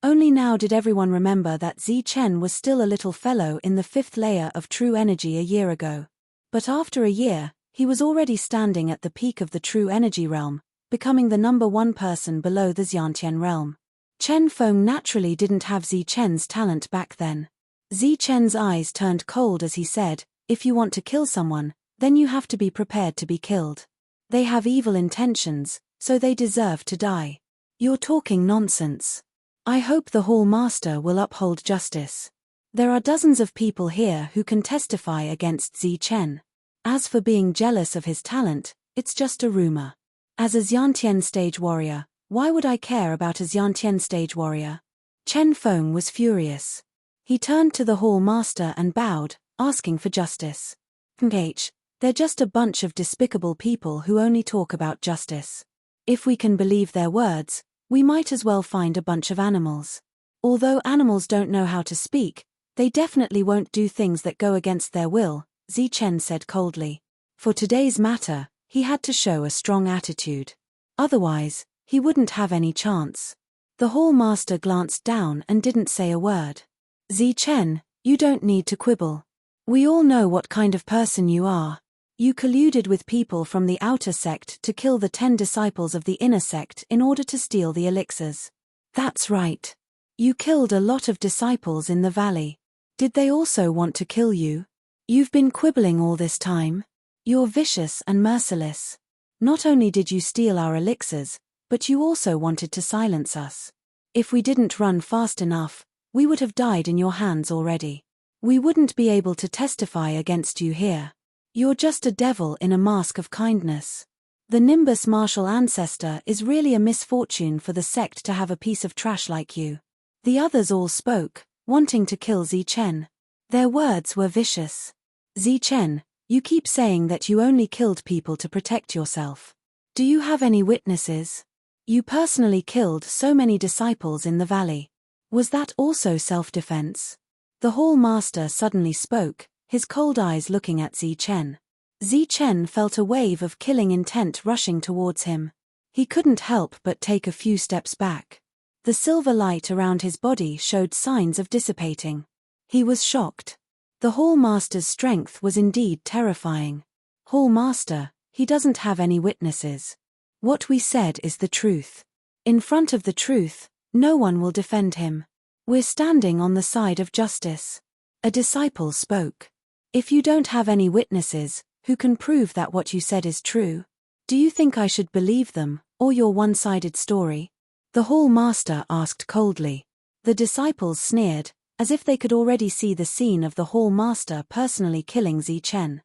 A: Only now did everyone remember that Zi Chen was still a little fellow in the 5th layer of true energy a year ago. But after a year, he was already standing at the peak of the true energy realm, becoming the number 1 person below the Xiantian realm. Chen Feng naturally didn't have Zi Chen's talent back then. Zi Chen's eyes turned cold as he said, "If you want to kill someone, then you have to be prepared to be killed. They have evil intentions, so they deserve to die." You're talking nonsense. I hope the Hall Master will uphold justice. There are dozens of people here who can testify against Zi Chen. As for being jealous of his talent, it's just a rumor. As a Xiantian stage warrior, why would I care about a Xiantian stage warrior? Chen Feng was furious. He turned to the Hall Master and bowed, asking for justice. They're just a bunch of despicable people who only talk about justice. If we can believe their words, we might as well find a bunch of animals. Although animals don't know how to speak, they definitely won't do things that go against their will, Zi Chen said coldly. For today's matter, he had to show a strong attitude. Otherwise, he wouldn't have any chance. The Hall Master glanced down and didn't say a word. Zi Chen, you don't need to quibble. We all know what kind of person you are. You colluded with people from the outer sect to kill the 10 disciples of the inner sect in order to steal the elixirs. That's right. You killed a lot of disciples in the valley. Did they also want to kill you? You've been quibbling all this time. You're vicious and merciless. Not only did you steal our elixirs, but you also wanted to silence us. If we didn't run fast enough, we would have died in your hands already. We wouldn't be able to testify against you here. You're just a devil in a mask of kindness. The Nimbus martial ancestor is really a misfortune for the sect to have a piece of trash like you. The others all spoke, wanting to kill Zi Chen. Their words were vicious. Zi Chen, you keep saying that you only killed people to protect yourself. Do you have any witnesses? You personally killed so many disciples in the valley. Was that also self-defense? The Hall Master suddenly spoke, his cold eyes looking at Zi Chen. Zi Chen felt a wave of killing intent rushing towards him. He couldn't help but take a few steps back. The silver light around his body showed signs of dissipating. He was shocked. The Hall Master's strength was indeed terrifying. Hall Master, he doesn't have any witnesses. What we said is the truth. In front of the truth, no one will defend him. We're standing on the side of justice. A disciple spoke. If you don't have any witnesses, who can prove that what you said is true? Do you think I should believe them, or your one-sided story? The Hall Master asked coldly. The disciples sneered, as if they could already see the scene of the Hall Master personally killing Zi Chen.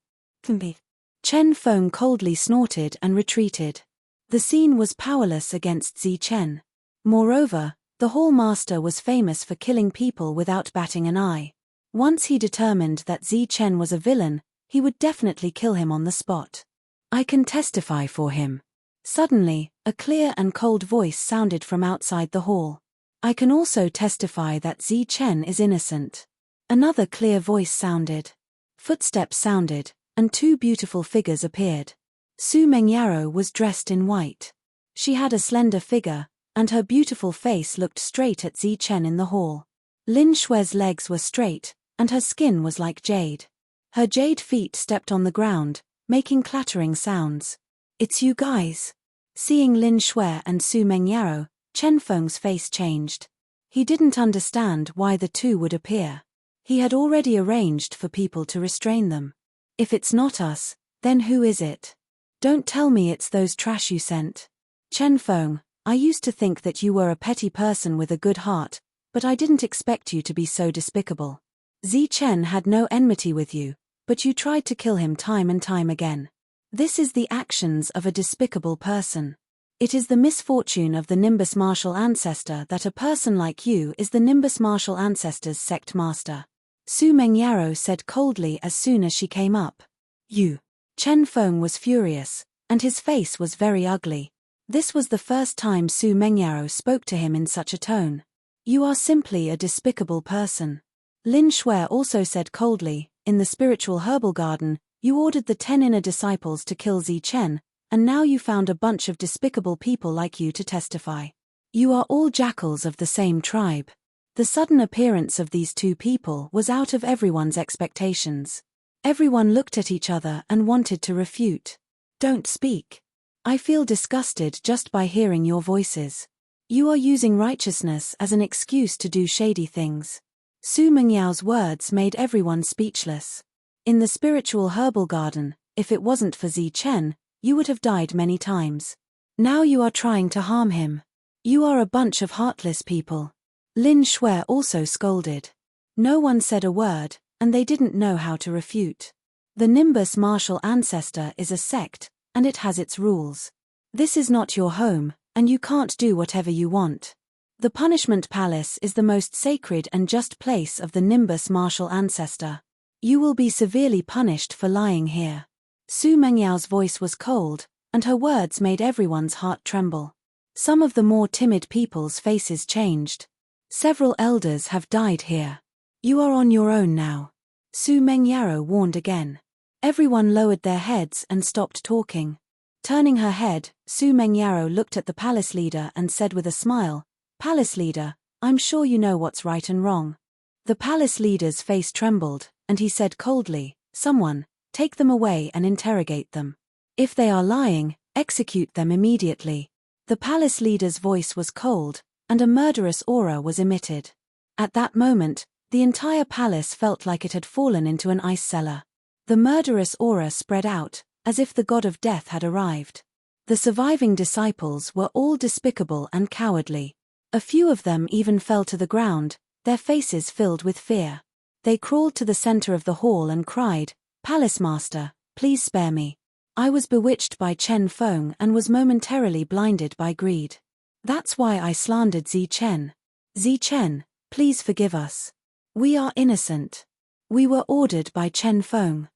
A: Chen Feng coldly snorted and retreated. The scene was powerless against Zi Chen. Moreover, the Hall Master was famous for killing people without batting an eye. Once he determined that Zi Chen was a villain, he would definitely kill him on the spot. I can testify for him. Suddenly, a clear and cold voice sounded from outside the hall. I can also testify that Zi Chen is innocent. Another clear voice sounded. Footsteps sounded, and 2 beautiful figures appeared. Su Mengyaro was dressed in white. She had a slender figure, and her beautiful face looked straight at Zi Chen in the hall. Lin Shue's legs were straight, and her skin was like jade. Her jade feet stepped on the ground, making clattering sounds. It's you guys. Seeing Lin Shui and Su Mengyaro, Chen Feng's face changed. He didn't understand why the two would appear. He had already arranged for people to restrain them. If it's not us, then who is it? Don't tell me it's those trash you sent. Chen Feng, I used to think that you were a petty person with a good heart, but I didn't expect you to be so despicable. Zi Chen had no enmity with you, but you tried to kill him time and time again. This is the actions of a despicable person. It is the misfortune of the Nimbus martial ancestor that a person like you is the Nimbus martial ancestor's sect master. Su Mengyaro said coldly as soon as she came up. You. Chen Feng was furious, and his face was very ugly. This was the first time Su Mengyao spoke to him in such a tone. You are simply a despicable person. Lin Shui also said coldly, in the spiritual herbal garden, you ordered the 10 inner disciples to kill Zi Chen, and now you found a bunch of despicable people like you to testify. You are all jackals of the same tribe. The sudden appearance of these two people was out of everyone's expectations. Everyone looked at each other and wanted to refute. Don't speak. I feel disgusted just by hearing your voices. You are using righteousness as an excuse to do shady things. Su Mengyao's words made everyone speechless. In the spiritual herbal garden, if it wasn't for Zi Chen, you would have died many times. Now you are trying to harm him. You are a bunch of heartless people. Lin Shui also scolded. No one said a word, and they didn't know how to refute. The Nimbus martial ancestor is a sect, and it has its rules. This is not your home, and you can't do whatever you want. The punishment palace is the most sacred and just place of the Nimbus martial ancestor. You will be severely punished for lying here. Su Mengyao's voice was cold, and her words made everyone's heart tremble. Some of the more timid people's faces changed. Several elders have died here. You are on your own now. Su Mengyao warned again. Everyone lowered their heads and stopped talking. Turning her head, Su Mengyao looked at the palace leader and said with a smile, Palace leader, I'm sure you know what's right and wrong. The palace leader's face trembled, and he said coldly, Someone, take them away and interrogate them. If they are lying, execute them immediately. The palace leader's voice was cold, and a murderous aura was emitted. At that moment, the entire palace felt like it had fallen into an ice cellar. The murderous aura spread out, as if the god of death had arrived. The surviving disciples were all despicable and cowardly. A few of them even fell to the ground, their faces filled with fear. They crawled to the center of the hall and cried, Palace Master, please spare me. I was bewitched by Chen Feng and was momentarily blinded by greed. That's why I slandered Zi Chen. Zi Chen, please forgive us. We are innocent. We were ordered by Chen Feng.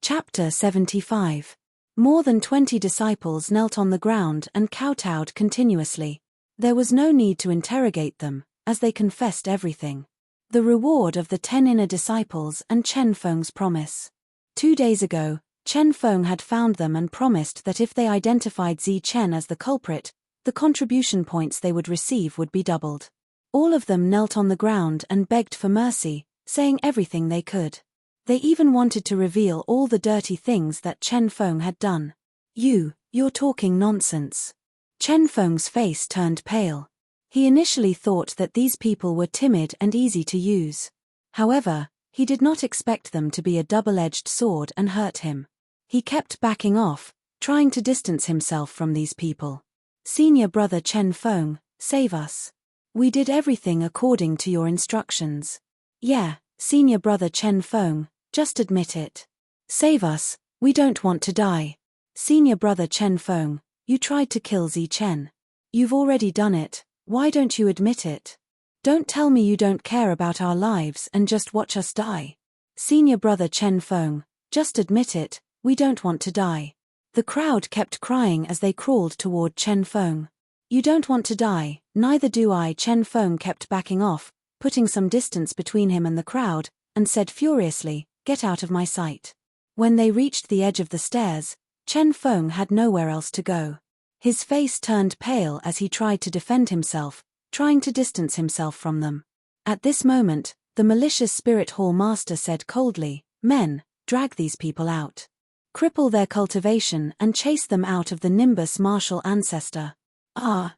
A: Chapter 75. More than 20 disciples knelt on the ground and kowtowed continuously. There was no need to interrogate them, as they confessed everything. The reward of the 10 inner disciples and Chen Feng's promise. 2 days ago, Chen Feng had found them and promised that if they identified Zi Chen as the culprit, the contribution points they would receive would be doubled. All of them knelt on the ground and begged for mercy, saying everything they could. They even wanted to reveal all the dirty things that Chen Feng had done. You're talking nonsense. Chen Feng's face turned pale. He initially thought that these people were timid and easy to use. However, he did not expect them to be a double-edged sword and hurt him. He kept backing off, trying to distance himself from these people. Senior brother Chen Feng, save us. We did everything according to your instructions. Yeah, senior brother Chen Feng, just admit it. Save us, we don't want to die. Senior brother Chen Feng, you tried to kill Zi Chen. You've already done it, why don't you admit it? Don't tell me you don't care about our lives and just watch us die. Senior brother Chen Feng, just admit it, we don't want to die. The crowd kept crying as they crawled toward Chen Feng. You don't want to die, neither do I. Chen Feng kept backing off, putting some distance between him and the crowd, and said furiously, Get out of my sight. When they reached the edge of the stairs, Chen Feng had nowhere else to go. His face turned pale as he tried to defend himself, trying to distance himself from them. At this moment, the malicious spirit hall master said coldly, Men, drag these people out. Cripple their cultivation and chase them out of the Nimbus martial ancestor.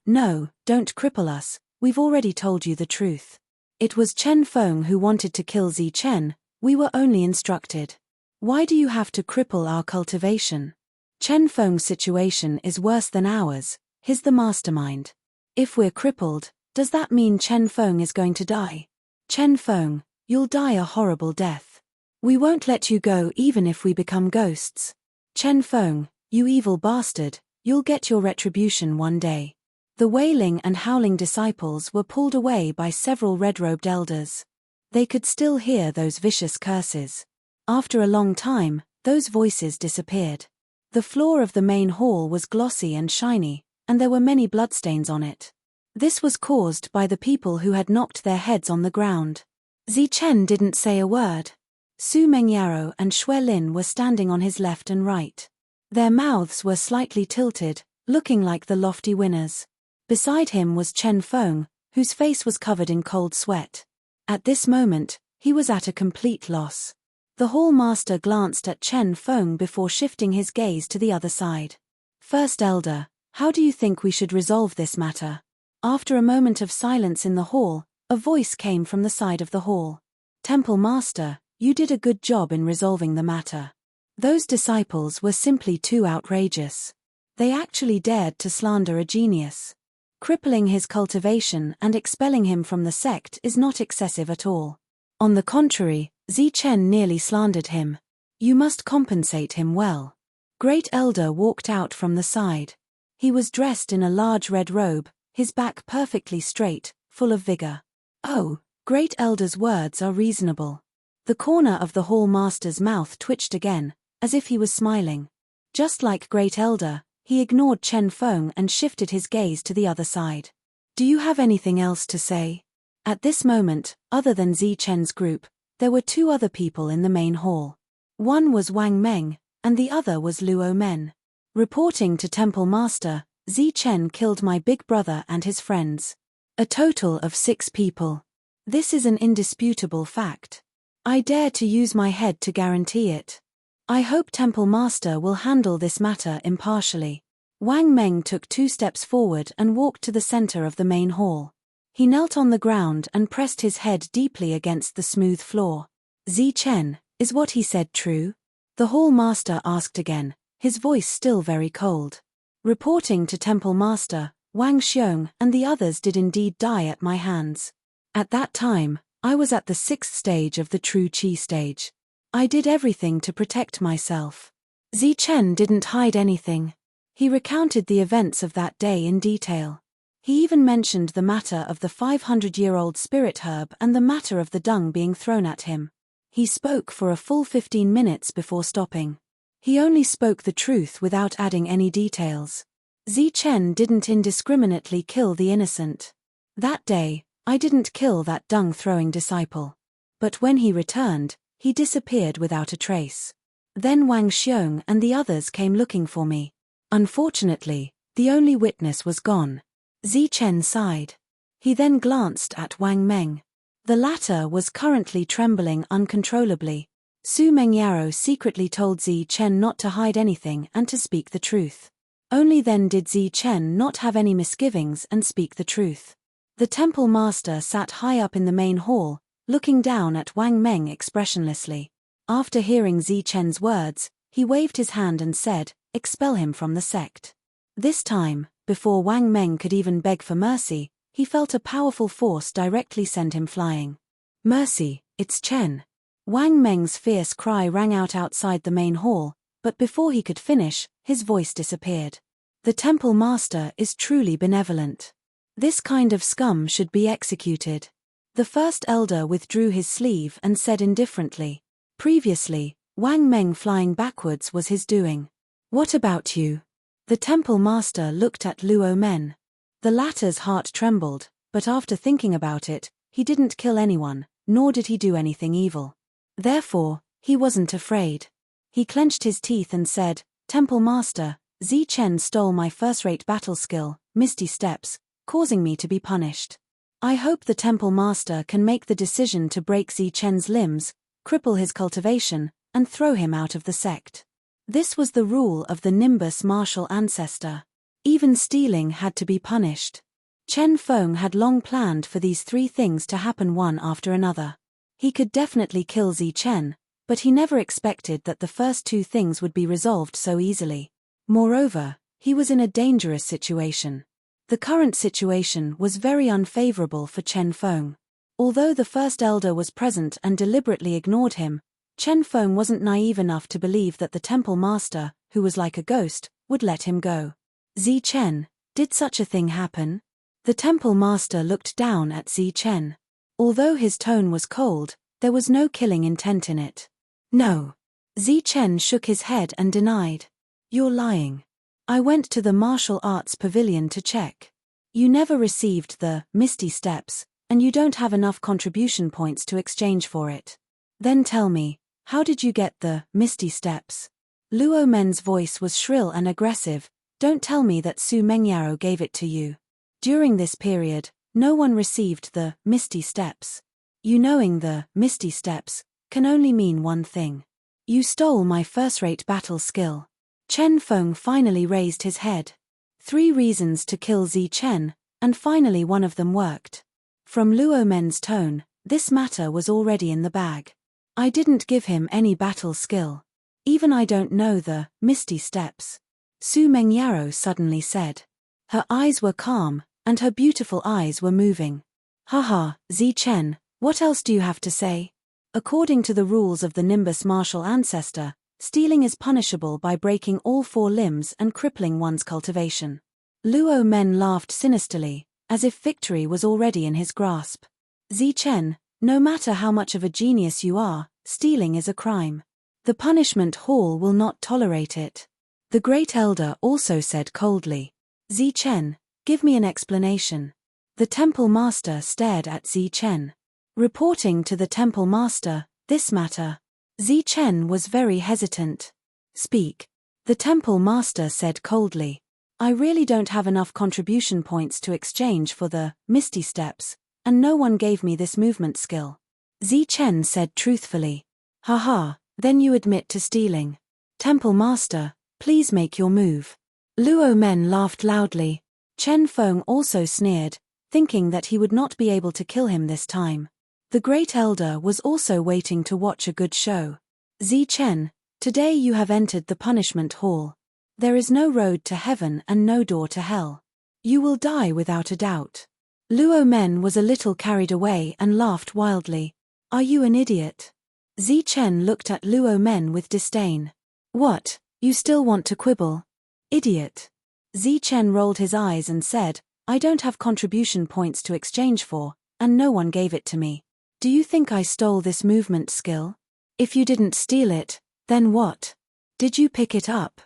A: No, don't cripple us, we've already told you the truth. It was Chen Feng who wanted to kill Zi Chen, we were only instructed. Why do you have to cripple our cultivation? Chen Feng's situation is worse than ours, he's the mastermind. If we're crippled, does that mean Chen Feng is going to die? Chen Feng, you'll die a horrible death. We won't let you go even if we become ghosts. Chen Feng, you evil bastard, you'll get your retribution one day. The wailing and howling disciples were pulled away by several red-robed elders. They could still hear those vicious curses. After a long time, those voices disappeared. The floor of the main hall was glossy and shiny, and there were many bloodstains on it. This was caused by the people who had knocked their heads on the ground. Zichen didn't say a word. Su Mengyaro and Xue Lin were standing on his left and right. Their mouths were slightly tilted, looking like the lofty winners. Beside him was Chen Feng, whose face was covered in cold sweat. At this moment, he was at a complete loss. The hall master glanced at Chen Feng before shifting his gaze to the other side. First Elder, how do you think we should resolve this matter? After a moment of silence in the hall, a voice came from the side of the hall. Temple Master, you did a good job in resolving the matter. Those disciples were simply too outrageous. They actually dared to slander a genius. Crippling his cultivation and expelling him from the sect is not excessive at all. On the contrary, Zichen nearly slandered him. You must compensate him well. Great Elder walked out from the side. He was dressed in a large red robe, his back perfectly straight, full of vigor. Oh, Great Elder's words are reasonable. The corner of the hall master's mouth twitched again, as if he was smiling. Just like Great Elder, he ignored Chen Feng and shifted his gaze to the other side. Do you have anything else to say? At this moment, other than Zichen's group, there were two other people in the main hall. One was Wang Meng, and the other was Luo Men. Reporting to Temple Master, Zichen killed my big brother and his friends. A total of 6 people. This is an indisputable fact. I dare to use my head to guarantee it. I hope Temple Master will handle this matter impartially. Wang Meng took 2 steps forward and walked to the center of the main hall. He knelt on the ground and pressed his head deeply against the smooth floor. Zichen, is what he said true? The hall master asked again, his voice still very cold. Reporting to Temple Master, Wang Xiong and the others did indeed die at my hands. At that time, I was at the 6th stage of the true Qi stage. I did everything to protect myself. Zichen didn't hide anything. He recounted the events of that day in detail. He even mentioned the matter of the 500-year-old spirit herb and the matter of the dung being thrown at him. He spoke for a full 15 minutes before stopping. He only spoke the truth without adding any details. Zichen didn't indiscriminately kill the innocent. That day, I didn't kill that dung-throwing disciple. But when he returned, he disappeared without a trace. Then Wang Xiong and the others came looking for me. Unfortunately, the only witness was gone. Zichen sighed. He then glanced at Wang Meng. The latter was currently trembling uncontrollably. Su Mengyaro secretly told Zichen not to hide anything and to speak the truth. Only then did Zichen not have any misgivings and speak the truth. The temple master sat high up in the main hall, looking down at Wang Meng expressionlessly. After hearing Zichen's words, he waved his hand and said, "Expel him from the sect." This time, before Wang Meng could even beg for mercy, he felt a powerful force directly send him flying. "Mercy, it's Chen." Wang Meng's fierce cry rang out outside the main hall, but before he could finish, his voice disappeared. The temple master is truly benevolent. This kind of scum should be executed. The first elder withdrew his sleeve and said indifferently, "Previously, Wang Meng flying backwards was his doing. What about you?" The temple master looked at Luo Men. The latter's heart trembled, but after thinking about it, he didn't kill anyone, nor did he do anything evil. Therefore, he wasn't afraid. He clenched his teeth and said, "Temple Master, Zichen stole my first-rate battle skill, Misty Steps, causing me to be punished. I hope the Temple Master can make the decision to break Zichen's limbs, cripple his cultivation, and throw him out of the sect." This was the rule of the Nimbus martial ancestor. Even stealing had to be punished. Chen Feng had long planned for these 3 things to happen one after another. He could definitely kill Zichen, but he never expected that the first 2 things would be resolved so easily. Moreover, he was in a dangerous situation. The current situation was very unfavorable for Chen Feng. Although the first elder was present and deliberately ignored him, Chen Feng wasn't naive enough to believe that the temple master, who was like a ghost, would let him go. "Zichen, did such a thing happen?" The temple master looked down at Zichen. Although his tone was cold, there was no killing intent in it. "No." Zichen shook his head and denied. You're lying. I went to the martial arts pavilion to check. You never received the misty steps, and you don't have enough contribution points to exchange for it. Then tell me, how did you get the misty steps? Luo Men's voice was shrill and aggressive. Don't tell me that Su Mengyaro gave it to you. During this period, no one received the misty steps. You knowing the misty steps can only mean one thing. You stole my first-rate battle skill. Chen Feng finally raised his head. 3 reasons to kill Zi Chen, and finally one of them worked. From Luo Men's tone, this matter was already in the bag. I didn't give him any battle skill. Even I don't know the misty steps. Su Mengyaro suddenly said. Her eyes were calm, and her beautiful eyes were moving. Haha, Zi Chen, what else do you have to say? According to the rules of the Nimbus martial ancestor, stealing is punishable by breaking all 4 limbs and crippling one's cultivation. Luo Men laughed sinisterly, as if victory was already in his grasp. Zi Chen, no matter how much of a genius you are, stealing is a crime. The punishment hall will not tolerate it. The Great Elder also said coldly. Zi Chen, give me an explanation. The Temple Master stared at Zi Chen. Reporting to the Temple Master, this matter. Zi Chen was very hesitant. Speak. The Temple Master said coldly. I really don't have enough contribution points to exchange for the misty steps, and no one gave me this movement skill. Zi Chen said truthfully. Haha, then you admit to stealing. Temple Master, please make your move. Luo Men laughed loudly. Chen Feng also sneered, thinking that he would not be able to kill him this time. The Great Elder was also waiting to watch a good show. Zi Chen, today you have entered the punishment hall. There is no road to heaven and no door to hell. You will die without a doubt. Luo Men was a little carried away and laughed wildly. Are you an idiot? Zi Chen looked at Luo Men with disdain. What, you still want to quibble? Idiot. Zi Chen rolled his eyes and said, I don't have contribution points to exchange for, and no one gave it to me. Do you think I stole this movement skill? If you didn't steal it, then what? Did you pick it up?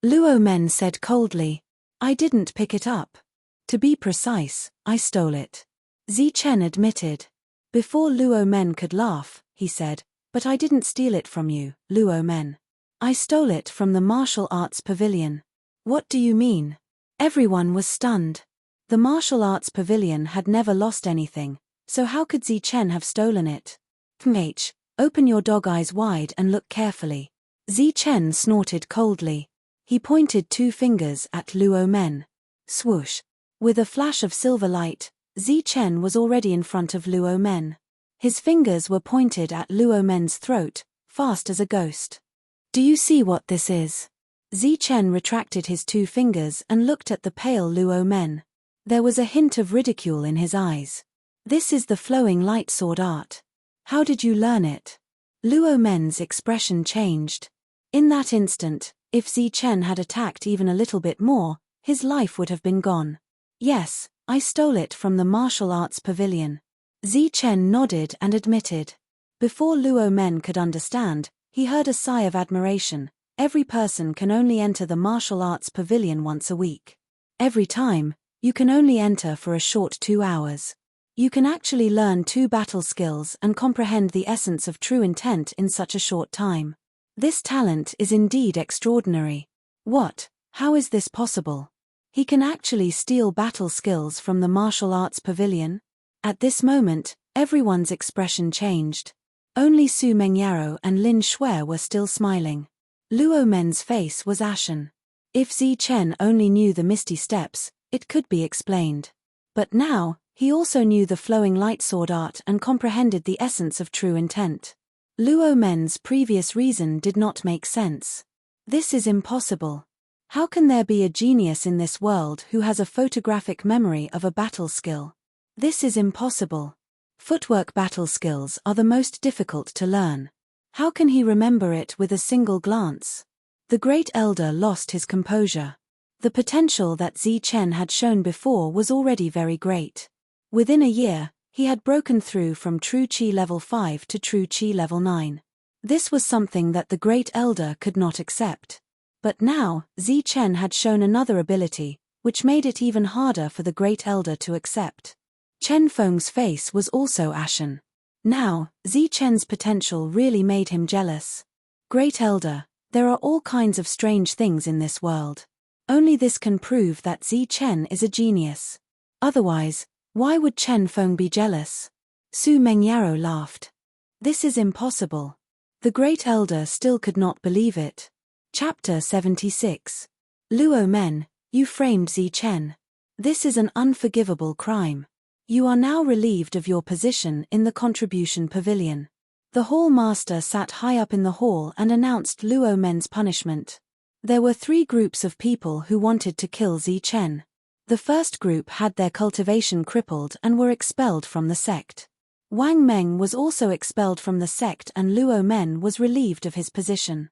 A: Luo Men said coldly. I didn't pick it up. To be precise, I stole it. Zi Chen admitted. Before Luo Men could laugh, he said, but I didn't steal it from you, Luo Men. I stole it from the martial arts pavilion. What do you mean? Everyone was stunned. The martial arts pavilion had never lost anything. So how could Zi Chen have stolen it? Open your dog eyes wide and look carefully. Zi Chen snorted coldly. He pointed 2 fingers at Luo Men. Swoosh. With a flash of silver light, Zi Chen was already in front of Luo Men. His fingers were pointed at Luo Men's throat, fast as a ghost. Do you see what this is? Zi Chen retracted his 2 fingers and looked at the pale Luo Men. There was a hint of ridicule in his eyes. This is the flowing light sword art. How did you learn it? Luo Men's expression changed. In that instant, if Zi Chen had attacked even a little bit more, his life would have been gone. Yes, I stole it from the martial arts pavilion. Zi Chen nodded and admitted. Before Luo Men could understand, he heard a sigh of admiration. Every person can only enter the martial arts pavilion once a week. Every time, you can only enter for a short 2 hours. You can actually learn 2 battle skills and comprehend the essence of true intent in such a short time. This talent is indeed extraordinary. What? How is this possible? He can actually steal battle skills from the martial arts pavilion? At this moment, everyone's expression changed. Only Su Mengyaro and Lin Shui were still smiling. Luo Men's face was ashen. If Zi Chen only knew the misty steps, it could be explained. But now, he also knew the flowing light sword art and comprehended the essence of true intent. Luo Men's previous reason did not make sense. This is impossible. How can there be a genius in this world who has a photographic memory of a battle skill? This is impossible. Footwork battle skills are the most difficult to learn. How can he remember it with a single glance? The Great Elder lost his composure. The potential that Zi Chen had shown before was already very great. Within a year, he had broken through from True Qi level 5 to True Qi level 9. This was something that the Great Elder could not accept. But now, Zi Chen had shown another ability, which made it even harder for the Great Elder to accept. Chen Feng's face was also ashen. Now, Zi Chen's potential really made him jealous. Great Elder, there are all kinds of strange things in this world. Only this can prove that Zi Chen is a genius. Otherwise, why would Chen Feng be jealous? Su Mengyaro laughed. This is impossible. The Great Elder still could not believe it. Chapter 76. Luo Men, you framed Zi Chen. This is an unforgivable crime. You are now relieved of your position in the contribution pavilion. The hall master sat high up in the hall and announced Luo Men's punishment. There were 3 groups of people who wanted to kill Zi Chen. The first group had their cultivation crippled and were expelled from the sect. Wang Meng was also expelled from the sect and Luo Men was relieved of his position.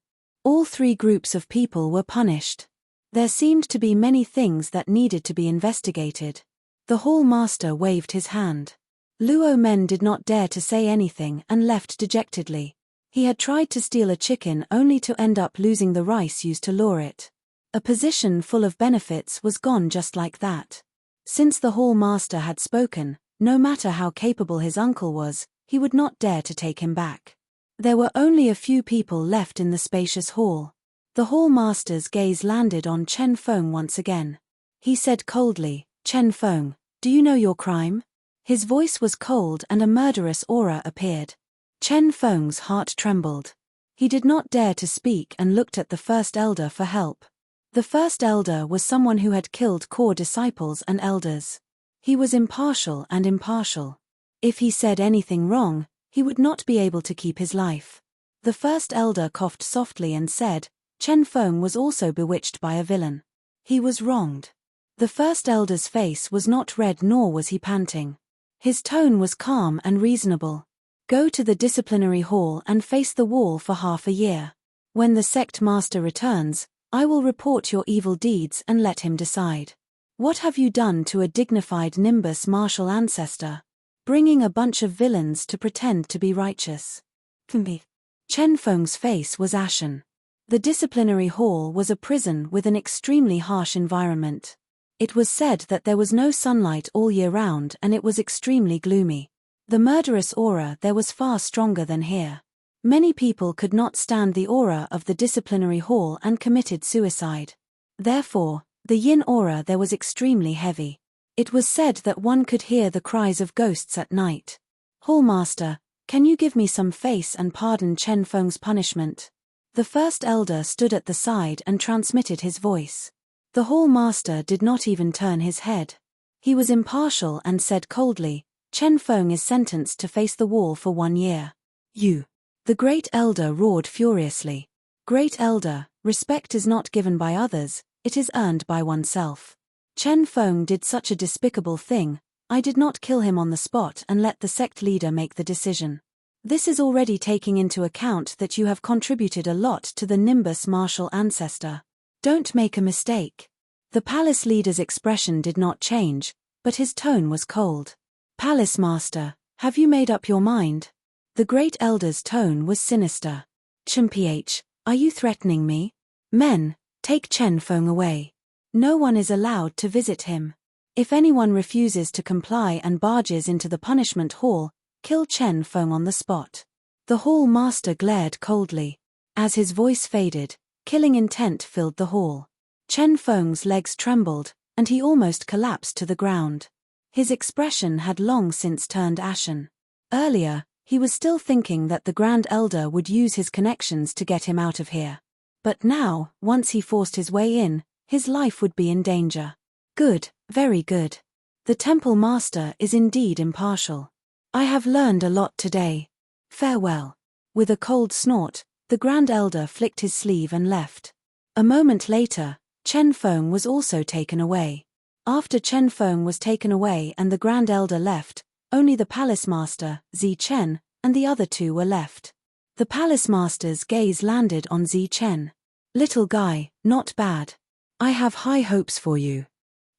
A: All 3 groups of people were punished. There seemed to be many things that needed to be investigated. The hall master waved his hand. Luo Men did not dare to say anything and left dejectedly. He had tried to steal a chicken only to end up losing the rice used to lure it. A position full of benefits was gone just like that. Since the hall master had spoken, no matter how capable his uncle was, he would not dare to take him back. There were only a few people left in the spacious hall. The hall master's gaze landed on Chen Feng once again. He said coldly, "Chen Feng, do you know your crime?" His voice was cold and a murderous aura appeared. Chen Feng's heart trembled. He did not dare to speak and looked at the first elder for help. The first elder was someone who had killed core disciples and elders. He was impartial and impartial. If he said anything wrong, he would not be able to keep his life. The first elder coughed softly and said, Chen Feng was also bewitched by a villain. He was wronged. The first elder's face was not red nor was he panting. His tone was calm and reasonable. Go to the disciplinary hall and face the wall for half a year. When the sect master returns, I will report your evil deeds and let him decide. What have you done to a dignified Nimbus martial ancestor? Bringing a bunch of villains to pretend to be righteous. Chen Feng's face was ashen. The disciplinary hall was a prison with an extremely harsh environment. It was said that there was no sunlight all year round and it was extremely gloomy. The murderous aura there was far stronger than here. Many people could not stand the aura of the disciplinary hall and committed suicide. Therefore, the yin aura there was extremely heavy. It was said that one could hear the cries of ghosts at night. Hallmaster, can you give me some face and pardon Chen Feng's punishment? The first elder stood at the side and transmitted his voice. The hallmaster did not even turn his head. He was impartial and said coldly, Chen Feng is sentenced to face the wall for 1 year. You. The great elder roared furiously. Great elder, respect is not given by others, it is earned by oneself. Chen Feng did such a despicable thing, I did not kill him on the spot and let the sect leader make the decision. This is already taking into account that you have contributed a lot to the Nimbus martial ancestor. Don't make a mistake. The palace leader's expression did not change, but his tone was cold. Palace master, have you made up your mind? The great elder's tone was sinister. Chen-ph, are you threatening me? Men, take Chen Feng away. No one is allowed to visit him. If anyone refuses to comply and barges into the punishment hall, kill Chen Feng on the spot. The hall master glared coldly. As his voice faded, killing intent filled the hall. Chen Feng's legs trembled, and he almost collapsed to the ground. His expression had long since turned ashen. Earlier, he was still thinking that the Grand Elder would use his connections to get him out of here. But now, once he forced his way in, his life would be in danger. Good, very good. The Temple Master is indeed impartial. I have learned a lot today. Farewell. With a cold snort, the Grand Elder flicked his sleeve and left. A moment later, Chen Feng was also taken away. After Chen Feng was taken away and the Grand Elder left, only the Palace Master, Zi Chen, and the other 2 were left. The Palace Master's gaze landed on Zi Chen. Little guy, not bad. I have high hopes for you.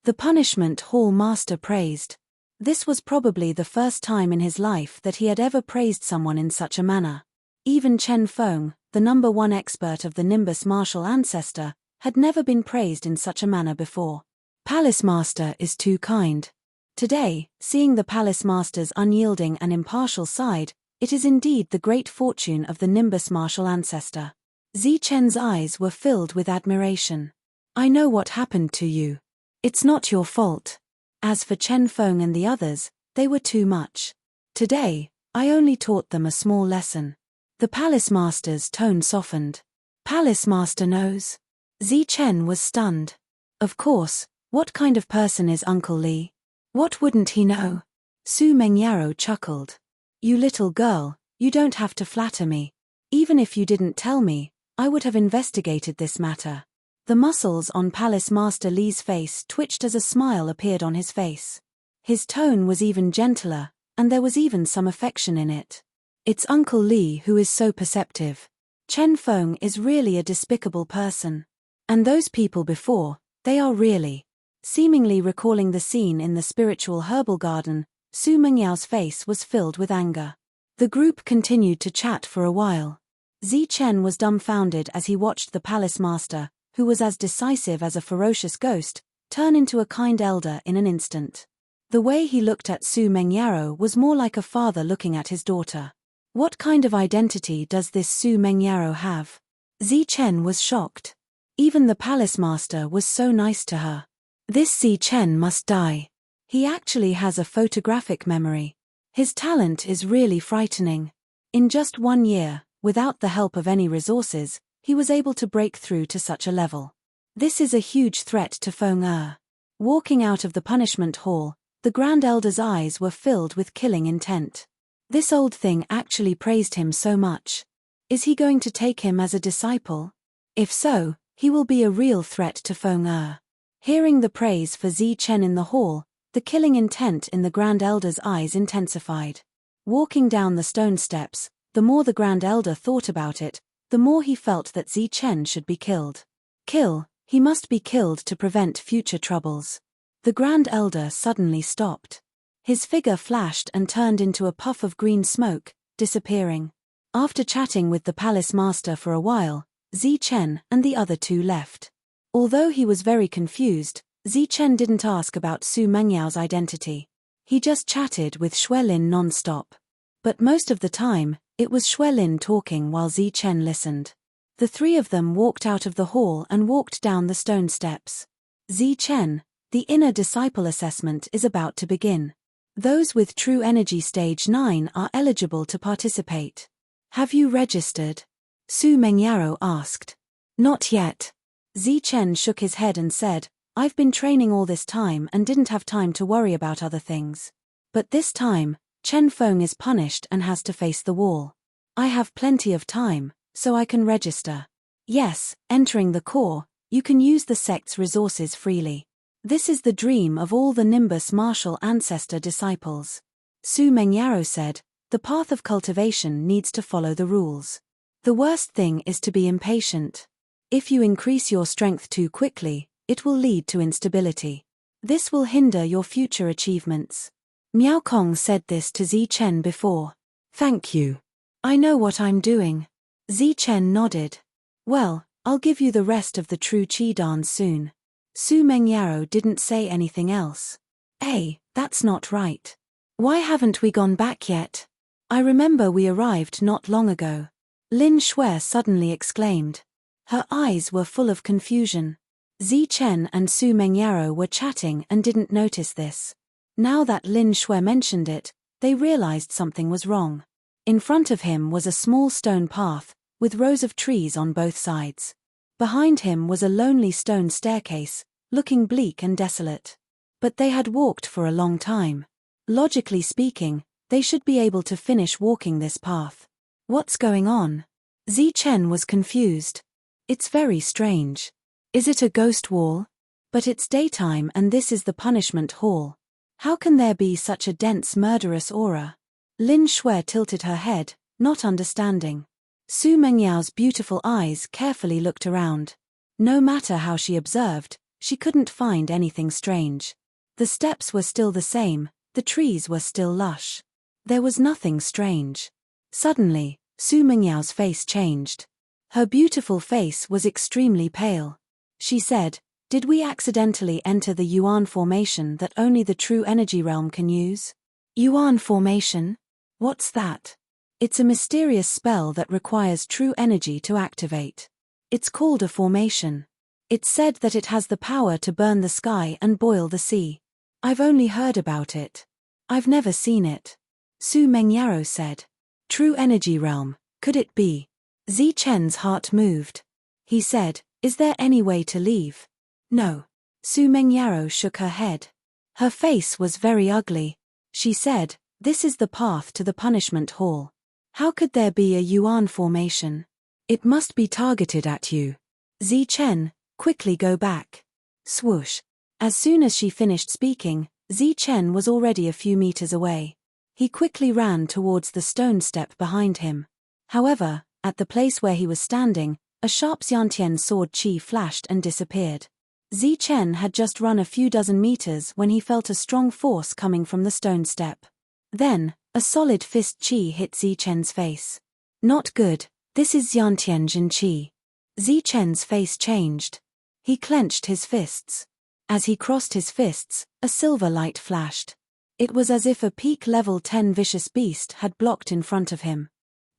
A: The punishment hall master praised. This was probably the first time in his life that he had ever praised someone in such a manner. Even Chen Feng, the #1 expert of the Nimbus martial ancestor, had never been praised in such a manner before. Palace Master is too kind. Today, seeing the Palace Master's unyielding and impartial side, it is indeed the great fortune of the Nimbus martial ancestor. Zichen's eyes were filled with admiration. I know what happened to you. It's not your fault. As for Chen Feng and the others, they were too much. Today, I only taught them a small lesson. The Palace Master's tone softened. Palace Master knows. Zichen was stunned. Of course, what kind of person is Uncle Li? What wouldn't he know? Su Mengyaro chuckled. You little girl, you don't have to flatter me. Even if you didn't tell me, I would have investigated this matter. The muscles on Palace Master Li's face twitched as a smile appeared on his face. His tone was even gentler, and there was even some affection in it. It's Uncle Li who is so perceptive. Chen Feng is really a despicable person. And those people before, they are really. Seemingly recalling the scene in the spiritual herbal garden, Su Mengyao's face was filled with anger. The group continued to chat for a while. Zichen was dumbfounded as he watched the Palace Master, who was as decisive as a ferocious ghost, turn into a kind elder in an instant. The way he looked at Su Mengyaro was more like a father looking at his daughter. What kind of identity does this Su Mengyaro have? Zichen was shocked. Even the Palace Master was so nice to her. This Zichen must die. He actually has a photographic memory. His talent is really frightening. In just 1 year, without the help of any resources, he was able to break through to such a level. This is a huge threat to Feng Er. Walking out of the punishment hall, the Grand Elder's eyes were filled with killing intent. This old thing actually praised him so much. Is he going to take him as a disciple? If so, he will be a real threat to Feng Er. Hearing the praise for Zichen in the hall, the killing intent in the Grand Elder's eyes intensified. Walking down the stone steps, the more the Grand Elder thought about it, the more he felt that Zichen should be killed. Kill, he must be killed to prevent future troubles. The Grand Elder suddenly stopped. His figure flashed and turned into a puff of green smoke, disappearing. After chatting with the Palace Master for a while, Zichen and the other two left. Although he was very confused, Zichen didn't ask about Su Mengyao's identity. He just chatted with Xuelin non-stop. But most of the time, it was Xuelin talking while Zichen listened. The three of them walked out of the hall and walked down the stone steps. Zichen, the inner disciple assessment is about to begin. Those with True Energy Stage 9 are eligible to participate. Have you registered? Su Mengyaro asked. Not yet. Zichen shook his head and said, I've been training all this time and didn't have time to worry about other things. But this time, Chen Feng is punished and has to face the wall. I have plenty of time, so I can register. Yes, entering the core, you can use the sect's resources freely. This is the dream of all the Nimbus martial ancestor disciples. Su Mengyaro said, the path of cultivation needs to follow the rules. The worst thing is to be impatient. If you increase your strength too quickly, it will lead to instability. This will hinder your future achievements. Miao Kong said this to Zichen before. Thank you. I know what I'm doing. Zichen nodded. Well, I'll give you the rest of the true Qi dance soon. Su Mengyaro didn't say anything else. Hey, that's not right. Why haven't we gone back yet? I remember we arrived not long ago. Lin Shui suddenly exclaimed. Her eyes were full of confusion. Zichen and Su Mengyaro were chatting and didn't notice this. Now that Lin Shui mentioned it, they realized something was wrong. In front of him was a small stone path, with rows of trees on both sides. Behind him was a lonely stone staircase, looking bleak and desolate. But they had walked for a long time. Logically speaking, they should be able to finish walking this path. What's going on? Zichen was confused. It's very strange. Is it a ghost wall? But it's daytime and this is the punishment hall. How can there be such a dense murderous aura? Lin Shui tilted her head, not understanding. Su Mengyao's beautiful eyes carefully looked around. No matter how she observed, she couldn't find anything strange. The steps were still the same, the trees were still lush. There was nothing strange. Suddenly, Su Mengyao's face changed. Her beautiful face was extremely pale. she said. Did we accidentally enter the Yuan formation that only the true energy realm can use? Yuan formation? What's that? It's a mysterious spell that requires true energy to activate. It's called a formation. It's said that it has the power to burn the sky and boil the sea. I've only heard about it. I've never seen it. Su Mengyaro said. True energy realm, could it be? Zichen's heart moved. He said, is there any way to leave? No. Su Mengyaro shook her head. Her face was very ugly. She said, this is the path to the punishment hall. How could there be a Yuan formation? It must be targeted at you. Zichen, quickly go back. Swoosh. As soon as she finished speaking, Zichen was already a few meters away. He quickly ran towards the stone step behind him. However, at the place where he was standing, a sharp Xiantian sword chi flashed and disappeared. Zichen had just run a few dozen meters when he felt a strong force coming from the stone step. Then, a solid fist chi hit Zichen's face. Not good, this is Xiantian Jin Chi. Zichen's face changed. He clenched his fists. As he crossed his fists, a silver light flashed. It was as if a peak level 10 vicious beast had blocked in front of him.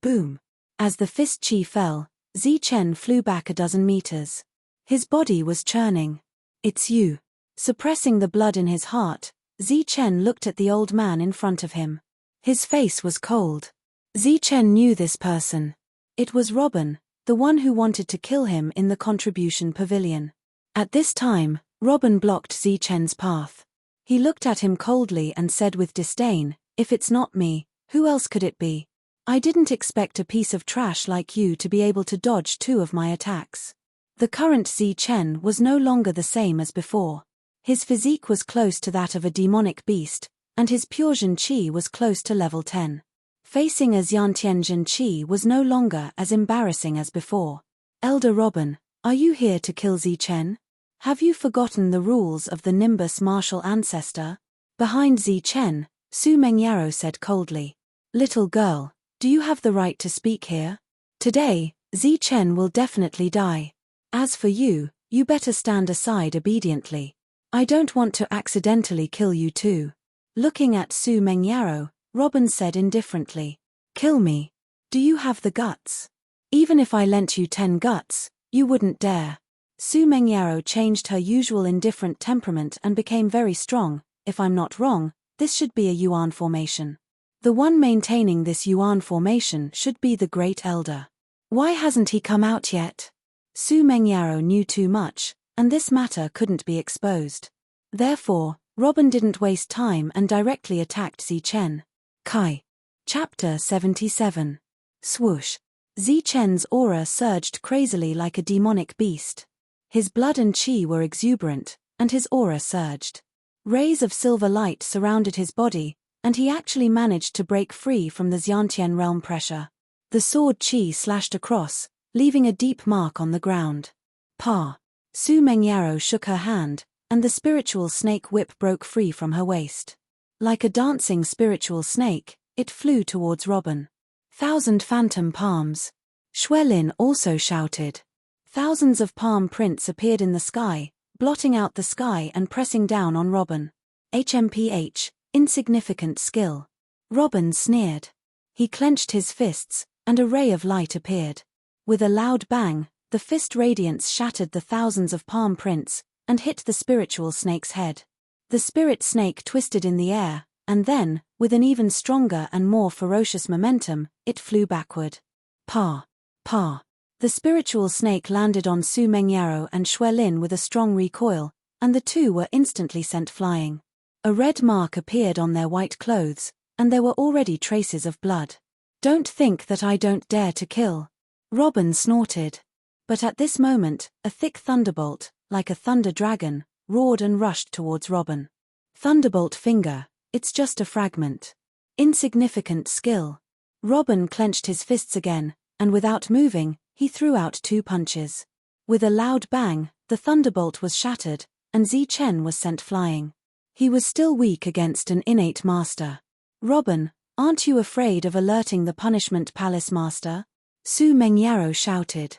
A: Boom. As the fist chi fell, Zichen flew back a dozen meters. His body was churning. It's you. Suppressing the blood in his heart, Zichen looked at the old man in front of him. His face was cold. Zichen knew this person. It was Robin, the one who wanted to kill him in the contribution pavilion. At this time, Robin blocked Zichen's path. He looked at him coldly and said with disdain, if it's not me, who else could it be? I didn't expect a piece of trash like you to be able to dodge 2 of my attacks. The current Zichen was no longer the same as before. His physique was close to that of a demonic beast, and his pure Jin Chi was close to level 10. Facing a Xiantian Jin Chi was no longer as embarrassing as before. Elder Robin, are you here to kill Zichen? Have you forgotten the rules of the Nimbus martial ancestor? Behind Zichen, Su Mengyaro said coldly. Little girl, do you have the right to speak here? Today, Zichen will definitely die. As for you, you better stand aside obediently. I don't want to accidentally kill you too. Looking at Su Mengyaro, Robin said indifferently. Kill me. Do you have the guts? Even if I lent you 10 guts, you wouldn't dare. Su Mengyaro changed her usual indifferent temperament and became very strong. If I'm not wrong, this should be a Yuan formation. The one maintaining this Yuan formation should be the Great Elder. Why hasn't he come out yet? Su Mengyaro knew too much, and this matter couldn't be exposed. Therefore, Robin didn't waste time and directly attacked Zichen. Kai. Chapter 77. Swoosh. Zichen's aura surged crazily like a demonic beast. His blood and chi were exuberant, and his aura surged. Rays of silver light surrounded his body, and he actually managed to break free from the Xiantian realm pressure. The sword chi slashed across, leaving a deep mark on the ground. Pa. Su Mengyaro shook her hand, and the spiritual snake whip broke free from her waist. Like a dancing spiritual snake, it flew towards Robin. 1,000 phantom palms. Xuelin also shouted. Thousands of palm prints appeared in the sky, blotting out the sky and pressing down on Robin. HMPH, insignificant skill. Robin sneered. He clenched his fists, and a ray of light appeared. With a loud bang, the fist radiance shattered the thousands of palm prints, and hit the spiritual snake's head. The spirit snake twisted in the air, and then, with an even stronger and more ferocious momentum, it flew backward. Pa. Pa. The spiritual snake landed on Su Mengyaro and Xuelin with a strong recoil, and the two were instantly sent flying. A red mark appeared on their white clothes, and there were already traces of blood. Don't think that I don't dare to kill. Robin snorted. But at this moment, a thick thunderbolt, like a thunder dragon, roared and rushed towards Robin. Thunderbolt finger, it's just a fragment. Insignificant skill. Robin clenched his fists again, and without moving, he threw out 2 punches. With a loud bang, the thunderbolt was shattered, and Zichen was sent flying. He was still weak against an innate master. Robin, aren't you afraid of alerting the Punishment Palace Master? Su Mengyaro shouted.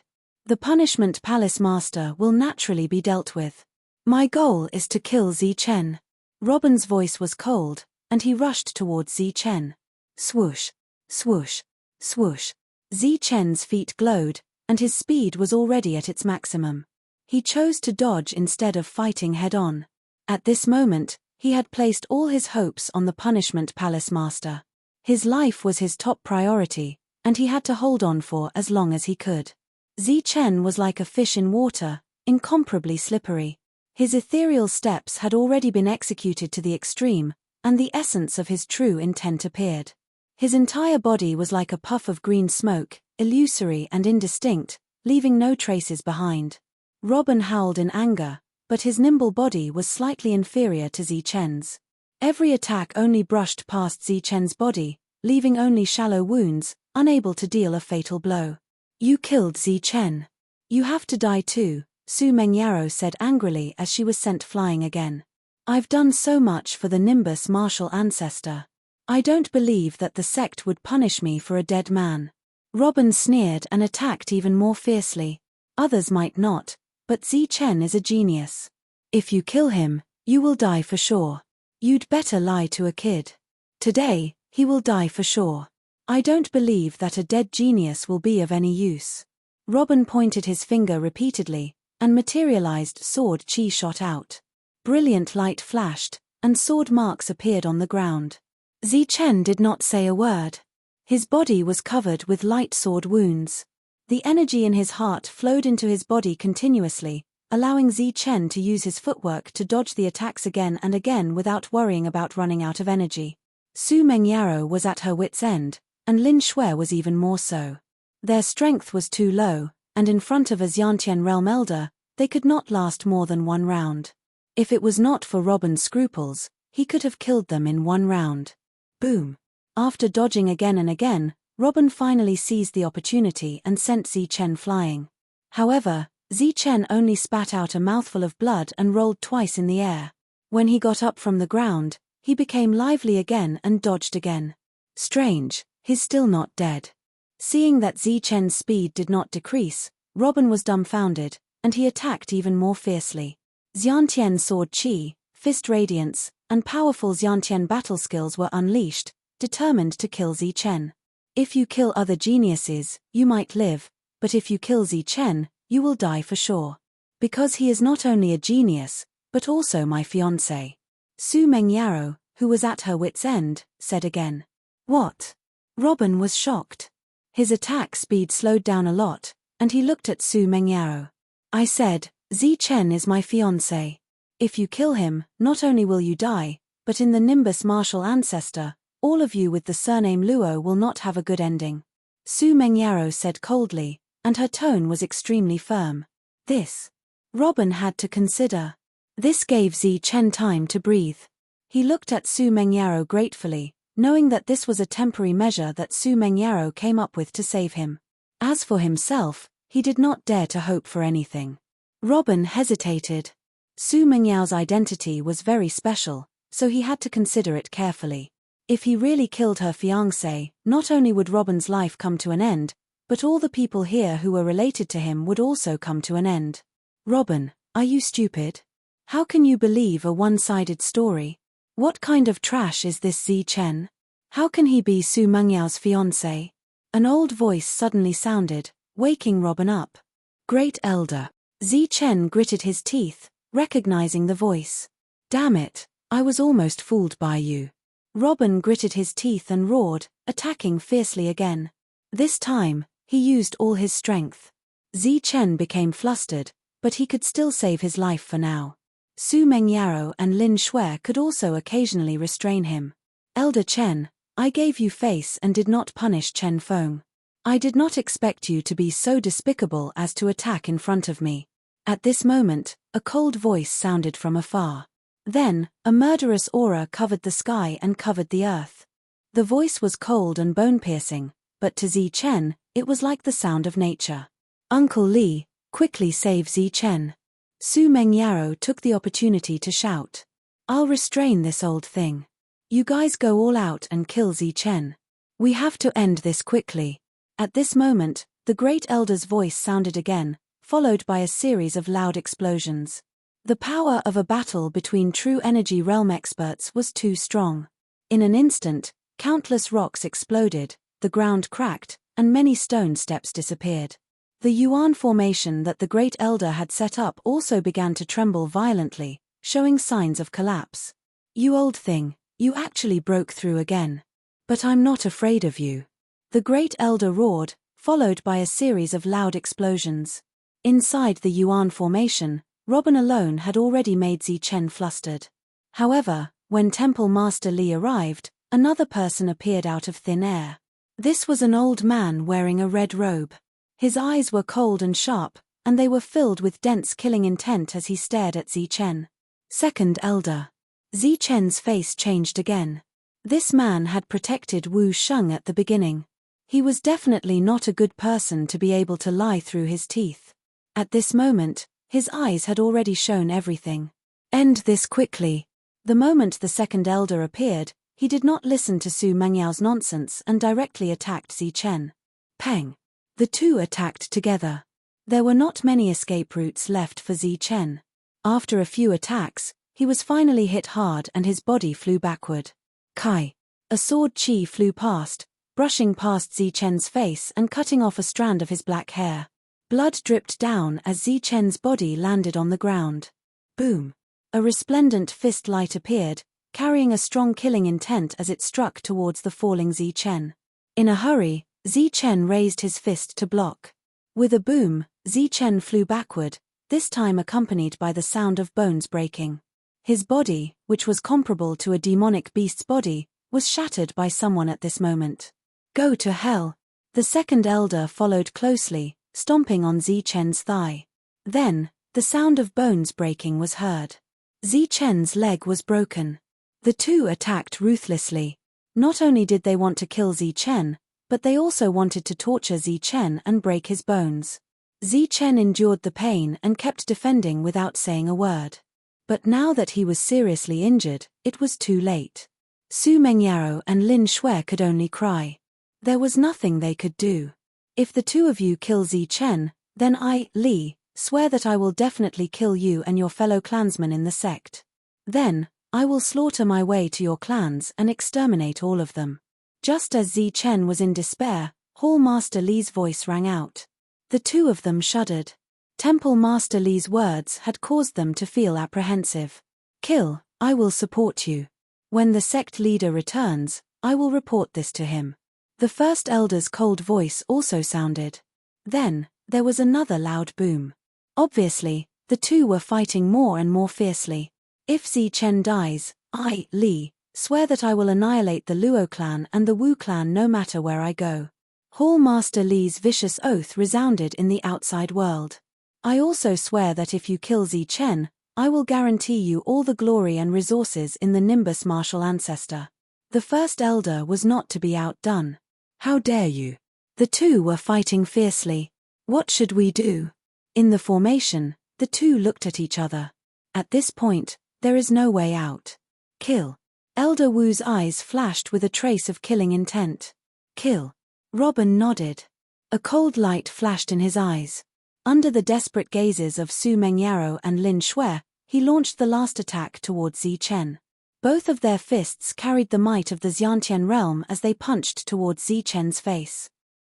A: The punishment palace master will naturally be dealt with. My goal is to kill Zi Chen. Robin's voice was cold, and he rushed towards Zi Chen. Swoosh, swoosh, swoosh. Zi Chen's feet glowed, and his speed was already at its maximum. He chose to dodge instead of fighting head-on. At this moment, he had placed all his hopes on the punishment palace master. His life was his top priority, and he had to hold on for as long as he could. Zi Chen was like a fish in water, incomparably slippery. His ethereal steps had already been executed to the extreme, and the essence of his true intent appeared. His entire body was like a puff of green smoke, illusory and indistinct, leaving no traces behind. Robin howled in anger, but his nimble body was slightly inferior to Zi Chen's. Every attack only brushed past Zi Chen's body, leaving only shallow wounds, unable to deal a fatal blow. You killed Zi Chen. You have to die too, Su Mengyaro said angrily as she was sent flying again. I've done so much for the Nimbus martial ancestor. I don't believe that the sect would punish me for a dead man. Robin sneered and attacked even more fiercely. Others might not, but Zi Chen is a genius. If you kill him, you will die for sure. You'd better lie to a kid. Today, he will die for sure. I don't believe that a dead genius will be of any use. Robin pointed his finger repeatedly, and materialized sword chi shot out. Brilliant light flashed, and sword marks appeared on the ground. Zi Chen did not say a word. His body was covered with light sword wounds. The energy in his heart flowed into his body continuously, allowing Zi Chen to use his footwork to dodge the attacks again and again without worrying about running out of energy. Su Mengyaro was at her wit's end, and Lin Shui was even more so. Their strength was too low, and in front of a Xiantian realm elder, they could not last more than one round. If it was not for Robin's scruples, he could have killed them in one round. Boom. After dodging again and again, Robin finally seized the opportunity and sent Zi Chen flying. However, Zi Chen only spat out a mouthful of blood and rolled twice in the air. When he got up from the ground, he became lively again and dodged again. Strange, he's still not dead. Seeing that Zi Chen's speed did not decrease, Robin was dumbfounded, and he attacked even more fiercely. Xiantian sword chi, fist radiance, and powerful Xiantian battle skills were unleashed, determined to kill Zi Chen. If you kill other geniuses, you might live, but if you kill Zi Chen, you will die for sure. Because he is not only a genius, but also my fiancé. Su Mengyaro, who was at her wit's end, said again. What? Robin was shocked. His attack speed slowed down a lot, and he looked at Su Mengyaro. I said, Zi Chen is my fiancé. If you kill him, not only will you die, but in the Nimbus martial ancestor, all of you with the surname Luo will not have a good ending. Su Mengyaro said coldly, and her tone was extremely firm. This. Robin had to consider. This gave Zi Chen time to breathe. He looked at Su Mengyaro gratefully, knowing that this was a temporary measure that Su Mengyaro came up with to save him. As for himself, he did not dare to hope for anything. Robin hesitated. Su Mengyao's identity was very special, so he had to consider it carefully. If he really killed her fiancé, not only would Robin's life come to an end, but all the people here who were related to him would also come to an end. Robin, are you stupid? How can you believe a one-sided story? What kind of trash is this Zi Chen? How can he be Su Mengyao's fiancé? An old voice suddenly sounded, waking Robin up. Great Elder. Zi Chen gritted his teeth, recognizing the voice. Damn it, I was almost fooled by you. Robin gritted his teeth and roared, attacking fiercely again. This time, he used all his strength. Zi Chen became flustered, but he could still save his life for now. Su Mengyaro and Lin Shui could also occasionally restrain him. Elder Chen, I gave you face and did not punish Chen Feng. I did not expect you to be so despicable as to attack in front of me. At this moment, a cold voice sounded from afar. Then, a murderous aura covered the sky and covered the earth. The voice was cold and bone-piercing, but to Zi Chen, it was like the sound of nature. Uncle Li, quickly save Zi Chen. Su Mengyaro took the opportunity to shout. I'll restrain this old thing. You guys go all out and kill Zi Chen. We have to end this quickly. At this moment, The Great Elder's voice sounded again, followed by a series of loud explosions. The power of a battle between true energy realm experts was too strong. In an instant, countless rocks exploded, the ground cracked, and many stone steps disappeared. The Yuan formation that the Great Elder had set up also began to tremble violently, showing signs of collapse. "You old thing, you actually broke through again. But I'm not afraid of you," the Great Elder roared, followed by a series of loud explosions. Inside the Yuan formation, Robin alone had already made Zichen flustered. However, when Temple Master Li arrived, another person appeared out of thin air. This was an old man wearing a red robe. His eyes were cold and sharp, and they were filled with dense killing intent as he stared at Zichen. Second Elder. Zichen's face changed again. This man had protected Wu Sheng at the beginning. He was definitely not a good person to be able to lie through his teeth. At this moment, his eyes had already shown everything. End this quickly. The moment the second elder appeared, he did not listen to Su Mengyao's nonsense and directly attacked Zichen. Peng. The two attacked together. There were not many escape routes left for Zichen. After a few attacks, he was finally hit hard and his body flew backward. Kai. A sword chi flew past, brushing past Zichen's face and cutting off a strand of his black hair. Blood dripped down as Zichen's body landed on the ground. Boom. A resplendent fist light appeared, carrying a strong killing intent as it struck towards the falling Zichen. In a hurry, Zichen raised his fist to block. With a boom, Zichen flew backward, this time accompanied by the sound of bones breaking. His body, which was comparable to a demonic beast's body, was shattered by someone at this moment. Go to hell. The second elder followed closely, stomping on Zichen's thigh. Then, the sound of bones breaking was heard. Zichen's leg was broken. The two attacked ruthlessly. Not only did they want to kill Zichen, but they also wanted to torture Zichen and break his bones. Zichen endured the pain and kept defending without saying a word. But now that he was seriously injured, it was too late. Su Mengyao and Lin Shui could only cry. There was nothing they could do. If the two of you kill Zichen, then I, Li, swear that I will definitely kill you and your fellow clansmen in the sect. Then, I will slaughter my way to your clans and exterminate all of them. Just as Zichen was in despair, Hall Master Li's voice rang out. The two of them shuddered. Temple Master Li's words had caused them to feel apprehensive. Kill, I will support you. When the sect leader returns, I will report this to him. The first elder's cold voice also sounded. Then, there was another loud boom. Obviously, the two were fighting more and more fiercely. If Zichen dies, I, Li, swear that I will annihilate the Luo clan and the Wu clan no matter where I go. Hall Master Li's vicious oath resounded in the outside world. I also swear that if you kill Zichen, I will guarantee you all the glory and resources in the Nimbus martial ancestor. The first elder was not to be outdone. How dare you? The two were fighting fiercely. What should we do? In the formation, the two looked at each other. At this point, there is no way out. Kill. Elder Wu's eyes flashed with a trace of killing intent. Kill. Robin nodded. A cold light flashed in his eyes. Under the desperate gazes of Su Mengyao and Lin Shui, he launched the last attack towards Zichen. Both of their fists carried the might of the Xiantian realm as they punched towards Zichen's face.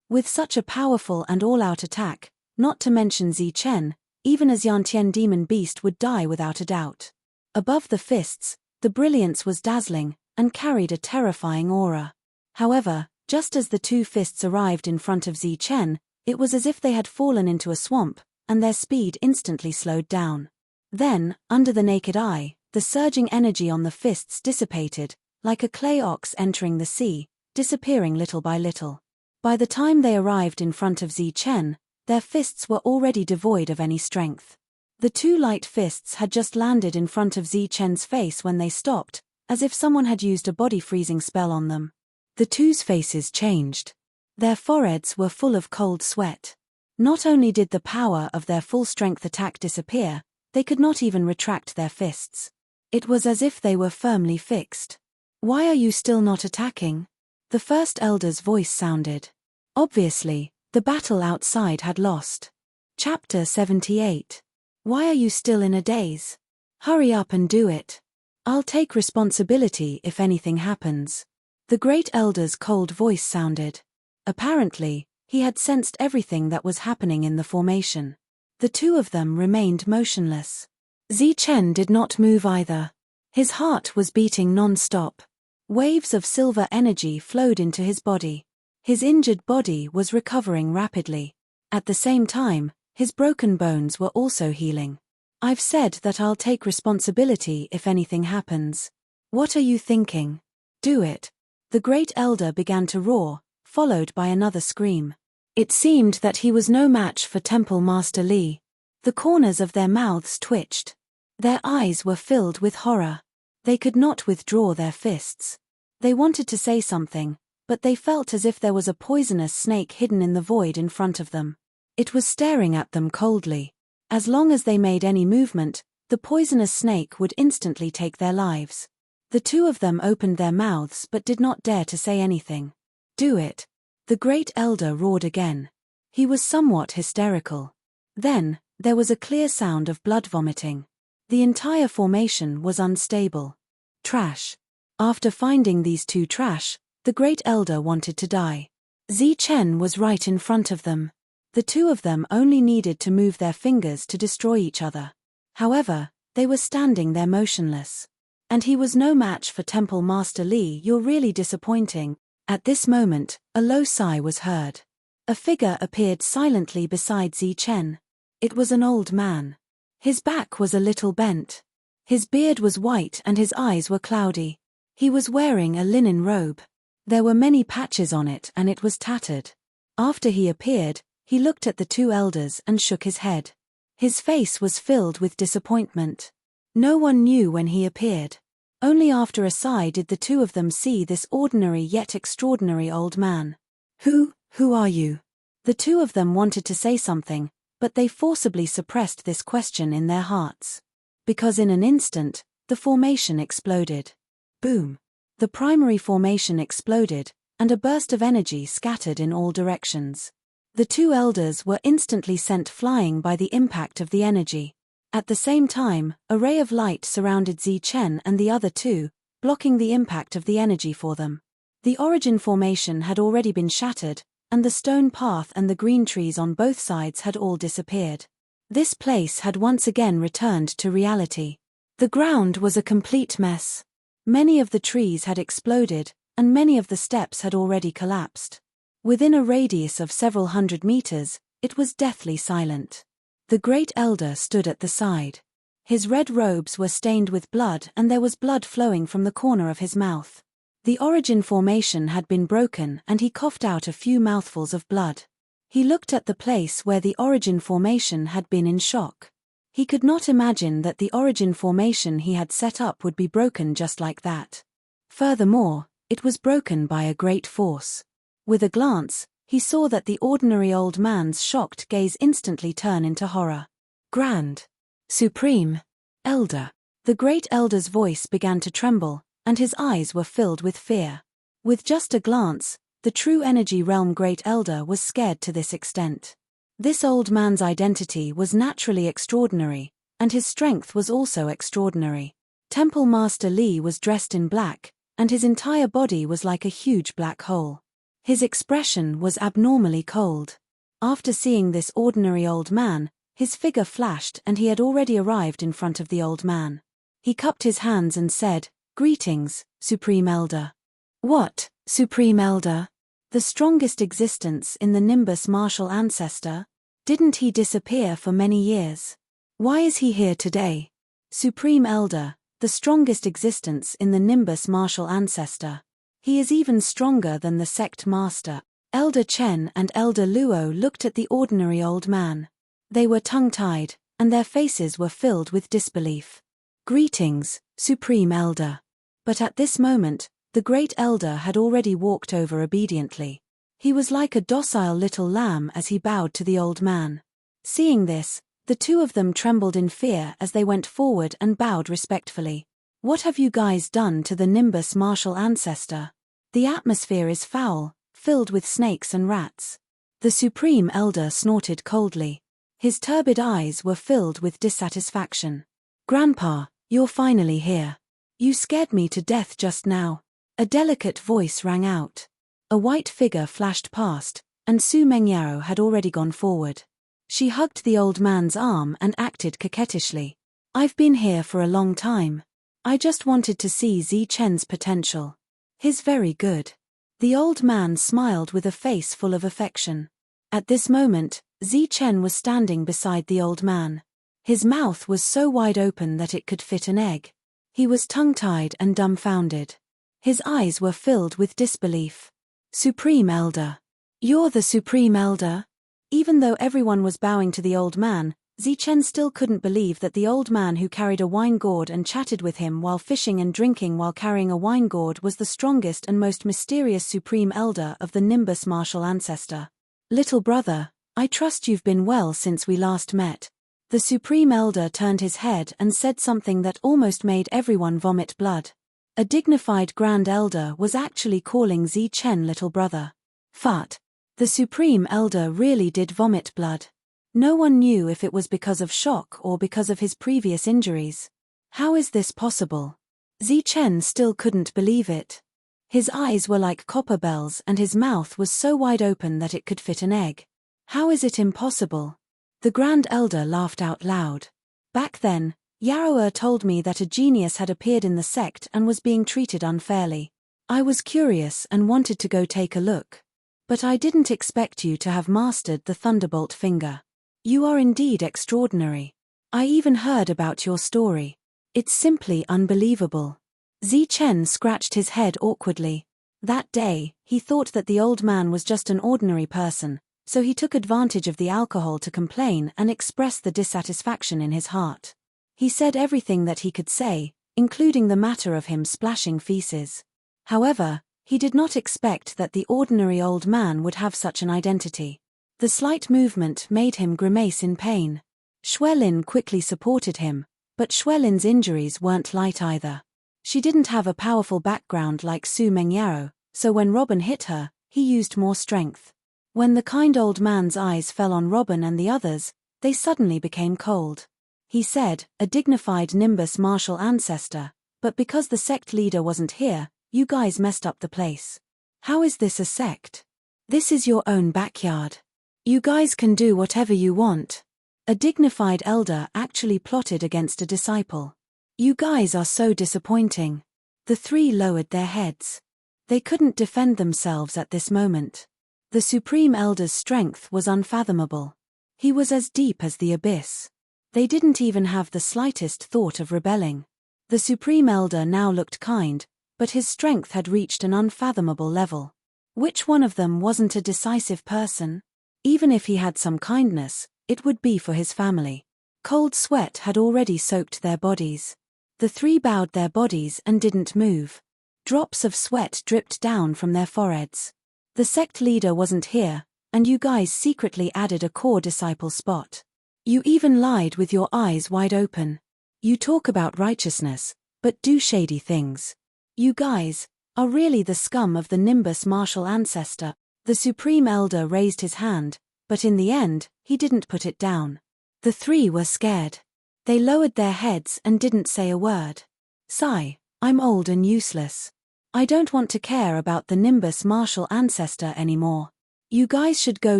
A: With such a powerful and all-out attack, not to mention Zichen, even a Xiantian demon beast would die without a doubt. Above the fists, the brilliance was dazzling, and carried a terrifying aura. However, just as the two fists arrived in front of Zichen, it was as if they had fallen into a swamp, and their speed instantly slowed down. Then, under the naked eye, the surging energy on the fists dissipated, like a clay ox entering the sea, disappearing little by little. By the time they arrived in front of Zichen, their fists were already devoid of any strength. The two light fists had just landed in front of Zichen's face when they stopped, as if someone had used a body-freezing spell on them. The two's faces changed. Their foreheads were full of cold sweat. Not only did the power of their full-strength attack disappear, they could not even retract their fists. It was as if they were firmly fixed. Why are you still not attacking? The first elder's voice sounded. Obviously, The battle outside had lost. Chapter 78. Why are you still in a daze? Hurry up and do it. I'll take responsibility if anything happens. The great elder's cold voice sounded. Apparently, he had sensed everything that was happening in the formation. The two of them remained motionless. Zichen did not move either. His heart was beating non-stop. Waves of silver energy flowed into his body. His injured body was recovering rapidly. At the same time, his broken bones were also healing. I've said that I'll take responsibility if anything happens. What are you thinking? Do it. The great elder began to roar, followed by another scream. It seemed that he was no match for Temple Master Li. The corners of their mouths twitched. Their eyes were filled with horror. They could not withdraw their fists. They wanted to say something, but they felt as if there was a poisonous snake hidden in the void in front of them. It was staring at them coldly. As long as they made any movement, the poisonous snake would instantly take their lives. The two of them opened their mouths but did not dare to say anything. Do it. The great elder roared again. He was somewhat hysterical. Then, there was a clear sound of blood vomiting. The entire formation was unstable. Trash. After finding these two trash, the great elder wanted to die. Zichen was right in front of them. The two of them only needed to move their fingers to destroy each other. However, they were standing there motionless. And he was no match for Temple Master Li. You're really disappointing. At this moment, a low sigh was heard. A figure appeared silently beside Zichen. It was an old man. His back was a little bent. His beard was white and his eyes were cloudy. He was wearing a linen robe. There were many patches on it and it was tattered. After he appeared, he looked at the two elders and shook his head. His face was filled with disappointment. No one knew when he appeared. Only after a sigh did the two of them see this ordinary yet extraordinary old man. Who are you? The two of them wanted to say something, but they forcibly suppressed this question in their hearts. Because in an instant, the formation exploded. Boom! The primary formation exploded, and a burst of energy scattered in all directions. The two elders were instantly sent flying by the impact of the energy. At the same time, a ray of light surrounded Zichen and the other two, blocking the impact of the energy for them. The origin formation had already been shattered, and the stone path and the green trees on both sides had all disappeared. This place had once again returned to reality. The ground was a complete mess. Many of the trees had exploded, and many of the steps had already collapsed. Within a radius of several hundred meters, it was deathly silent. The great elder stood at the side. His red robes were stained with blood and there was blood flowing from the corner of his mouth. The origin formation had been broken and he coughed out a few mouthfuls of blood. He looked at the place where the origin formation had been in shock. He could not imagine that the origin formation he had set up would be broken just like that. Furthermore, it was broken by a great force. With a glance, he saw that the ordinary old man's shocked gaze instantly turn into horror. Grand. Supreme. Elder. The great elder's voice began to tremble, and his eyes were filled with fear. With just a glance, the true energy realm great elder was scared to this extent. This old man's identity was naturally extraordinary, and his strength was also extraordinary. Temple Master Li was dressed in black, and his entire body was like a huge black hole. His expression was abnormally cold. After seeing this ordinary old man, his figure flashed and he had already arrived in front of the old man. He cupped his hands and said, "Greetings, Supreme Elder." "What, Supreme Elder? The strongest existence in the Nimbus martial ancestor? Didn't he disappear for many years? Why is he here today?" "Supreme Elder, the strongest existence in the Nimbus martial ancestor. He is even stronger than the sect master." Elder Chen and Elder Luo looked at the ordinary old man. They were tongue-tied, and their faces were filled with disbelief. "Greetings, Supreme Elder." But at this moment, the great elder had already walked over obediently. He was like a docile little lamb as he bowed to the old man. Seeing this, the two of them trembled in fear as they went forward and bowed respectfully. "What have you guys done to the Nimbus martial ancestor? The atmosphere is foul, filled with snakes and rats." The Supreme Elder snorted coldly. His turbid eyes were filled with dissatisfaction. Grandpa, you're finally here. You scared me to death just now. A delicate voice rang out. A white figure flashed past, and Su Mengyaro had already gone forward. She hugged the old man's arm and acted coquettishly. I've been here for a long time. I just wanted to see Zi Chen's potential. He's very good. The old man smiled with a face full of affection. At this moment, Zi Chen was standing beside the old man. His mouth was so wide open that it could fit an egg. He was tongue-tied and dumbfounded. His eyes were filled with disbelief. Supreme Elder. You're the Supreme Elder? Even though everyone was bowing to the old man, Zi Chen still couldn't believe that the old man who carried a wine gourd and chatted with him while fishing and drinking while carrying a wine gourd was the strongest and most mysterious Supreme Elder of the Nimbus martial ancestor. Little brother, I trust you've been well since we last met. The Supreme Elder turned his head and said something that almost made everyone vomit blood. A dignified Grand Elder was actually calling Zi Chen little brother. Fart. The Supreme Elder really did vomit blood. No one knew if it was because of shock or because of his previous injuries. How is this possible? Zi Chen still couldn't believe it. His eyes were like copper bells and his mouth was so wide open that it could fit an egg. How is it impossible? The Grand Elder laughed out loud. Back then, Yaroer told me that a genius had appeared in the sect and was being treated unfairly. I was curious and wanted to go take a look. But I didn't expect you to have mastered the Thunderbolt finger. You are indeed extraordinary. I even heard about your story. It's simply unbelievable. Zi Chen scratched his head awkwardly. That day, he thought that the old man was just an ordinary person, so he took advantage of the alcohol to complain and express the dissatisfaction in his heart. He said everything that he could say, including the matter of him splashing feces. However, he did not expect that the ordinary old man would have such an identity. The slight movement made him grimace in pain. Xuelin quickly supported him, but Xuelin's injuries weren't light either. She didn't have a powerful background like Su Mengyaro, so when Robin hit her, he used more strength. When the kind old man's eyes fell on Robin and the others, they suddenly became cold. He said, a dignified Nimbus martial ancestor, but because the sect leader wasn't here, you guys messed up the place. How is this a sect? This is your own backyard. You guys can do whatever you want. A dignified elder actually plotted against a disciple. You guys are so disappointing. The three lowered their heads. They couldn't defend themselves at this moment. The Supreme Elder's strength was unfathomable. He was as deep as the abyss. They didn't even have the slightest thought of rebelling. The Supreme Elder now looked kind, but his strength had reached an unfathomable level. Which one of them wasn't a decisive person? Even if he had some kindness, it would be for his family. Cold sweat had already soaked their bodies. The three bowed their bodies and didn't move. Drops of sweat dripped down from their foreheads. The sect leader wasn't here, and you guys secretly added a core disciple spot. You even lied with your eyes wide open. You talk about righteousness, but do shady things. You guys are really the scum of the Nimbus martial ancestor. The Supreme Elder raised his hand, but in the end, he didn't put it down. The three were scared. They lowered their heads and didn't say a word. Sigh, I'm old and useless. I don't want to care about the Nimbus martial ancestor anymore. You guys should go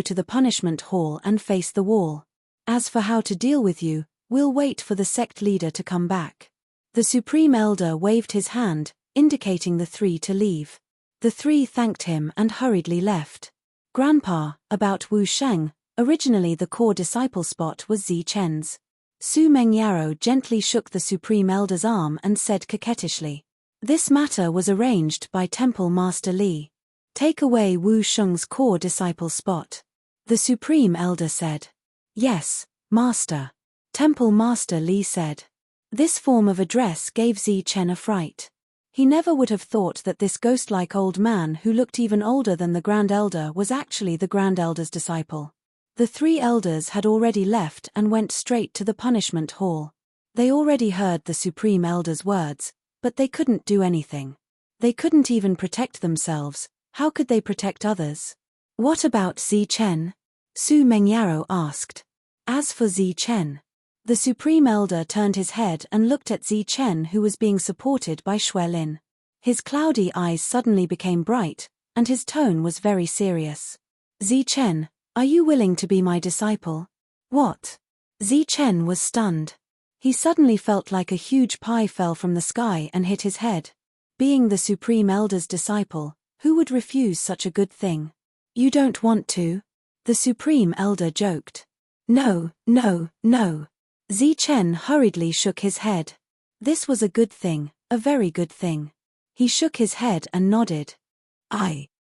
A: to the punishment hall and face the wall. As for how to deal with you, we'll wait for the sect leader to come back. The Supreme Elder waved his hand, indicating the three to leave. The three thanked him and hurriedly left. Grandpa, about Wu Sheng, originally the core disciple spot was Zi Chen's. Su Mengyaro gently shook the Supreme Elder's arm and said coquettishly, "This matter was arranged by Temple Master Li. Take away Wu Sheng's core disciple spot." The Supreme Elder said, "Yes, Master." Temple Master Li said. This form of address gave Zi Chen a fright. He never would have thought that this ghost-like old man who looked even older than the Grand Elder was actually the Grand Elder's disciple. The three elders had already left and went straight to the punishment hall. They already heard the Supreme Elder's words, but they couldn't do anything. They couldn't even protect themselves. How could they protect others? What about Zi Chen? Su Mengyaro asked. As for Zi Chen, the Supreme Elder turned his head and looked at Zi Chen, who was being supported by Xue Lin. His cloudy eyes suddenly became bright, and his tone was very serious. Zi Chen, are you willing to be my disciple? What? Zi Chen was stunned. He suddenly felt like a huge pie fell from the sky and hit his head. Being the Supreme Elder's disciple, who would refuse such a good thing? You don't want to? The Supreme Elder joked. No, no, no. Zi Chen hurriedly shook his head. This was a good thing, a very good thing. He shook his head and nodded.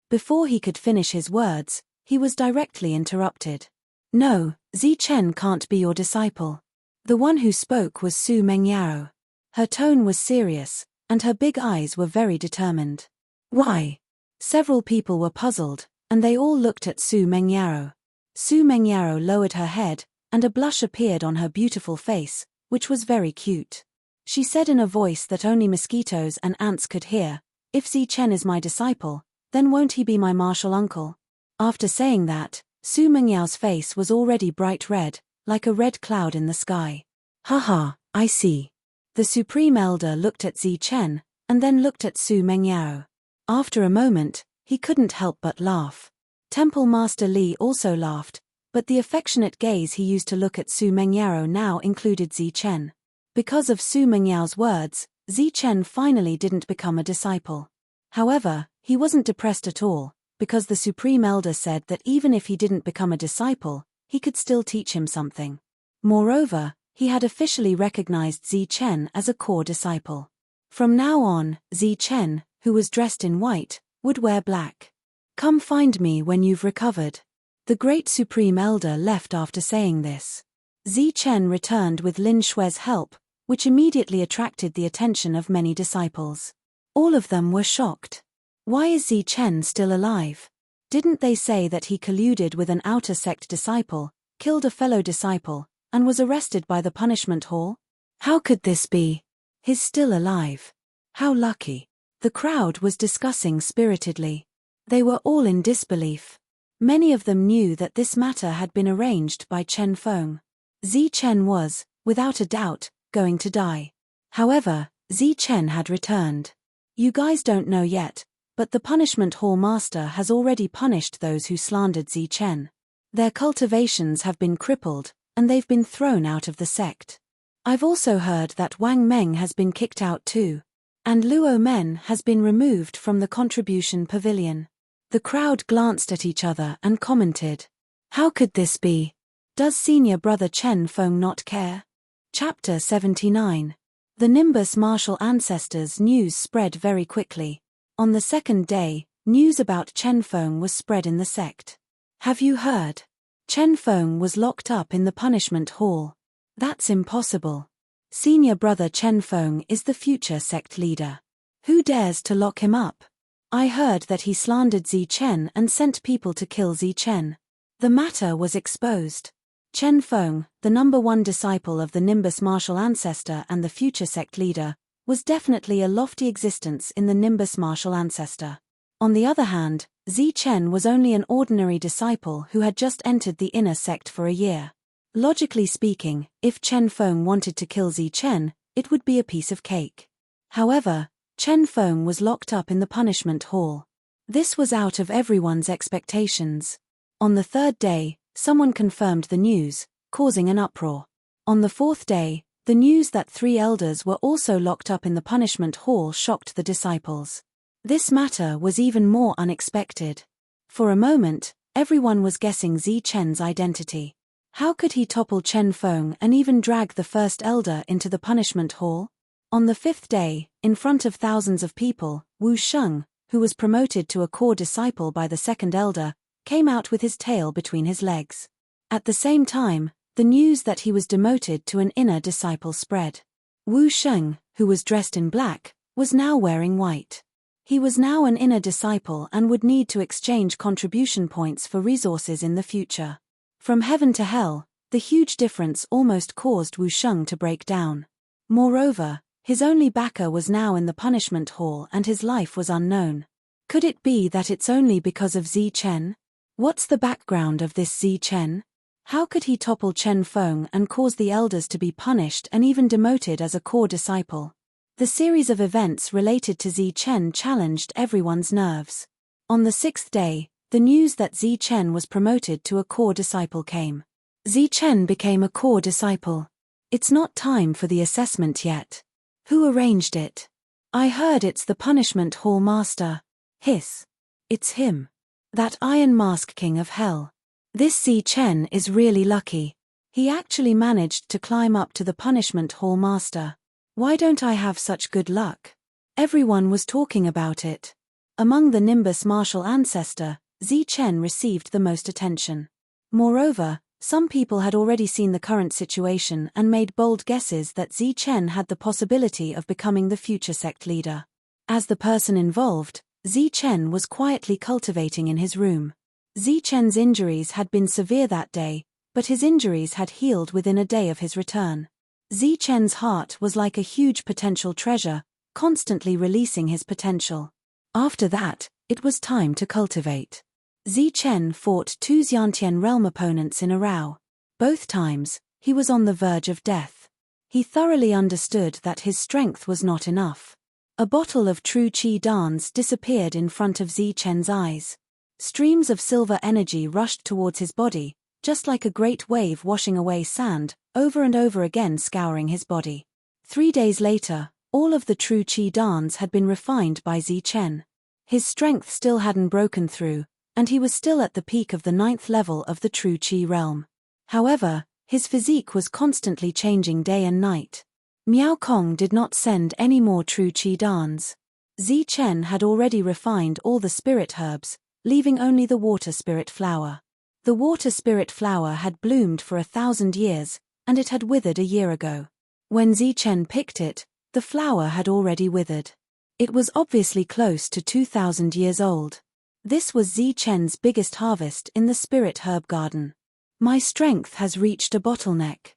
A: Before he could finish his words, he was directly interrupted. No, Zi Chen can't be your disciple. The one who spoke was Su Mengyaro. Her tone was serious, and her big eyes were very determined. Why? Several people were puzzled, and they all looked at Su Mengyaro. Su Mengyaro lowered her head, and a blush appeared on her beautiful face, which was very cute. She said in a voice that only mosquitoes and ants could hear, "If Zi Chen is my disciple, then won't he be my martial uncle?" After saying that, Su Mengyao's face was already bright red, like a red cloud in the sky. Haha, I see. The Supreme Elder looked at Zi Chen, and then looked at Su Mengyao. After a moment, he couldn't help but laugh. Temple Master Li also laughed, but the affectionate gaze he used to look at Su Mengyao now included Zi Chen. Because of Su Mengyao's words, Zi Chen finally didn't become a disciple. However, he wasn't depressed at all, because the Supreme Elder said that even if he didn't become a disciple, he could still teach him something. Moreover, he had officially recognized Zi Chen as a core disciple. From now on, Zi Chen, who was dressed in white, would wear black. Come find me when you've recovered. The great Supreme Elder left after saying this. Zi Chen returned with Lin Xue's help, which immediately attracted the attention of many disciples. All of them were shocked. Why is Zi Chen still alive? Didn't they say that he colluded with an outer sect disciple, killed a fellow disciple, and was arrested by the punishment hall? How could this be? He's still alive. How lucky. The crowd was discussing spiritedly. They were all in disbelief. Many of them knew that this matter had been arranged by Chen Feng. Zi Chen was, without a doubt, going to die. However, Zi Chen had returned. You guys don't know yet, but the punishment hall master has already punished those who slandered Zi Chen. Their cultivations have been crippled, and they've been thrown out of the sect. I've also heard that Wang Meng has been kicked out too. And Luo Men has been removed from the contribution pavilion. The crowd glanced at each other and commented. How could this be? Does senior brother Chen Feng not care? Chapter 79. The Nimbus martial ancestors news spread very quickly. On the second day, news about Chen Feng was spread in the sect. Have you heard? Chen Feng was locked up in the punishment hall. That's impossible. Senior brother Chen Feng is the future sect leader. Who dares to lock him up? I heard that he slandered Zi Chen and sent people to kill Zi Chen. The matter was exposed. Chen Feng, the #1 disciple of the Nimbus martial ancestor and the future sect leader, was definitely a lofty existence in the Nimbus martial ancestor. On the other hand, Zi Chen was only an ordinary disciple who had just entered the inner sect for a year. Logically speaking, if Chen Feng wanted to kill Zi Chen, it would be a piece of cake. However, Chen Feng was locked up in the punishment hall. This was out of everyone's expectations. On the third day, someone confirmed the news, causing an uproar. On the fourth day, the news that 3 elders were also locked up in the punishment hall shocked the disciples. This matter was even more unexpected. For a moment, everyone was guessing Zi Chen's identity. How could he topple Chen Feng and even drag the first elder into the punishment hall? On the 5th day, in front of thousands of people, Wu Sheng, who was promoted to a core disciple by the second elder, came out with his tail between his legs. At the same time, the news that he was demoted to an inner disciple spread. Wu Sheng, who was dressed in black, was now wearing white. He was now an inner disciple and would need to exchange contribution points for resources in the future. From heaven to hell, the huge difference almost caused Wu Sheng to break down. Moreover, his only backer was now in the punishment hall and his life was unknown. Could it be that it's only because of Zi Chen? What's the background of this Zi Chen? How could he topple Chen Feng and cause the elders to be punished and even demoted as a core disciple? The series of events related to Zi Chen challenged everyone's nerves. On the 6th day, the news that Zi Chen was promoted to a core disciple came. Zi Chen became a core disciple. It's not time for the assessment yet. Who arranged it? I heard it's the punishment hall master. Hiss. It's him. That Iron Mask King of Hell. This Zi Chen is really lucky. He actually managed to climb up to the punishment hall master. Why don't I have such good luck? Everyone was talking about it. Among the Nimbus martial ancestor, Zi Chen received the most attention. Moreover, some people had already seen the current situation and made bold guesses that Zi Chen had the possibility of becoming the future sect leader. As the person involved, Zi Chen was quietly cultivating in his room. Zi Chen's injuries had been severe that day, but his injuries had healed within a day of his return. Zi Chen's heart was like a huge potential treasure, constantly releasing his potential. After that, it was time to cultivate. Zi Chen fought two Xiantian realm opponents in a row. Both times, he was on the verge of death. He thoroughly understood that his strength was not enough. A bottle of true qi dance disappeared in front of Zi Chen's eyes. Streams of silver energy rushed towards his body, just like a great wave washing away sand, over and over again scouring his body. 3 days later, all of the true qi dance had been refined by Zi Chen. His strength still hadn't broken through, and he was still at the peak of the 9th level of the true qi realm. However, his physique was constantly changing day and night. Miao Kong did not send any more true qi dance. Zi Chen had already refined all the spirit herbs, leaving only the water spirit flower. The water spirit flower had bloomed for 1,000 years, and it had withered a year ago. When Zi Chen picked it, the flower had already withered. It was obviously close to 2,000 years old. This was Zi Chen's biggest harvest in the spirit herb garden. My strength has reached a bottleneck.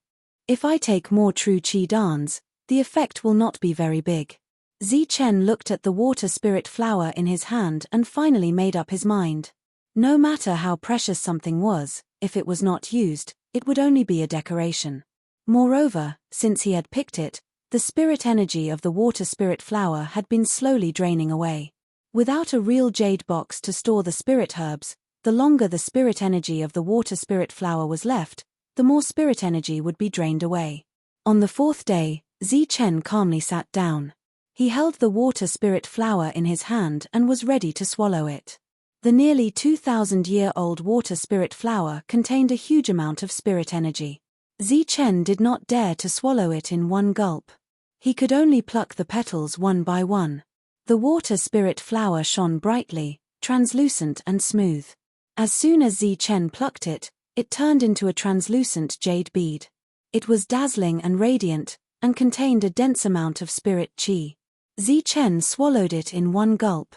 A: If I take more true qi dance, the effect will not be very big. Zi Chen looked at the water spirit flower in his hand and finally made up his mind. No matter how precious something was, if it was not used, it would only be a decoration. Moreover, since he had picked it, the spirit energy of the water spirit flower had been slowly draining away. Without a real jade box to store the spirit herbs, the longer the spirit energy of the water spirit flower was left, the more spirit energy would be drained away. On the 4th day, Zi Chen calmly sat down. He held the water spirit flower in his hand and was ready to swallow it. The nearly 2,000-year-old water spirit flower contained a huge amount of spirit energy. Zi Chen did not dare to swallow it in one gulp. He could only pluck the petals one by one. The water spirit flower shone brightly, translucent and smooth. As soon as Zi Chen plucked it, it turned into a translucent jade bead. It was dazzling and radiant, and contained a dense amount of spirit qi. Zi Chen swallowed it in one gulp.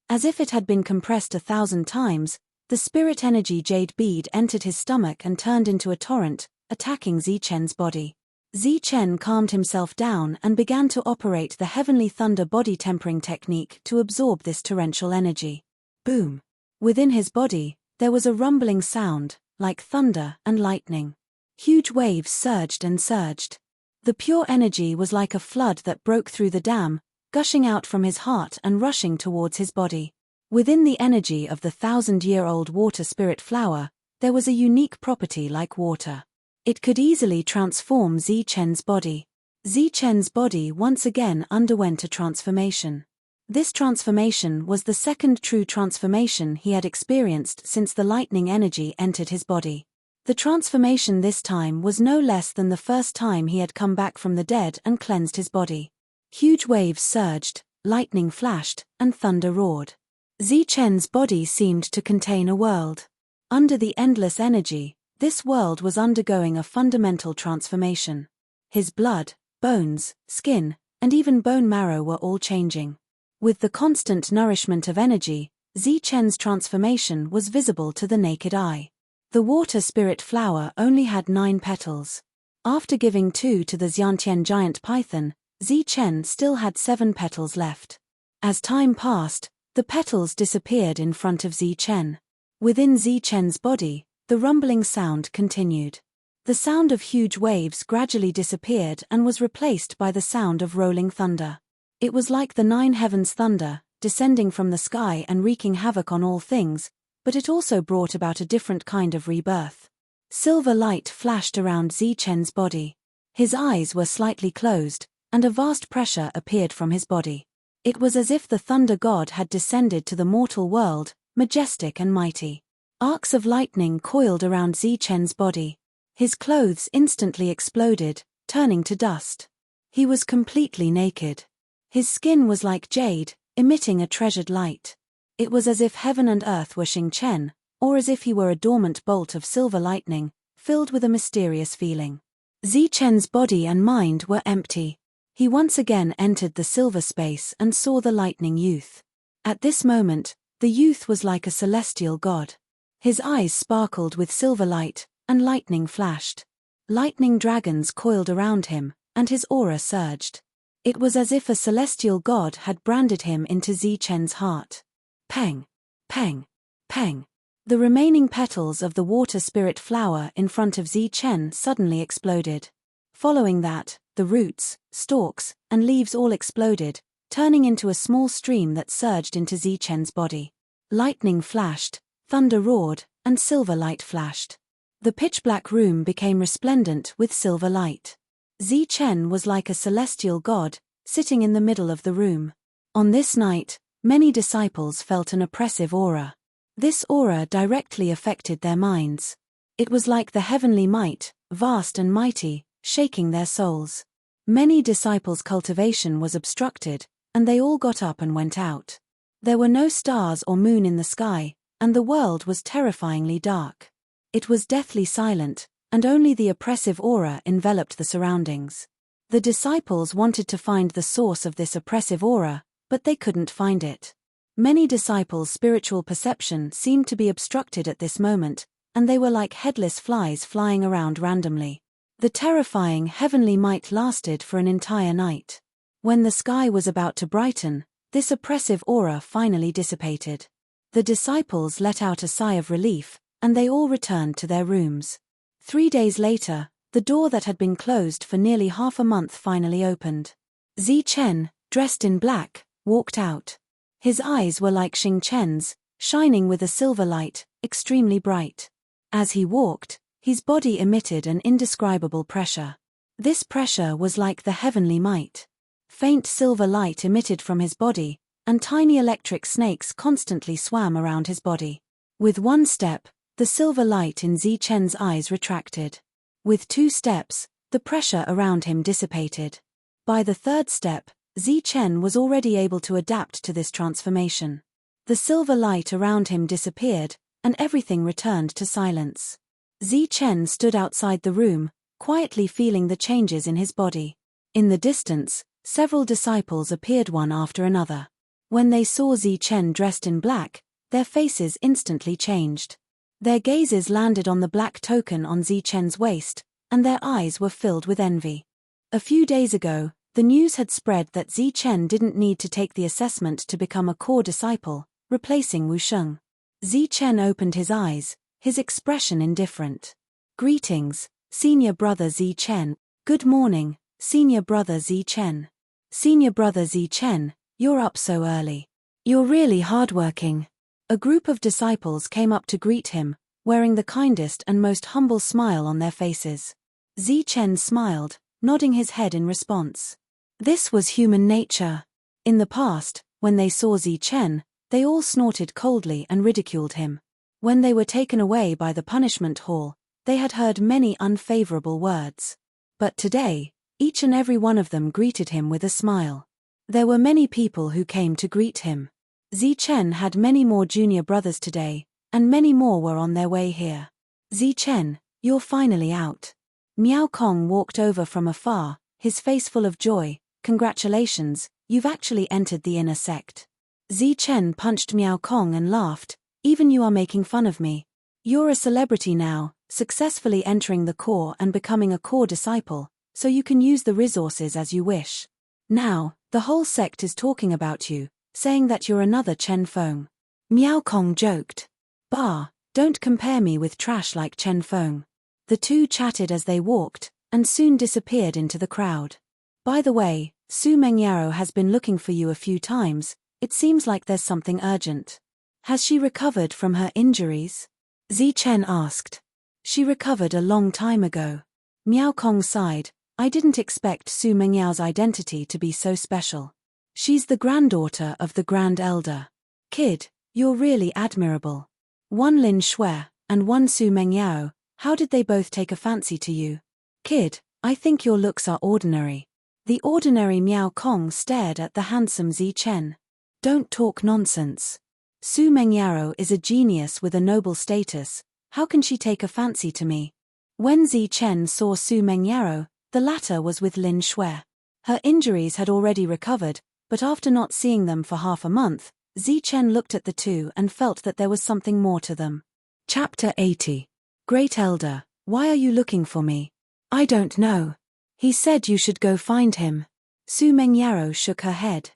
A: As if it had been compressed 1,000 times, the spirit energy jade bead entered his stomach and turned into a torrent, attacking Zi Chen's body. Zi Chen calmed himself down and began to operate the heavenly thunder body tempering technique to absorb this torrential energy. Boom! Within his body, there was a rumbling sound, like thunder and lightning. Huge waves surged and surged. The pure energy was like a flood that broke through the dam, gushing out from his heart and rushing towards his body. Within the energy of the 1,000-year-old water spirit flower, there was a unique property like water. It could easily transform Zi Chen's body. Zi Chen's body once again underwent a transformation. This transformation was the second true transformation he had experienced since the lightning energy entered his body. The transformation this time was no less than the first time he had come back from the dead and cleansed his body. Huge waves surged, lightning flashed, and thunder roared. Zi Chen's body seemed to contain a world. Under the endless energy, this world was undergoing a fundamental transformation. His blood, bones, skin, and even bone marrow were all changing. With the constant nourishment of energy, Zi Chen's transformation was visible to the naked eye. The water spirit flower only had 9 petals. After giving 2 to the Xiantian giant python, Zi Chen still had 7 petals left. As time passed, the petals disappeared in front of Zi Chen. Within Zichen's body, the rumbling sound continued. The sound of huge waves gradually disappeared and was replaced by the sound of rolling thunder. It was like the nine heavens' thunder, descending from the sky and wreaking havoc on all things, but it also brought about a different kind of rebirth. Silver light flashed around Zichen's body. His eyes were slightly closed, and a vast pressure appeared from his body. It was as if the thunder god had descended to the mortal world, majestic and mighty. Arcs of lightning coiled around Zichen's body. His clothes instantly exploded, turning to dust. He was completely naked. His skin was like jade, emitting a treasured light. It was as if heaven and earth were Xingchen, or as if he were a dormant bolt of silver lightning, filled with a mysterious feeling. Zichen's body and mind were empty. He once again entered the silver space and saw the lightning youth. At this moment, the youth was like a celestial god. His eyes sparkled with silver light, and lightning flashed. Lightning dragons coiled around him, and his aura surged. It was as if a celestial god had branded him into Zichen's heart. Peng! Peng! Peng! The remaining petals of the water spirit flower in front of Zichen suddenly exploded. Following that, the roots, stalks, and leaves all exploded, turning into a small stream that surged into Zichen's body. Lightning flashed, thunder roared, and silver light flashed. The pitch-black room became resplendent with silver light. Zichen was like a celestial god, sitting in the middle of the room. On this night, many disciples felt an oppressive aura. This aura directly affected their minds. It was like the heavenly might, vast and mighty, shaking their souls. Many disciples' cultivation was obstructed, and they all got up and went out. There were no stars or moon in the sky, and the world was terrifyingly dark. It was deathly silent, and only the oppressive aura enveloped the surroundings. The disciples wanted to find the source of this oppressive aura, but they couldn't find it. Many disciples' spiritual perception seemed to be obstructed at this moment, and they were like headless flies flying around randomly. The terrifying heavenly might lasted for an entire night. When the sky was about to brighten, this oppressive aura finally dissipated. The disciples let out a sigh of relief, and they all returned to their rooms. 3 days later, the door that had been closed for nearly half a month finally opened. Zichen, dressed in black, walked out. His eyes were like Xingchen's, shining with a silver light, extremely bright. As he walked, his body emitted an indescribable pressure. This pressure was like the heavenly might. Faint silver light emitted from his body, and tiny electric snakes constantly swam around his body. With one step, the silver light in Zichen's eyes retracted. With 2 steps, the pressure around him dissipated. By the 3rd step, Zichen was already able to adapt to this transformation. The silver light around him disappeared, and everything returned to silence. Zichen stood outside the room, quietly feeling the changes in his body. In the distance, several disciples appeared one after another. When they saw Zichen dressed in black, their faces instantly changed. Their gazes landed on the black token on Zichen's waist, and their eyes were filled with envy. A few days ago, the news had spread that Zichen didn't need to take the assessment to become a core disciple, replacing Wusheng. Zichen opened his eyes, his expression indifferent. "Greetings, Senior Brother Zichen." "Good morning, Senior Brother Zichen." "Senior Brother Zichen, you're up so early. You're really hardworking." A group of disciples came up to greet him, wearing the kindest and most humble smile on their faces. Zichen smiled, nodding his head in response. This was human nature. In the past, when they saw Zichen, they all snorted coldly and ridiculed him. When they were taken away by the punishment hall, they had heard many unfavorable words. But today, each and every one of them greeted him with a smile. There were many people who came to greet him. Zichen had many more junior brothers today, and many more were on their way here. "Zichen, you're finally out." Miao Kong walked over from afar, his face full of joy. "Congratulations, you've actually entered the inner sect." Zichen punched Miao Kong and laughed. "Even you are making fun of me. You're a celebrity now, successfully entering the core and becoming a core disciple, so you can use the resources as you wish. Now, the whole sect is talking about you, saying that you're another Chen Feng." Miao Kong joked. Bah, don't compare me with trash like Chen Feng. The two chatted as they walked, and soon disappeared into the crowd. By the way, Su Mengyaro has been looking for you a few times. It seems like there's something urgent. Has she recovered from her injuries? Zi Chen asked. She recovered a long time ago. Miao Kong sighed. I didn't expect Su Mengyao's identity to be so special. She's the granddaughter of the Grand Elder. Kid, you're really admirable. One Lin Shui, and one Su Mengyao, how did they both take a fancy to you? Kid, I think your looks are ordinary. The ordinary Miao Kong stared at the handsome Zi Chen. Don't talk nonsense. Su Mengyaro is a genius with a noble status. How can she take a fancy to me? When Zi Chen saw Su Mengyaro, the latter was with Lin Shui. Her injuries had already recovered, but after not seeing them for half a month, Zi Chen looked at the two and felt that there was something more to them. Chapter 80. Great Elder, why are you looking for me? I don't know. He said you should go find him. Su Mengyaro shook her head.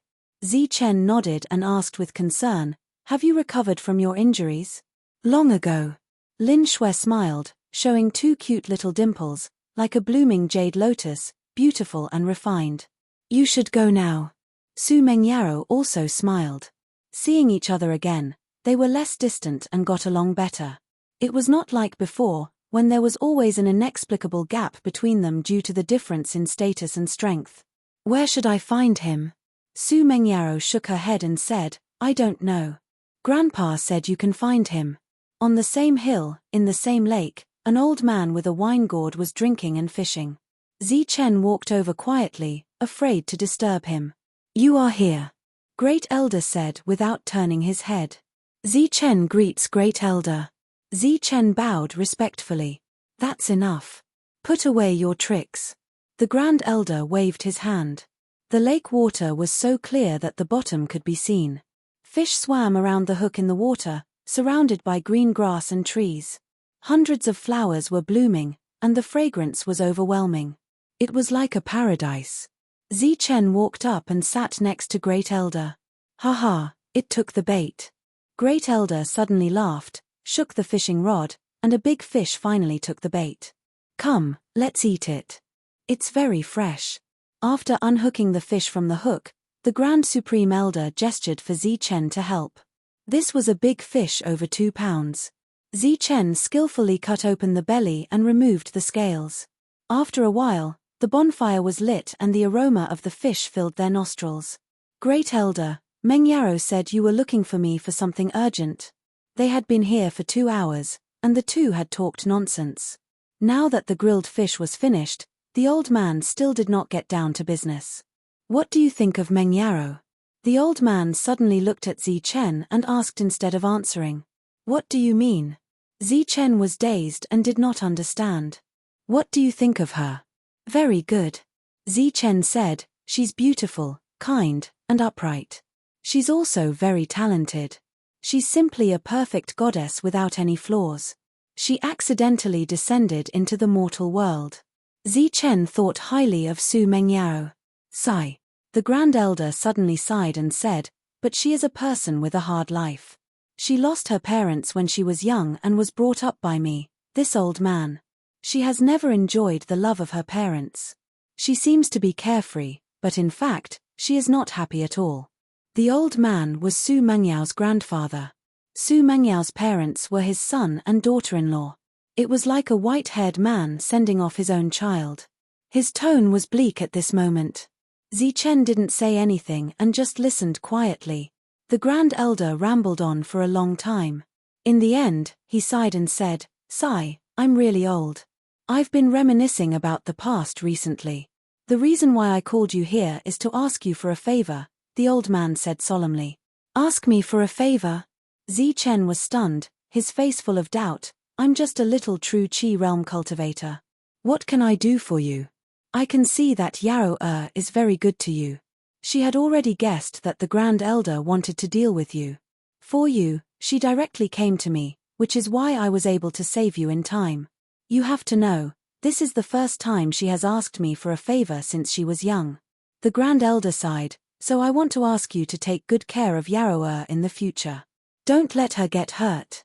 A: Zi Chen nodded and asked with concern, have you recovered from your injuries? Long ago. Lin Shui smiled, showing two cute little dimples, like a blooming jade lotus, beautiful and refined. You should go now. Su Mengyaro also smiled. Seeing each other again, they were less distant and got along better. It was not like before, when there was always an inexplicable gap between them due to the difference in status and strength. Where should I find him? Su Mengyaro shook her head and said, I don't know. Grandpa said you can find him. On the same hill, in the same lake, an old man with a wine gourd was drinking and fishing. Zi Chen walked over quietly, afraid to disturb him. You are here. Great Elder said without turning his head. Zi Chen greets Great Elder. Zi Chen bowed respectfully. That's enough. Put away your tricks. The Grand Elder waved his hand. The lake water was so clear that the bottom could be seen. Fish swam around the hook in the water, surrounded by green grass and trees. Hundreds of flowers were blooming, and the fragrance was overwhelming. It was like a paradise. Zi Chen walked up and sat next to Great Elder. Ha, it took the bait. Great Elder suddenly laughed, shook the fishing rod, and a big fish finally took the bait. Come, let's eat it. It's very fresh. After unhooking the fish from the hook, the Grand Supreme Elder gestured for Zi Chen to help. This was a big fish over 2 pounds. Zi Chen skillfully cut open the belly and removed the scales. After a while, the bonfire was lit and the aroma of the fish filled their nostrils. Great Elder, Mengyaro said you were looking for me for something urgent. They had been here for 2 hours, and the two had talked nonsense. Now that the grilled fish was finished, the old man still did not get down to business. What do you think of Mengyaro? The old man suddenly looked at Zi Chen and asked instead of answering. What do you mean? Zi Chen was dazed and did not understand. What do you think of her? Very good. Zi Chen said, she's beautiful, kind, and upright. She's also very talented. She's simply a perfect goddess without any flaws. She accidentally descended into the mortal world. Zi Chen thought highly of Su Mengyao. Sigh. The Grand Elder suddenly sighed and said, but she is a person with a hard life. She lost her parents when she was young and was brought up by me, this old man. She has never enjoyed the love of her parents. She seems to be carefree, but in fact, she is not happy at all. The old man was Su Mengyao's grandfather. Su Mengyao's parents were his son and daughter-in-law. It was like a white-haired man sending off his own child. His tone was bleak at this moment. Zi Chen didn't say anything and just listened quietly. The Grand Elder rambled on for a long time. In the end, he sighed and said, Sigh, I'm really old. I've been reminiscing about the past recently. The reason why I called you here is to ask you for a favor, the old man said solemnly. Ask me for a favor? Zi Chen was stunned, his face full of doubt. I'm just a little true Qi realm cultivator. What can I do for you? I can see that Yarrow is very good to you. She had already guessed that the Grand Elder wanted to deal with you. For you, she directly came to me, which is why I was able to save you in time. You have to know, this is the first time she has asked me for a favor since she was young. The Grand Elder sighed, so I want to ask you to take good care of Yarrow in the future. Don't let her get hurt.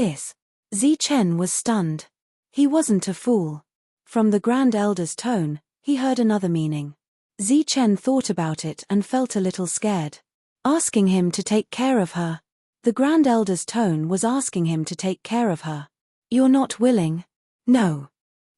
A: this? Zichen was stunned. He wasn't a fool. From the Grand Elder's tone, he heard another meaning. Zichen thought about it and felt a little scared. Asking him to take care of her. The Grand Elder's tone was asking him to take care of her. You're not willing? No.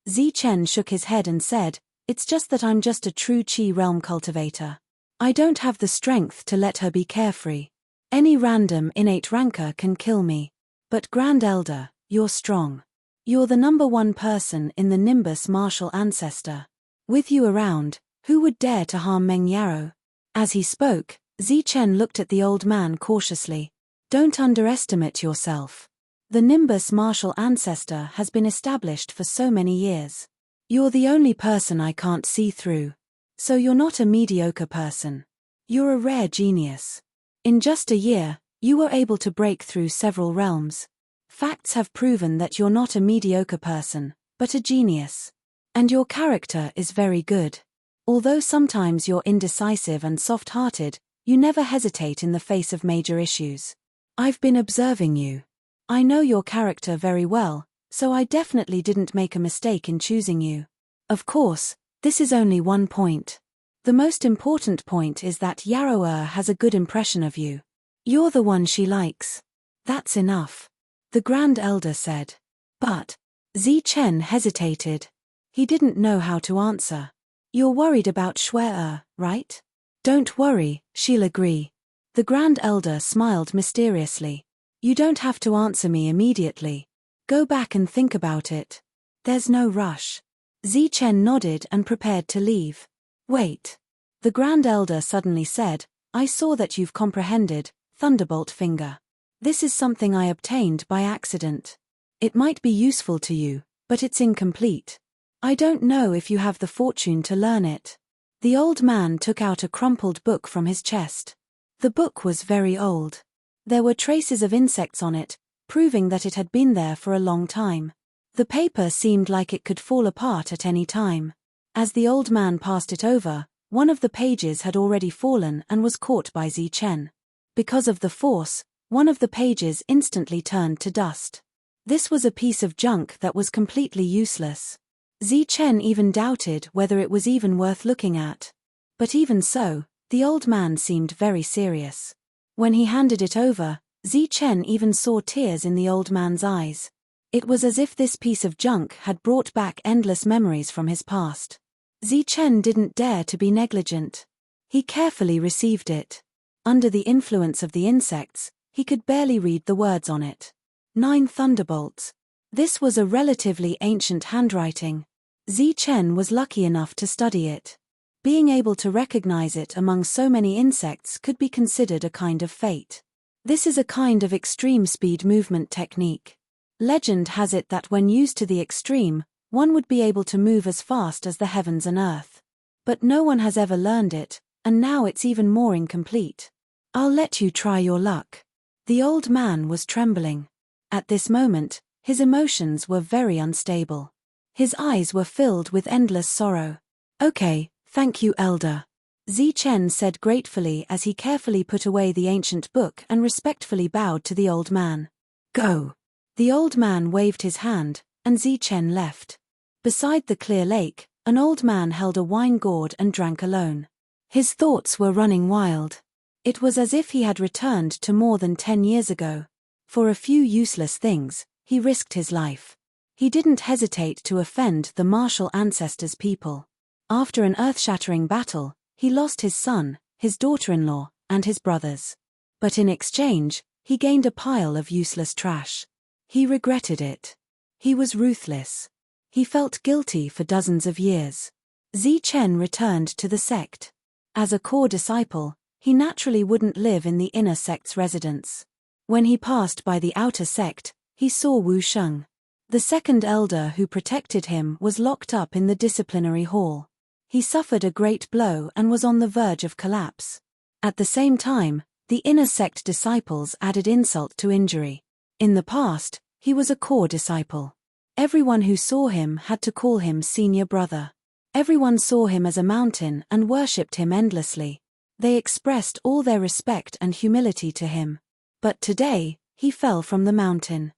A: Zichen shook his head and said, it's just that I'm just a true Qi realm cultivator. I don't have the strength to let her be carefree. Any random innate rancor can kill me. But Grand Elder, you're strong. You're the #1 person in the Nimbus martial ancestor. With you around, who would dare to harm Meng Yarrow? As he spoke, Zichen looked at the old man cautiously. Don't underestimate yourself. The Nimbus martial ancestor has been established for so many years. You're the only person I can't see through. So you're not a mediocre person. You're a rare genius. In just a year, you were able to break through several realms. Facts have proven that you're not a mediocre person, but a genius. And your character is very good. Although sometimes you're indecisive and soft-hearted, you never hesitate in the face of major issues. I've been observing you. I know your character very well, so I definitely didn't make a mistake in choosing you. Of course, this is only one point. The most important point is that Yarrow has a good impression of you. You're the one she likes. That's enough. The Grand Elder said. But Zichen hesitated. He didn't know how to answer. You're worried about Shui, right? Don't worry, she'll agree. The Grand Elder smiled mysteriously. You don't have to answer me immediately. Go back and think about it. There's no rush. Zichen nodded and prepared to leave. Wait. The Grand Elder suddenly said, I saw that you've comprehended, Thunderbolt Finger. This is something I obtained by accident. It might be useful to you, but it's incomplete. I don't know if you have the fortune to learn it. The old man took out a crumpled book from his chest. The book was very old. There were traces of insects on it, proving that it had been there for a long time. The paper seemed like it could fall apart at any time. As the old man passed it over, one of the pages had already fallen and was caught by Zichen. Because of the force, one of the pages instantly turned to dust. This was a piece of junk that was completely useless. Zichen even doubted whether it was even worth looking at. But even so, the old man seemed very serious. When he handed it over, Zichen even saw tears in the old man's eyes. It was as if this piece of junk had brought back endless memories from his past. Zichen didn't dare to be negligent. He carefully received it. Under the influence of the insects, he could barely read the words on it. 9 thunderbolts. This was a relatively ancient handwriting. Zichen was lucky enough to study it. Being able to recognize it among so many insects could be considered a kind of fate. This is a kind of extreme speed movement technique. Legend has it that when used to the extreme, one would be able to move as fast as the heavens and earth. But no one has ever learned it, and now it's even more incomplete. I'll let you try your luck. The old man was trembling. At this moment, his emotions were very unstable. His eyes were filled with endless sorrow. Okay, thank you, Elder. Zichen said gratefully as he carefully put away the ancient book and respectfully bowed to the old man. Go. The old man waved his hand, and Zichen left. Beside the clear lake, an old man held a wine gourd and drank alone. His thoughts were running wild. It was as if he had returned to more than 10 years ago. For a few useless things, he risked his life. He didn't hesitate to offend the martial ancestors' people. After an earth-shattering battle, he lost his son, his daughter-in-law, and his brothers. But in exchange, he gained a pile of useless trash. He regretted it. He was ruthless. He felt guilty for dozens of years. Zichen returned to the sect. As a core disciple, he naturally wouldn't live in the inner sect's residence. When he passed by the outer sect, he saw Wu Sheng. The second elder who protected him was locked up in the disciplinary hall. He suffered a great blow and was on the verge of collapse. At the same time, the inner sect disciples added insult to injury. In the past, he was a core disciple. Everyone who saw him had to call him senior brother. Everyone saw him as a mountain and worshipped him endlessly. They expressed all their respect and humility to him. But today, he fell from the mountain.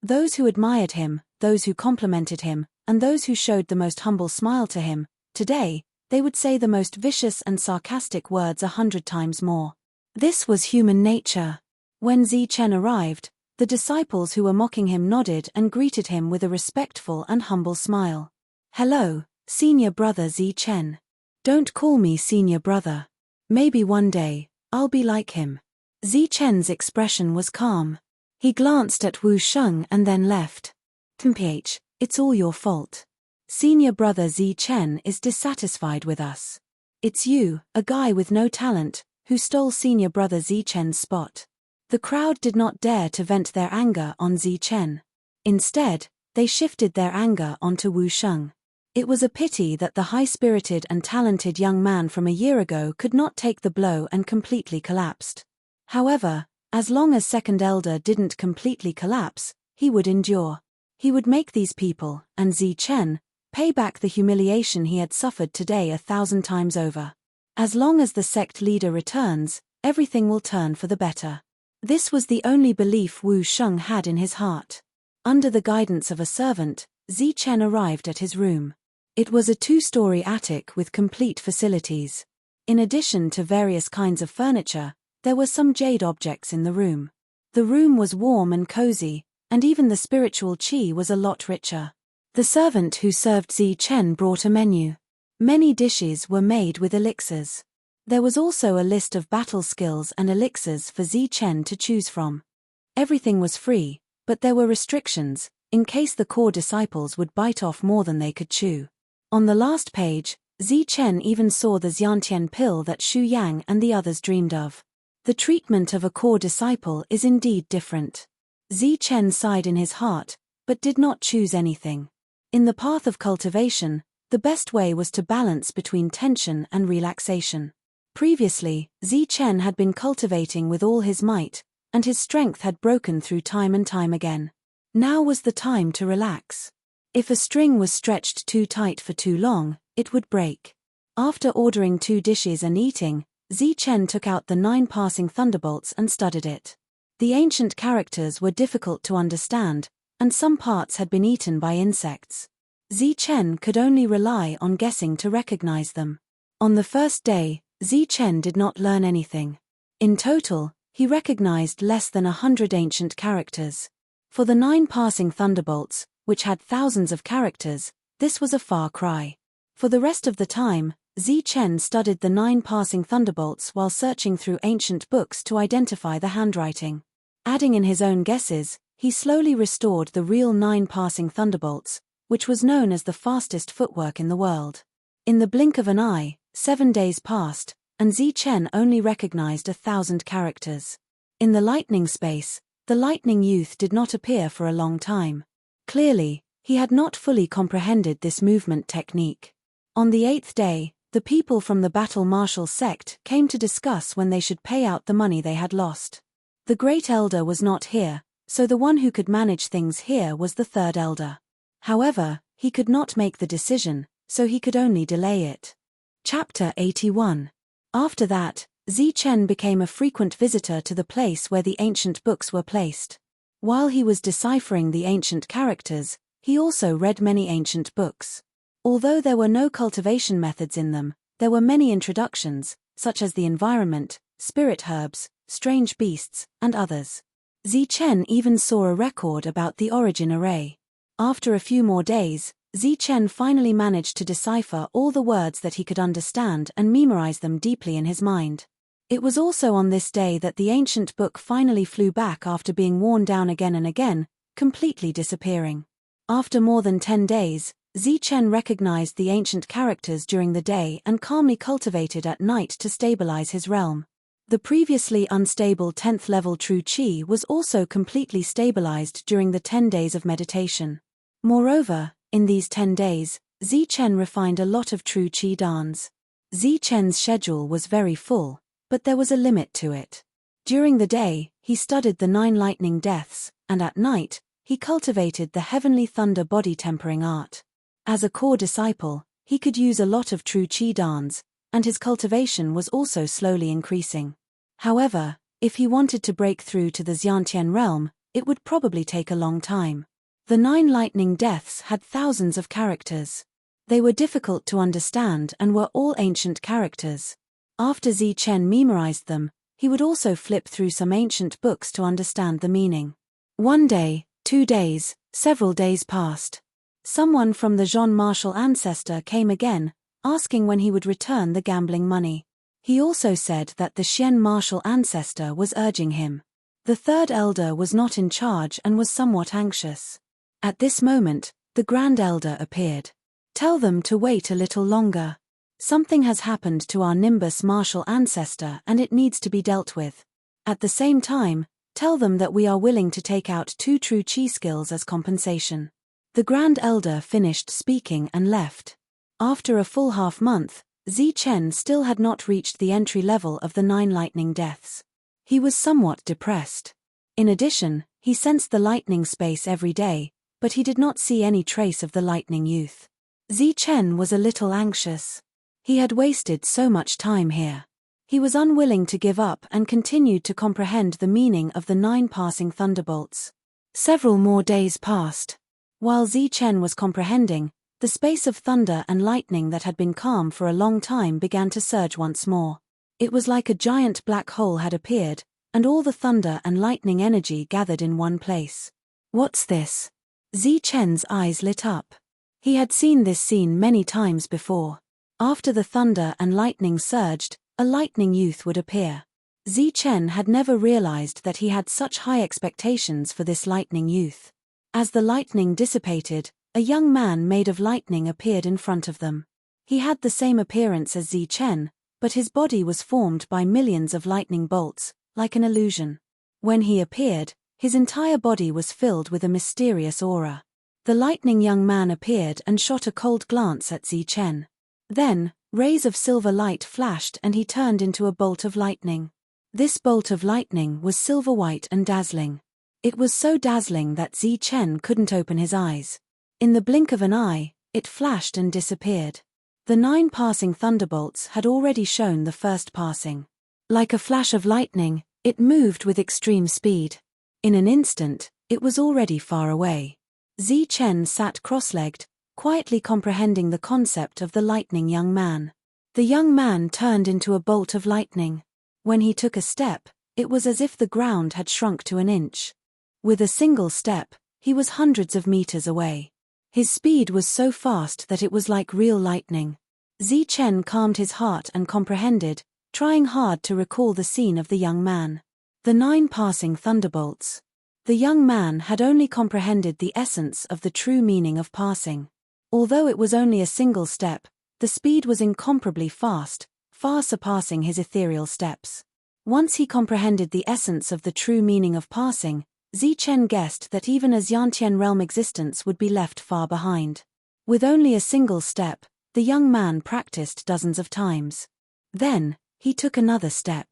A: Those who admired him, those who complimented him, and those who showed the most humble smile to him, today, they would say the most vicious and sarcastic words 100 times more. This was human nature. When Zichen arrived, the disciples who were mocking him nodded and greeted him with a respectful and humble smile. "Hello, senior brother Zichen. Don't call me senior brother. Maybe one day, I'll be like him." Zichen's expression was calm. He glanced at Wu Sheng and then left. "Mph, it's all your fault. Senior brother Zichen is dissatisfied with us. It's you, a guy with no talent, who stole senior brother Zichen's spot." The crowd did not dare to vent their anger on Zichen. Instead, they shifted their anger onto Wu Sheng. It was a pity that the high-spirited and talented young man from a year ago could not take the blow and completely collapsed. However, as long as Second Elder didn't completely collapse, he would endure. He would make these people, and Zichen, pay back the humiliation he had suffered today 1,000 times over. As long as the sect leader returns, everything will turn for the better. This was the only belief Wu Sheng had in his heart. Under the guidance of a servant, Zichen arrived at his room. It was a 2-story attic with complete facilities. In addition to various kinds of furniture, there were some jade objects in the room. The room was warm and cozy, and even the spiritual qi was a lot richer. The servant who served Zichen brought a menu. Many dishes were made with elixirs. There was also a list of battle skills and elixirs for Zichen to choose from. Everything was free, but there were restrictions, in case the core disciples would bite off more than they could chew. On the last page, Zichen even saw the Xiantian pill that Xu Yang and the others dreamed of. The treatment of a core disciple is indeed different. Zichen sighed in his heart, but did not choose anything. In the path of cultivation, the best way was to balance between tension and relaxation. Previously, Zichen had been cultivating with all his might, and his strength had broken through time and time again. Now was the time to relax. If a string was stretched too tight for too long, it would break. After ordering 2 dishes and eating, Zichen took out the 9 passing thunderbolts and studied it. The ancient characters were difficult to understand, and some parts had been eaten by insects. Zichen could only rely on guessing to recognize them. On the first day, Zichen did not learn anything. In total, he recognized less than 100 ancient characters. For the 9 passing thunderbolts, which had thousands of characters, this was a far cry. For the rest of the time, Zichen studied the 9 passing thunderbolts while searching through ancient books to identify the handwriting. Adding in his own guesses, he slowly restored the real 9 passing thunderbolts, which was known as the fastest footwork in the world. In the blink of an eye, 7 days passed, and Zichen only recognized 1,000 characters. In the lightning space, the lightning youth did not appear for a long time. Clearly, he had not fully comprehended this movement technique. On the 8th day, the people from the Battle Martial sect came to discuss when they should pay out the money they had lost. The Great Elder was not here, so the one who could manage things here was the 3rd Elder. However, he could not make the decision, so he could only delay it. Chapter 81. After that, Zichen became a frequent visitor to the place where the ancient books were placed. While he was deciphering the ancient characters, he also read many ancient books. Although there were no cultivation methods in them, there were many introductions, such as the environment, spirit herbs, strange beasts, and others. Zichen even saw a record about the origin array. After a few more days, Zichen finally managed to decipher all the words that he could understand and memorize them deeply in his mind. It was also on this day that the ancient book finally flew back after being worn down again and again, completely disappearing. After more than 10 days, Zichen recognized the ancient characters during the day and calmly cultivated at night to stabilize his realm. The previously unstable 10th level True Qi was also completely stabilized during the 10 days of meditation. Moreover, in these 10 days, Zichen refined a lot of True Qi dance. Zichen's schedule was very full, but there was a limit to it. During the day, he studied the 9 lightning deaths, and at night, he cultivated the heavenly thunder body tempering art. As a core disciple, he could use a lot of True Qi dance, and his cultivation was also slowly increasing. However, if he wanted to break through to the Xiantian realm, it would probably take a long time. The 9 lightning deaths had thousands of characters. They were difficult to understand and were all ancient characters. After Zichen memorized them, he would also flip through some ancient books to understand the meaning. 1 day, 2 days, several days passed. Someone from the Jean Martial ancestor came again, asking when he would return the gambling money. He also said that the Xian Martial ancestor was urging him. The third elder was not in charge and was somewhat anxious. At this moment, the Grand Elder appeared. Tell them to wait a little longer. Something has happened to our Nimbus Martial ancestor and it needs to be dealt with. At the same time, tell them that we are willing to take out 2 true chi skills as compensation. The Grand Elder finished speaking and left. After a full half-month, Zichen still had not reached the entry level of the 9 lightning deaths. He was somewhat depressed. In addition, he sensed the lightning space every day, but he did not see any trace of the lightning youth. Zichen was a little anxious. He had wasted so much time here. He was unwilling to give up and continued to comprehend the meaning of the 9 passing thunderbolts. Several more days passed. While Zichen was comprehending, the space of thunder and lightning that had been calm for a long time began to surge once more. It was like a giant black hole had appeared, and all the thunder and lightning energy gathered in one place. What's this? Zichen's eyes lit up. He had seen this scene many times before. After the thunder and lightning surged, a lightning youth would appear. Zichen had never realized that he had such high expectations for this lightning youth. As the lightning dissipated, a young man made of lightning appeared in front of them. He had the same appearance as Zichen, but his body was formed by millions of lightning bolts, like an illusion. When he appeared, his entire body was filled with a mysterious aura. The lightning young man appeared and shot a cold glance at Zichen. Then, rays of silver light flashed and he turned into a bolt of lightning. This bolt of lightning was silver-white and dazzling. It was so dazzling that Zichen couldn't open his eyes. In the blink of an eye, it flashed and disappeared. The 9 passing thunderbolts had already shown the first passing. Like a flash of lightning, it moved with extreme speed. In an instant, it was already far away. Zichen sat cross-legged, quietly comprehending the concept of the lightning young man. The young man turned into a bolt of lightning. When he took a step, it was as if the ground had shrunk to an inch. With a single step, he was hundreds of meters away. His speed was so fast that it was like real lightning. Zichen calmed his heart and comprehended, trying hard to recall the scene of the young man. The 9 passing thunderbolts. The young man had only comprehended the essence of the true meaning of passing. Although it was only a single step, the speed was incomparably fast, far surpassing his ethereal steps. Once he comprehended the essence of the true meaning of passing, Zichen guessed that even a Xiantian realm existence would be left far behind. With only a single step, the young man practiced dozens of times. Then, he took another step.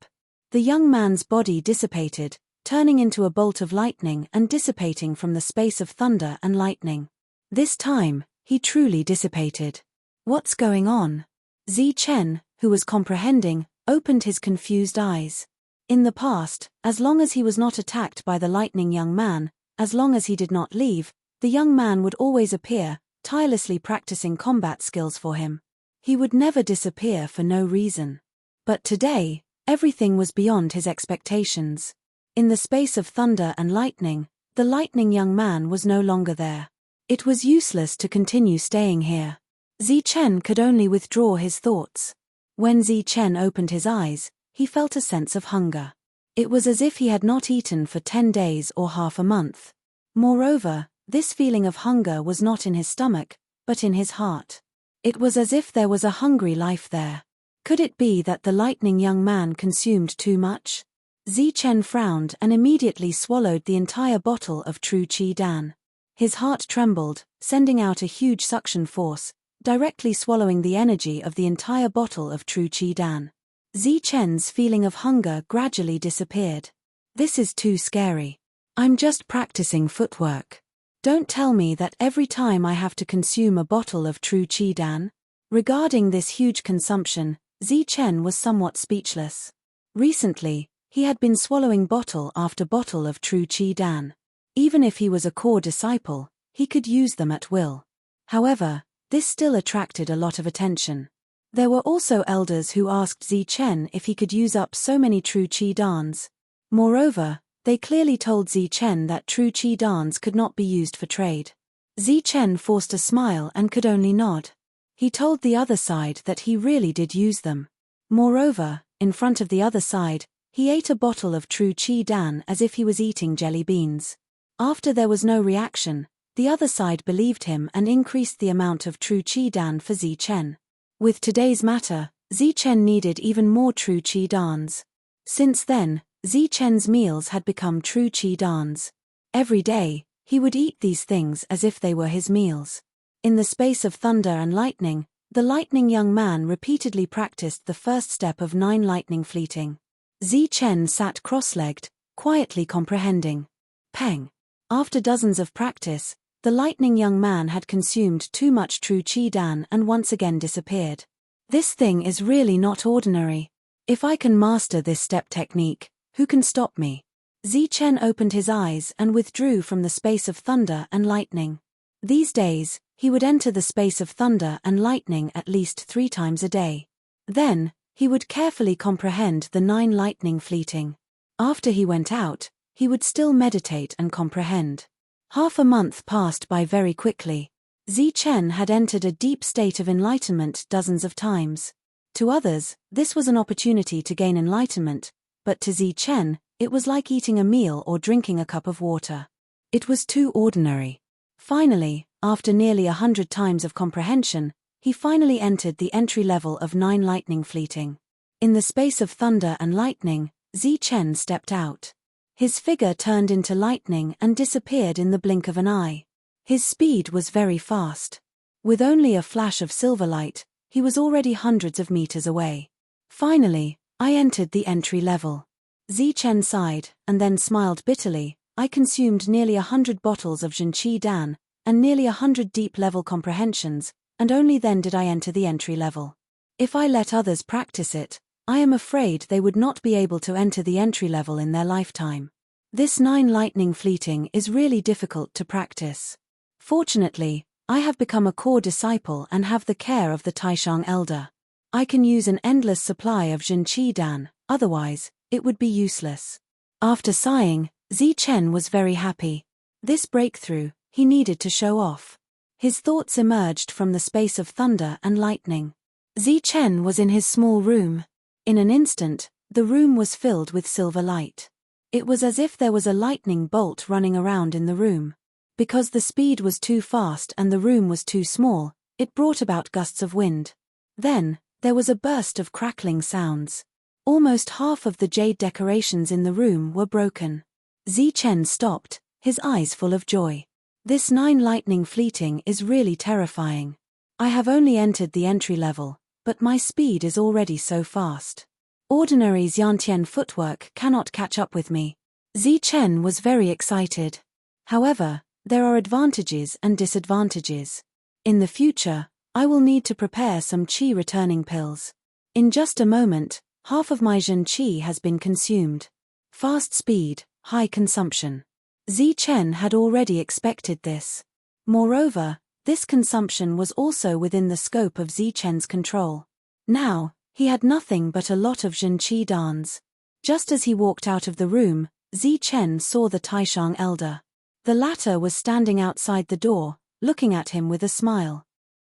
A: The young man's body dissipated, turning into a bolt of lightning and dissipating from the space of thunder and lightning. This time, he truly dissipated. What's going on? Zichen, who was comprehending, opened his confused eyes. In the past, as long as he was not attacked by the lightning young man, as long as he did not leave, the young man would always appear, tirelessly practicing combat skills for him. He would never disappear for no reason. But today, everything was beyond his expectations. In the space of thunder and lightning, the lightning young man was no longer there. It was useless to continue staying here. Zichen could only withdraw his thoughts. When Zichen opened his eyes, he felt a sense of hunger. It was as if he had not eaten for 10 days or half a month. Moreover, this feeling of hunger was not in his stomach, but in his heart. It was as if there was a hungry life there. Could it be that the lightning young man consumed too much? Zichen frowned and immediately swallowed the entire bottle of true Qi Dan. His heart trembled, sending out a huge suction force, directly swallowing the energy of the entire bottle of true Qi Dan. Zichen's feeling of hunger gradually disappeared. This is too scary. I'm just practicing footwork. Don't tell me that every time I have to consume a bottle of true Qi Dan. Regarding this huge consumption, Zichen was somewhat speechless. Recently, he had been swallowing bottle after bottle of true Qi Dan. Even if he was a core disciple, he could use them at will. However, this still attracted a lot of attention. There were also elders who asked Zichen if he could use up so many true qi dans. Moreover, they clearly told Zichen that true qi dans could not be used for trade. Zichen forced a smile and could only nod. He told the other side that he really did use them. Moreover, in front of the other side, he ate a bottle of true qi dan as if he was eating jelly beans. After there was no reaction, the other side believed him and increased the amount of true qi dan for Zichen. With today's matter, Zichen needed even more true qi dans. Since then, Zichen's meals had become true qi dans. Every day, he would eat these things as if they were his meals. In the space of thunder and lightning, the lightning young man repeatedly practiced the first step of 9 lightning fleeting. Zichen sat cross-legged, quietly comprehending. Peng. After dozens of practice, the lightning young man had consumed too much true qi dan and once again disappeared. This thing is really not ordinary. If I can master this step technique, who can stop me? Zichen opened his eyes and withdrew from the space of thunder and lightning. These days, he would enter the space of thunder and lightning at least 3 times a day. Then, he would carefully comprehend the 9 lightning fleeting. After he went out, he would still meditate and comprehend. Half a month passed by very quickly. Zichen had entered a deep state of enlightenment dozens of times. To others, this was an opportunity to gain enlightenment, but to Zichen, it was like eating a meal or drinking a cup of water. It was too ordinary. Finally, after nearly 100 times of comprehension, he finally entered the entry level of 9 lightning fleeting. In the space of thunder and lightning, Zichen stepped out. His figure turned into lightning and disappeared in the blink of an eye. His speed was very fast. With only a flash of silver light, he was already hundreds of meters away. Finally, I entered the entry level. Zichen sighed, and then smiled bitterly. I consumed nearly 100 bottles of Zhenqi Dan, and nearly 100 deep-level comprehensions, and only then did I enter the entry level. If I let others practice it, I am afraid they would not be able to enter the entry level in their lifetime. This 9 lightning fleeting is really difficult to practice. Fortunately, I have become a core disciple and have the care of the Taishang elder. I can use an endless supply of Zhenqi Dan, otherwise, it would be useless. After sighing, Zichen was very happy. This breakthrough, he needed to show off. His thoughts emerged from the space of thunder and lightning. Zichen was in his small room. In an instant, the room was filled with silver light. It was as if there was a lightning bolt running around in the room. Because the speed was too fast and the room was too small, it brought about gusts of wind. Then, there was a burst of crackling sounds. Almost half of the jade decorations in the room were broken. Zichen stopped, his eyes full of joy. This 9 lightning fleeting is really terrifying. I have only entered the entry level, but my speed is already so fast. Ordinary Xiantian footwork cannot catch up with me. Zichen was very excited. However, there are advantages and disadvantages. In the future, I will need to prepare some qi returning pills. In just a moment, half of my Zhen qi has been consumed. Fast speed, high consumption. Zichen had already expected this. Moreover, this consumption was also within the scope of Zichen's control. Now, he had nothing but a lot of Zhenqi dans. Just as he walked out of the room, Zichen saw the Taishang elder. The latter was standing outside the door, looking at him with a smile.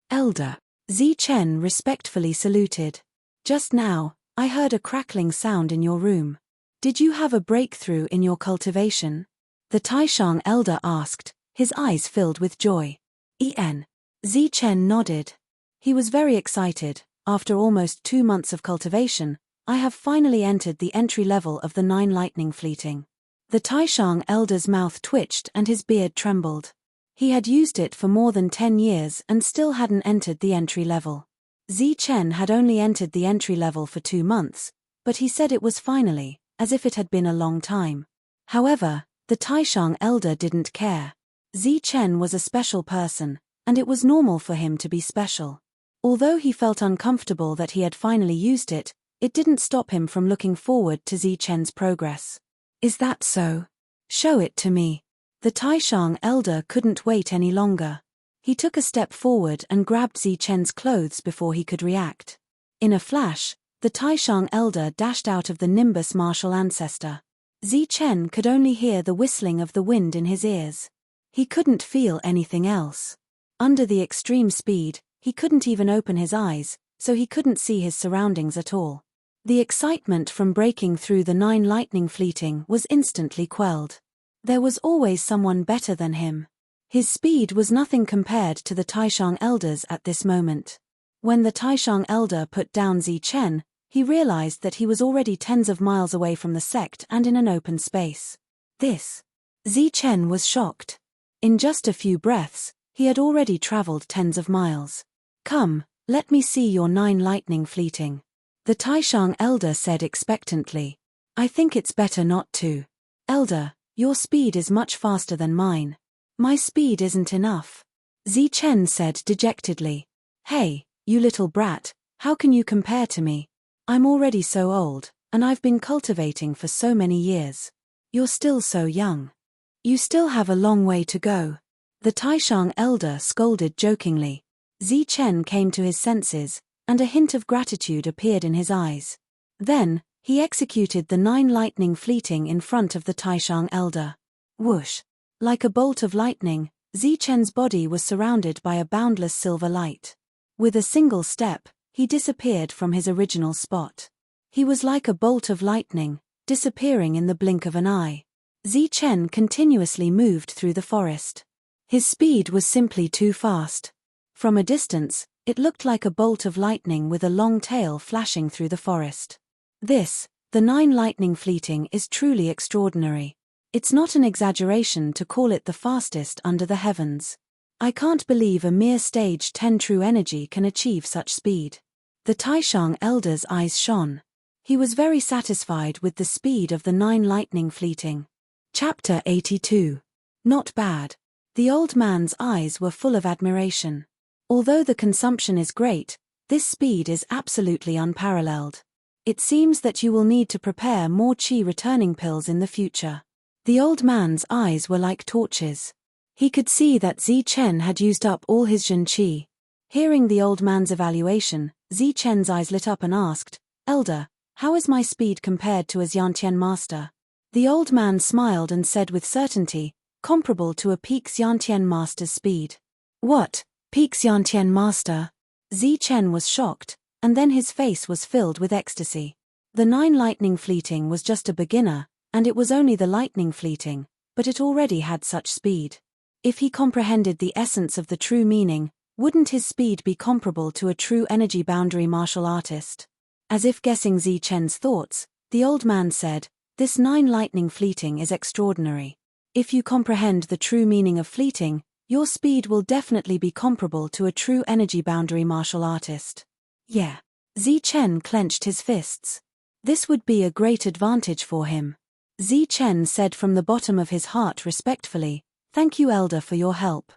A: Elder. Zichen respectfully saluted. Just now, I heard a crackling sound in your room. Did you have a breakthrough in your cultivation? The Taishang elder asked, his eyes filled with joy. Zichen nodded. He was very excited. After almost 2 months of cultivation, I have finally entered the entry level of the 9 lightning fleeting. The Taishang elder's mouth twitched and his beard trembled. He had used it for more than 10 years and still hadn't entered the entry level. Zichen had only entered the entry level for 2 months, but he said it was finally, as if it had been a long time. However, the Taishang elder didn't care. Zichen was a special person, and it was normal for him to be special. Although he felt uncomfortable that he had finally used it, it didn't stop him from looking forward to Zichen's progress. Is that so? Show it to me. The Taishang elder couldn't wait any longer. He took a step forward and grabbed Zi Chen's clothes before he could react. In a flash, the Taishang elder dashed out of the nimbus martial ancestor. Zi Chen could only hear the whistling of the wind in his ears. He couldn't feel anything else. Under the extreme speed, he couldn't even open his eyes, so he couldn't see his surroundings at all. The excitement from breaking through the 9 lightning fleeting was instantly quelled. There was always someone better than him. His speed was nothing compared to the Taishang elders at this moment. When the Taishang elder put down Zi Chen, he realized that he was already tens of miles away from the sect and in an open space. Zi Chen was shocked. In just a few breaths, he had already traveled tens of miles. "Come, let me see your 9 lightning fleeting," the Taishang elder said expectantly. "I think it's better not to. Elder, your speed is much faster than mine." "My speed isn't enough," Zi Chen said dejectedly. "Hey, you little brat, how can you compare to me? I'm already so old, and I've been cultivating for so many years. You're still so young. You still have a long way to go," the Taishang elder scolded jokingly. Zi Chen came to his senses, and a hint of gratitude appeared in his eyes. Then, he executed the 9 lightning fleeting in front of the Taishang elder. Whoosh! Like a bolt of lightning, Zi Chen's body was surrounded by a boundless silver light. With a single step, he disappeared from his original spot. He was like a bolt of lightning, disappearing in the blink of an eye. Zi Chen continuously moved through the forest. His speed was simply too fast. From a distance, it looked like a bolt of lightning with a long tail flashing through the forest. The 9 lightning fleeting is truly extraordinary. It's not an exaggeration to call it the fastest under the heavens. I can't believe a mere stage 10 true energy can achieve such speed. The Taishang elder's eyes shone. He was very satisfied with the speed of the 9 lightning fleeting. Chapter 82. Not bad. The old man's eyes were full of admiration. Although the consumption is great, this speed is absolutely unparalleled. It seems that you will need to prepare more qi returning pills in the future. The old man's eyes were like torches. He could see that Zi Chen had used up all his Zhen qi. Hearing the old man's evaluation, Zi Chen's eyes lit up and asked, "Elder, how is my speed compared to a Xiantian master?" The old man smiled and said with certainty, "Comparable to a peak Xiantian master's speed." "What? Peak Xiantian master?" Zi Chen was shocked, and then his face was filled with ecstasy. The 9 lightning fleeting was just a beginner, and it was only the lightning fleeting, but it already had such speed. If he comprehended the essence of the true meaning, wouldn't his speed be comparable to a true energy boundary martial artist? As if guessing Zi Chen's thoughts, the old man said, "This 9 lightning fleeting is extraordinary. If you comprehend the true meaning of fleeting, your speed will definitely be comparable to a true energy boundary martial artist." Yeah. Zi Chen clenched his fists. This would be a great advantage for him. Zi Chen said from the bottom of his heart respectfully, "Thank you, Elder, for your help.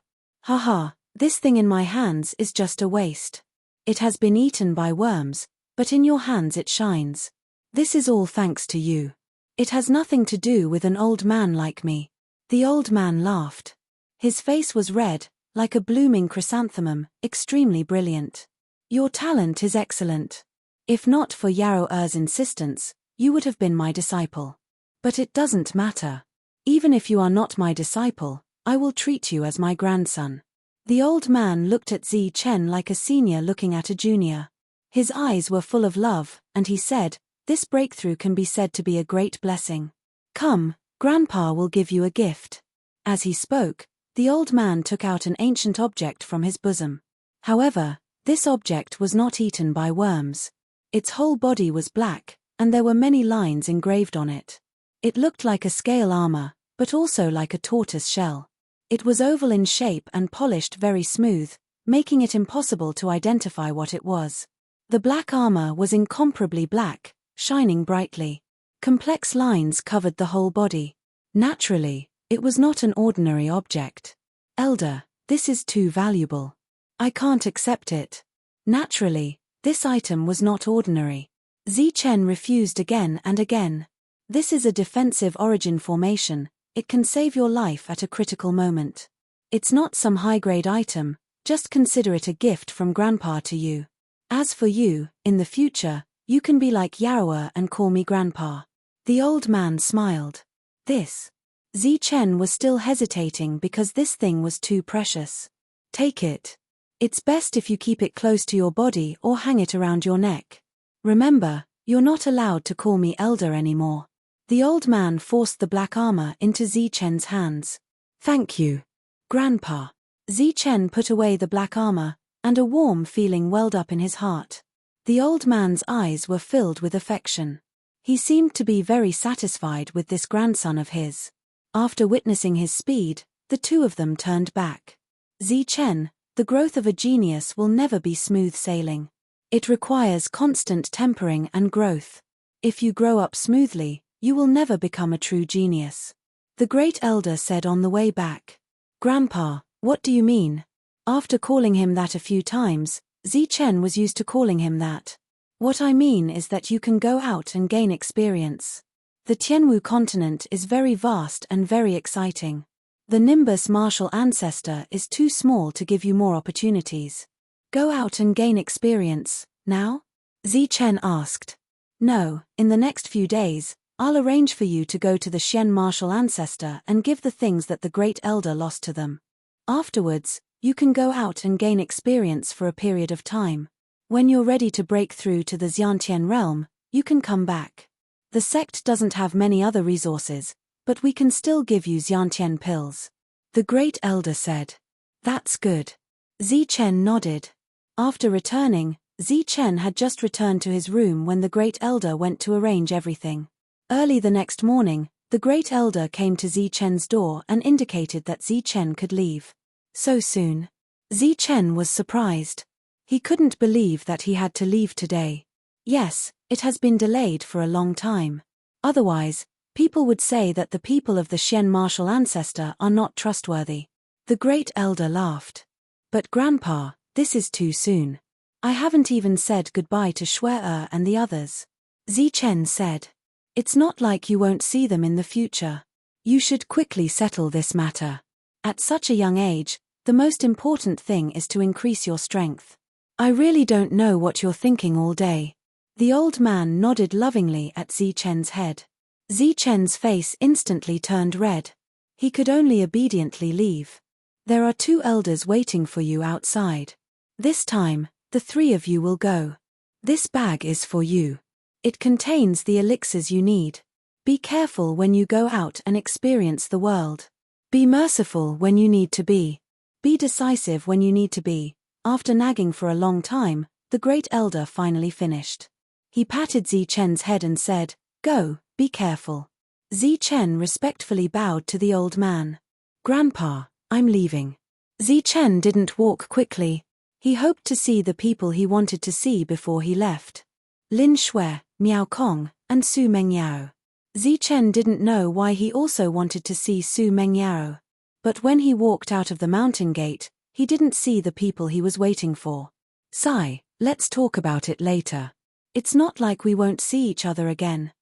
A: Haha, this thing in my hands is just a waste. It has been eaten by worms, but in your hands it shines. This is all thanks to you. It has nothing to do with an old man like me." The old man laughed. His face was red, like a blooming chrysanthemum, extremely brilliant. "Your talent is excellent. If not for Yarrow Er's insistence, you would have been my disciple. But it doesn't matter. Even if you are not my disciple, I will treat you as my grandson." The old man looked at Zi Chen like a senior looking at a junior. His eyes were full of love, and he said, "This breakthrough can be said to be a great blessing. Come, Grandpa will give you a gift." As he spoke, the old man took out an ancient object from his bosom. However, this object was not eaten by worms. Its whole body was black, and there were many lines engraved on it. It looked like a scale armor, but also like a tortoise shell. It was oval in shape and polished very smooth, making it impossible to identify what it was. The black armor was incomparably black, shining brightly. Complex lines covered the whole body. Naturally, it was not an ordinary object. "Elder, this is too valuable. I can't accept it." Naturally, this item was not ordinary. Zi Chen refused again and again. "This is a defensive origin formation, It can save your life at a critical moment. It's not some high-grade item, just consider it a gift from Grandpa to you. As for you, in the future, you can be like Yaoer and call me Grandpa. The old man smiled. This. Zichen was still hesitating because this thing was too precious. Take it. It's best if you keep it close to your body or hang it around your neck. Remember, you're not allowed to call me elder anymore. The old man forced the black armor into Zichen's hands. Thank you, Grandpa. Zichen put away the black armor, and a warm feeling welled up in his heart. The old man's eyes were filled with affection. He seemed to be very satisfied with this grandson of his. After witnessing his speed, the two of them turned back. Zichen, the growth of a genius will never be smooth sailing. It requires constant tempering and growth. If you grow up smoothly, you will never become a true genius. The great elder said on the way back. Grandpa, what do you mean? After calling him that a few times, Zichen was used to calling him that. What I mean is that you can go out and gain experience. The Tianwu continent is very vast and very exciting. The Nimbus martial ancestor is too small to give you more opportunities. Go out and gain experience, now? Zichen asked. No, in the next few days, I'll arrange for you to go to the Xian martial ancestor and give the things that the great elder lost to them. Afterwards, you can go out and gain experience for a period of time. When you're ready to break through to the Xiantian realm, you can come back. The sect doesn't have many other resources, but we can still give you Xiantian pills. The great elder said. That's good. Zichen nodded. After returning, Zichen had just returned to his room when the great elder went to arrange everything. Early the next morning, the great elder came to Zichen's door and indicated that Zichen could leave. So soon. Zichen was surprised. He couldn't believe that he had to leave today. Yes, it has been delayed for a long time. Otherwise, people would say that the people of the Xian martial ancestor are not trustworthy. The great elder laughed. But Grandpa, this is too soon. I haven't even said goodbye to Shuai and the others. Zichen said. It's not like you won't see them in the future. You should quickly settle this matter. At such a young age, the most important thing is to increase your strength. I really don't know what you're thinking all day. The old man nodded lovingly at Zichen's head. Zichen's face instantly turned red. He could only obediently leave. There are 2 elders waiting for you outside. This time, the 3 of you will go. This bag is for you. It contains the elixirs you need. Be careful when you go out and experience the world. Be merciful when you need to be. Be decisive when you need to be. After nagging for a long time, the great elder finally finished. He patted Zichen's head and said, Go, be careful. Zichen respectfully bowed to the old man. Grandpa, I'm leaving. Zichen didn't walk quickly. He hoped to see the people he wanted to see before he left. Lin Shui, Miao Kong, and Su Mengyao. Zichen didn't know why he also wanted to see Su Mengyao. But when he walked out of the mountain gate, he didn't see the people he was waiting for. Sai, let's talk about it later. It's not like we won't see each other again.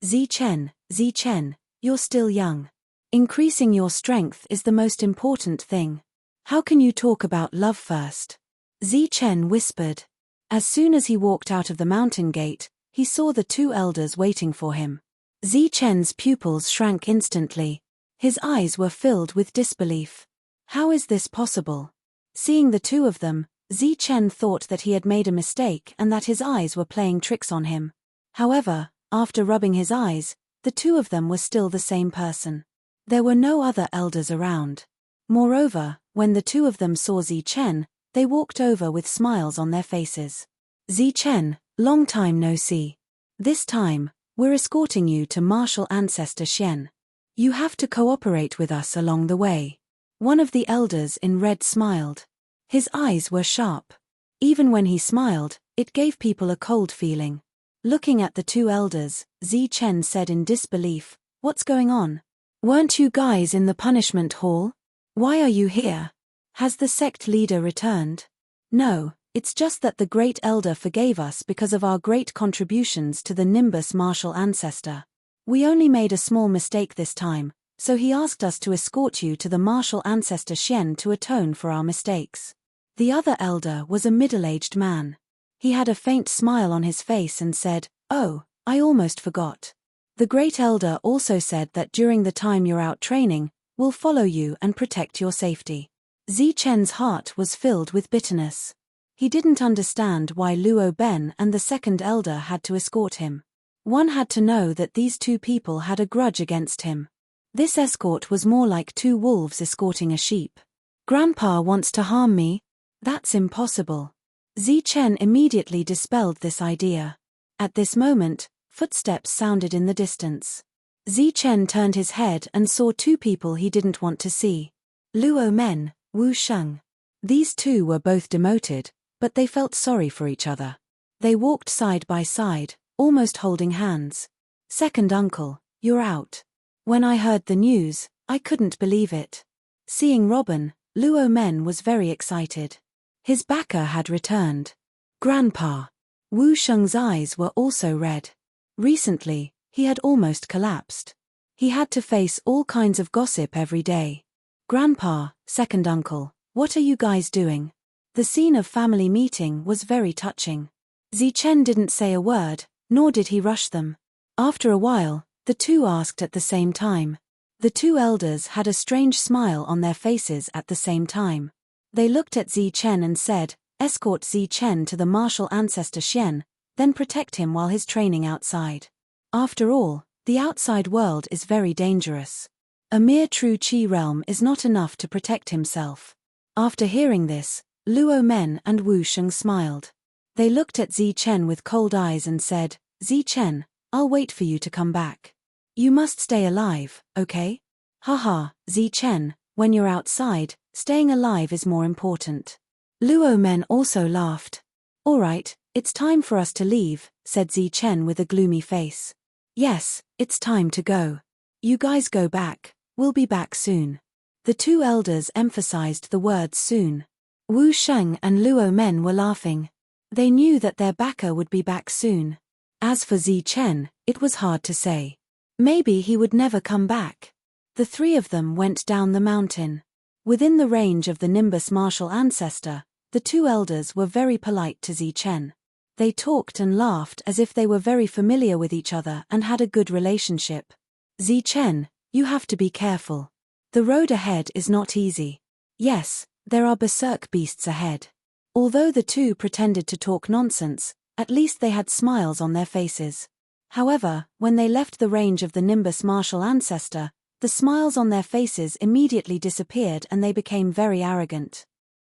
A: Zichen, you're still young. Increasing your strength is the most important thing. How can you talk about love first? Zichen whispered. As soon as he walked out of the mountain gate, he saw the 2 elders waiting for him. Zichen's pupils shrank instantly. His eyes were filled with disbelief. How is this possible? Seeing the 2 of them, Zichen thought that he had made a mistake and that his eyes were playing tricks on him. However, after rubbing his eyes, the 2 of them were still the same person. There were no other elders around. Moreover, when the 2 of them saw Zichen, they walked over with smiles on their faces. Zichen, long time no see. This time, we're escorting you to martial ancestor Xian. You have to cooperate with us along the way. One of the elders in red smiled. His eyes were sharp. Even when he smiled, it gave people a cold feeling. Looking at the 2 elders, Zichen said in disbelief, What's going on? Weren't you guys in the punishment hall? Why are you here? Has the sect leader returned? No, it's just that the great elder forgave us because of our great contributions to the Nimbus martial ancestor. We only made a small mistake this time, so he asked us to escort you to the martial ancestor Xian to atone for our mistakes. The other elder was a middle-aged man. He had a faint smile on his face and said, "Oh, I almost forgot. The great elder also said that during the time you're out training, we'll follow you and protect your safety." Zichen's heart was filled with bitterness. He didn't understand why Luo Ben and the second elder had to escort him. One had to know that these two people had a grudge against him. This escort was more like two wolves escorting a sheep. "Grandpa wants to harm me? That's impossible." Zichen immediately dispelled this idea. At this moment, footsteps sounded in the distance. Zichen turned his head and saw two people he didn't want to see. Luo Men, Wu Sheng. These two were both demoted, but they felt sorry for each other. They walked side by side, almost holding hands. "Second uncle, you're out." When I heard the news, I couldn't believe it. Seeing Robin, Luo Men was very excited. His backer had returned. "Grandpa." Wu Sheng's eyes were also red. Recently, he had almost collapsed. He had to face all kinds of gossip every day. "Grandpa, second uncle, what are you guys doing?" The scene of family meeting was very touching. Zichen didn't say a word, nor did he rush them. After a while, the two asked at the same time. The two elders had a strange smile on their faces at the same time. They looked at Zichen and said, "Escort Zichen to the martial ancestor Xian, then protect him while he's training outside. After all, the outside world is very dangerous. A mere true Qi realm is not enough to protect himself." After hearing this, Luo Men and Wu Sheng smiled. They looked at Zichen with cold eyes and said, "Zichen, I'll wait for you to come back. You must stay alive, okay? Haha, Zichen, when you're outside, staying alive is more important." Luo Men also laughed. "All right, it's time for us to leave," said Zichen with a gloomy face. "Yes, it's time to go. You guys go back, we'll be back soon." The two elders emphasized the words soon. Wu Sheng and Luo Men were laughing. They knew that their backer would be back soon. As for Zichen, it was hard to say. Maybe he would never come back. The three of them went down the mountain. Within the range of the Nimbus martial ancestor, the two elders were very polite to Zichen. They talked and laughed as if they were very familiar with each other and had a good relationship. "Zichen, you have to be careful. The road ahead is not easy. Yes, there are berserk beasts ahead." Although the two pretended to talk nonsense, at least they had smiles on their faces. However, when they left the range of the Nimbus martial ancestor, the smiles on their faces immediately disappeared and they became very arrogant.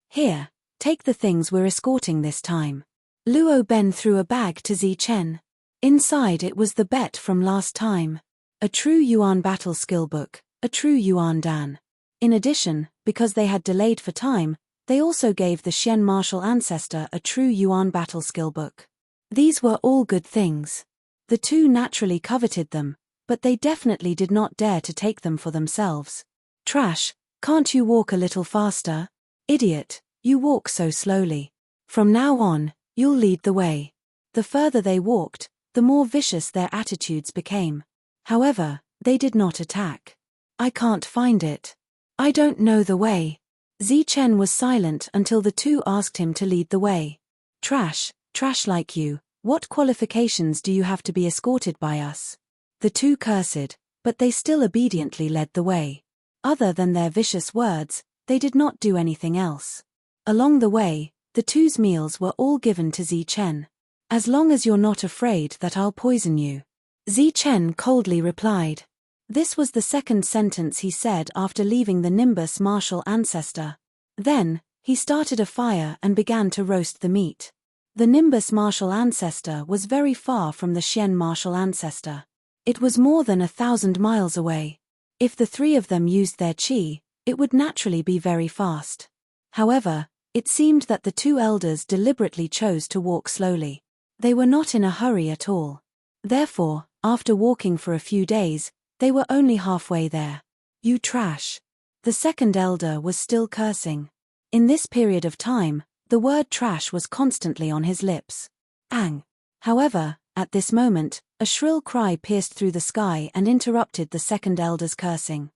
A: "Here, take the things we're escorting this time." Luo Ben threw a bag to Zichen. Inside it was the bet from last time. A true Yuan battle skill book, a true Yuan Dan. In addition, because they had delayed for time, they also gave the Xian martial ancestor a true Yuan battle skill book. These were all good things. The two naturally coveted them, but they definitely did not dare to take them for themselves. "Trash, can't you walk a little faster? Idiot, you walk so slowly. From now on, you'll lead the way." The further they walked, the more vicious their attitudes became. However, they did not attack. "I can't find it. I don't know the way." Zichen was silent until the two asked him to lead the way. "Trash, trash like you, what qualifications do you have to be escorted by us?" The two cursed, but they still obediently led the way. Other than their vicious words, they did not do anything else. Along the way, the two's meals were all given to Zichen. "As long as you're not afraid that I'll poison you," Zichen coldly replied. This was the second sentence he said after leaving the Nimbus martial ancestor. Then, he started a fire and began to roast the meat. The Nimbus martial ancestor was very far from the Xian martial ancestor. It was more than 1,000 miles away. If the three of them used their qi, it would naturally be very fast. However, it seemed that the two elders deliberately chose to walk slowly. They were not in a hurry at all. Therefore, after walking for a few days, they were only halfway there. "You trash." The second elder was still cursing. In this period of time, the word trash was constantly on his lips. Ang. However, at this moment, a shrill cry pierced through the sky and interrupted the second elder's cursing.